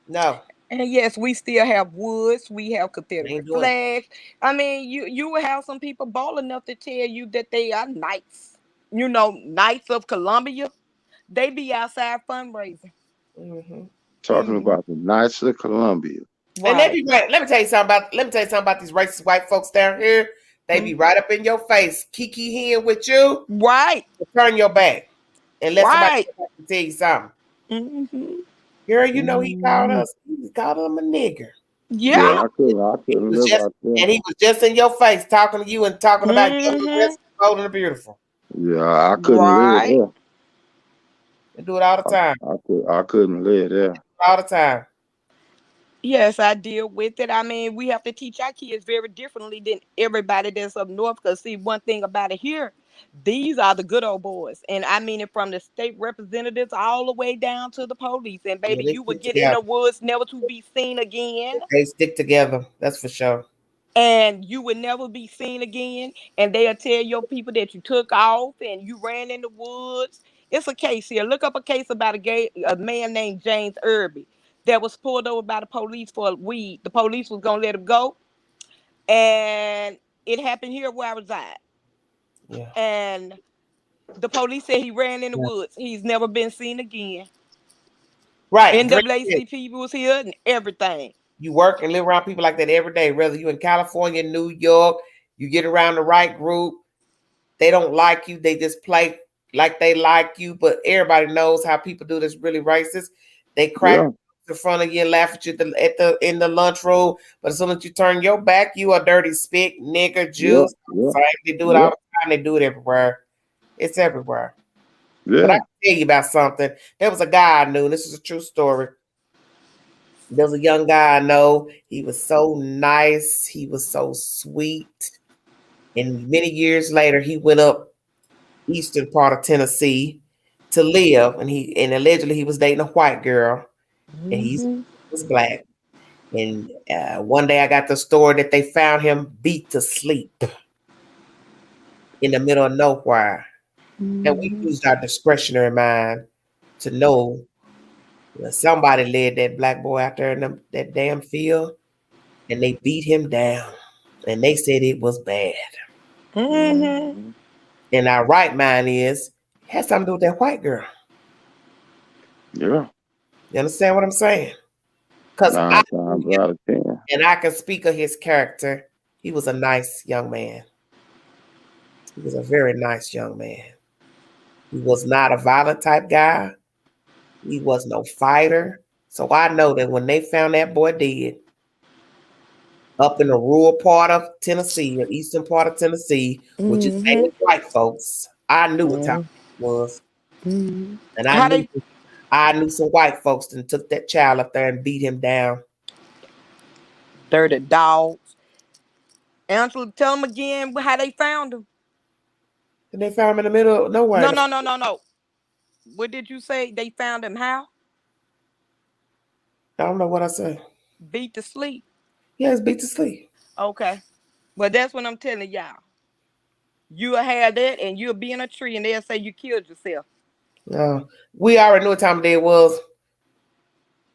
No. and yes, we still have woods. We have Ain't Confederate doing it. flags. I mean, you will have some people bold enough to tell you that they are knights. Knights of Columbia. They be outside fundraising. Mm-hmm. Talking Mm-hmm. about the Knights of Columbia. And they Right. be right. Let me tell you something about these racist white folks down here. They be right up in your face, kiki hen with you, Right. turn your back, and let somebody Right. tell you something. Mm-hmm. Girl, you know he called us. He called him a nigger. Yeah. Yeah, I He couldn't was live just out there. and he was just in your face talking to you and talking about getting the Mm-hmm. rest of the beautiful. Yeah, I couldn't live Right. there. They do it all the time. I couldn't live there. All the time. Yes, I deal with it. I mean, we have to teach our kids very differently than everybody that's up north. Because, see, one thing about it here, these are the good old boys. And I mean it from the state representatives all the way down to the police. And, Yeah, baby, they you would stick get in together. the woods never to be seen again. They stick together. That's for sure. And you would never be seen again. And they'll tell your people that you took off and you ran in the woods. It's a case here. Look up a case about a man named James Irby that was pulled over by the police for weed. The police was gonna let him go, and it happened here where I reside. Yeah. And the police said he ran in the Yeah. woods. He's never been seen again. Right. Great. NAACP was here and everything. You work and live around people like that every day, whether you in California, New York, you get around the right group. They don't like you. They just play like they like you, but everybody knows how people do this really racist. They crack Yeah, in front of you and laugh at you in the lunchroom, but as soon as you turn your back, you a dirty spit, nigger, yeah, Jews. yeah, They do it yeah, all the time. They do it everywhere. It's everywhere. But I yeah. can tell you about something. There was a guy I knew, and this is a true story. There was a young guy I know. He was so nice. He was so sweet. And many years later, he went up eastern part of Tennessee to live, and allegedly he was dating a white girl, and he Mm-hmm. was black. And one day I got the story that they found him beat to sleep in the middle of nowhere. And we Mm-hmm. used our discretionary mind to know that somebody led that black boy out there in that damn field, and they beat him down. And they said it was bad. Mm-hmm. Mhm. And our right mind is, it has something to do with that white girl. Yeah. You understand what I'm saying? Because I 9 times out of 10. and I can speak of his character. He was a nice young man. He was a very nice young man. He was not a violent type guy. He was no fighter. So I know that when they found that boy dead up in the rural part of Tennessee, the eastern part of Tennessee, which is Mm-hmm. mainly white folks, I knew what time it was. Mm-hmm. And How they I knew some white folks that took that child up there and beat him down. dirty dogs. Angela, tell them again how they found him. And they found him in the middle of nowhere. No, no, no, no, no. What did you say? They found him how? I don't know what I said. Beat to sleep. Yeah, it's beat to sleep. Okay. Well, that's what I'm telling y'all. You'll have that and you'll be in a tree and they'll say you killed yourself. We already knew what time of day it was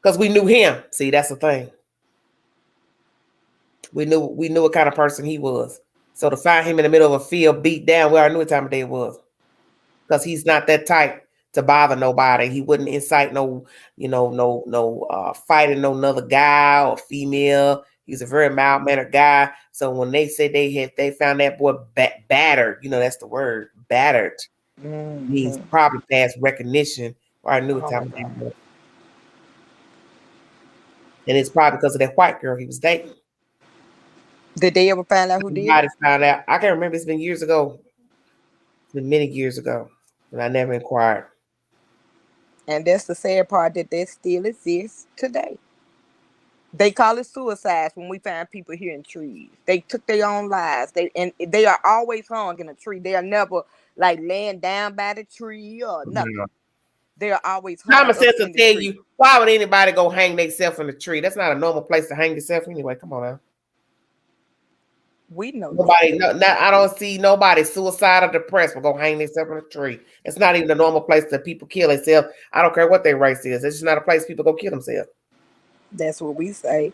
because we knew him. See, that's the thing. We knew what kind of person he was. So to find him in the middle of a field beat down, we already knew what time of day it was. Because he's not that type to bother nobody. He wouldn't incite no fighting no another guy or female. He's a very mild mannered guy. So when they said they found that boy battered, that's the word, battered, means Mm-hmm. probably past recognition. Or I knew what Oh time my of day it God. was. And it's probably because of that white girl he was dating. Did they ever find out who did it? Somebody found out. I can't remember. It's been years ago. It's been many years ago. And I never inquired. And that's the sad part that still exists today. They call it suicides when we find people here in trees. They took their own lives. They are always hung in a tree. They are never like laying down by the tree or nothing. Yeah. They are always hung Common up sense will in the tell tree. you, why would anybody go hang themselves in a tree? That's not a normal place to hang yourself anyway. Come on now. We know that. Nobody, no, not, I don't see nobody suicidal, depressed will go hang themselves in a tree. It's not even a normal place that people kill themselves. I don't care what their race is. It's just not a place people go kill themselves. That's what we say.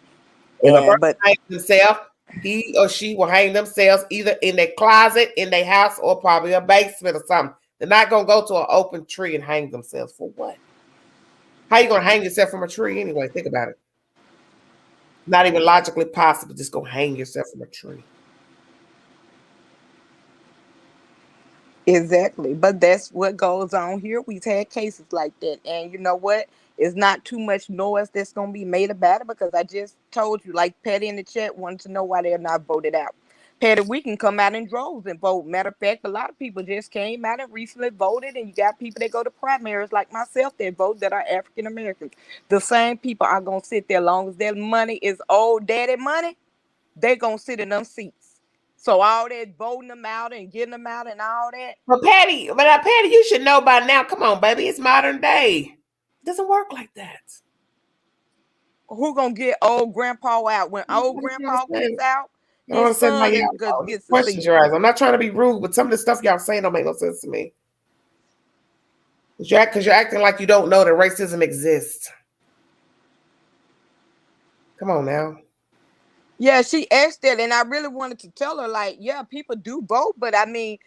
If a person But hangs themselves, he or she will hang themselves either in their closet, in their house, or probably a basement or something. They're not gonna go to an open tree and hang themselves for what? How you gonna hang yourself from a tree anyway? Think about it. Not even logically possible. Just go hang yourself from a tree. Exactly. But that's what goes on here. We've had cases like that. And you know what? It's not too much noise that's going to be made about it because I just told you, like Patty in the chat wanted to know why they're not voted out. Patty, we can come out in droves and vote. Matter of fact, a lot of people just came out and recently voted, and you got people that go to primaries like myself that vote that are African Americans. The same people are going to sit there long as their money is old daddy money, they going to sit in them seats. So all that voting them out and getting them out and all that. Patty, you should know by now. Come on, baby, it's modern day. It doesn't work like that. Who gonna get old grandpa out when old grandpa gets out? I don't His understand son gets the questions seat. your eyes. I'm not trying to be rude, but some of the stuff y'all saying don't make no sense to me. Because you're acting like you don't know that racism exists. Come on now. Yeah, she asked that, and I really wanted to tell her, like, yeah, people do vote, but I mean,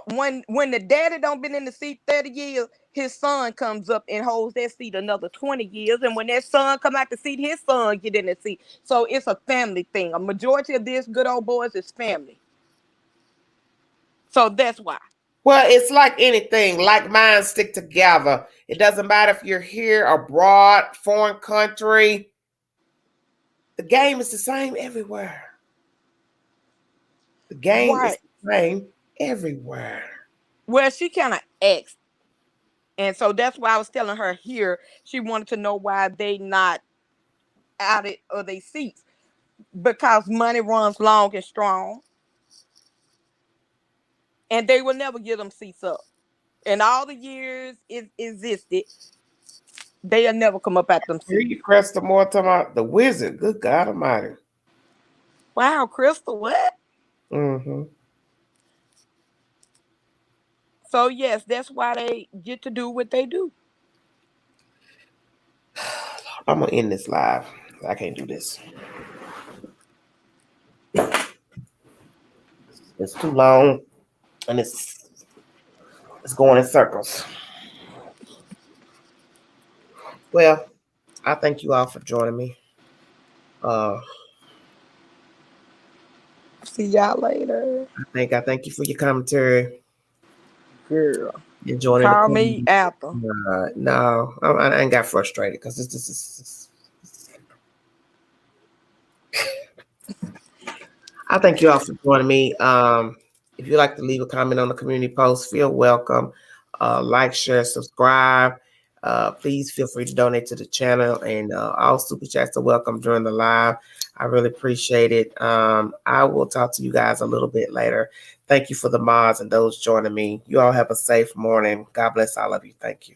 when the daddy don't been in the seat 30 years, his son comes up and holds that seat another 20 years, and when that son come out the seat, his son get in the seat. So it's a family thing. A majority of this good old boys is family. So that's why. Well, it's like anything. Like minds stick together. It doesn't matter if you're here, abroad, foreign country. The game is the same everywhere. The game is the same everywhere. Well, she kind of asked. And so that's why I was telling her here, she wanted to know why they not out of their seats. Because money runs long and strong. And they will never give them seats up. In all the years it existed, they'll never come up at them seats. Here you Crystal more talking about the wizard. Good God Almighty. Wow, Crystal, what? Mm-hmm. So yes, that's why they get to do what they do. I'm gonna end this live. I can't do this. It's too long, and it's going in circles. Well, I thank you all for joining me. See y'all later. I thank you for your commentary. Girl, Enjoying call me after. No, I ain't got frustrated because this is. I thank you all for joining me. If you'd like to leave a comment on the community post, feel welcome. Like, share, subscribe. Please feel free to donate to the channel, and all super chats are welcome during the live. I really appreciate it. I will talk to you guys a little bit later. Thank you for the mods and those joining me. You all have a safe morning. God bless all of you. Thank you.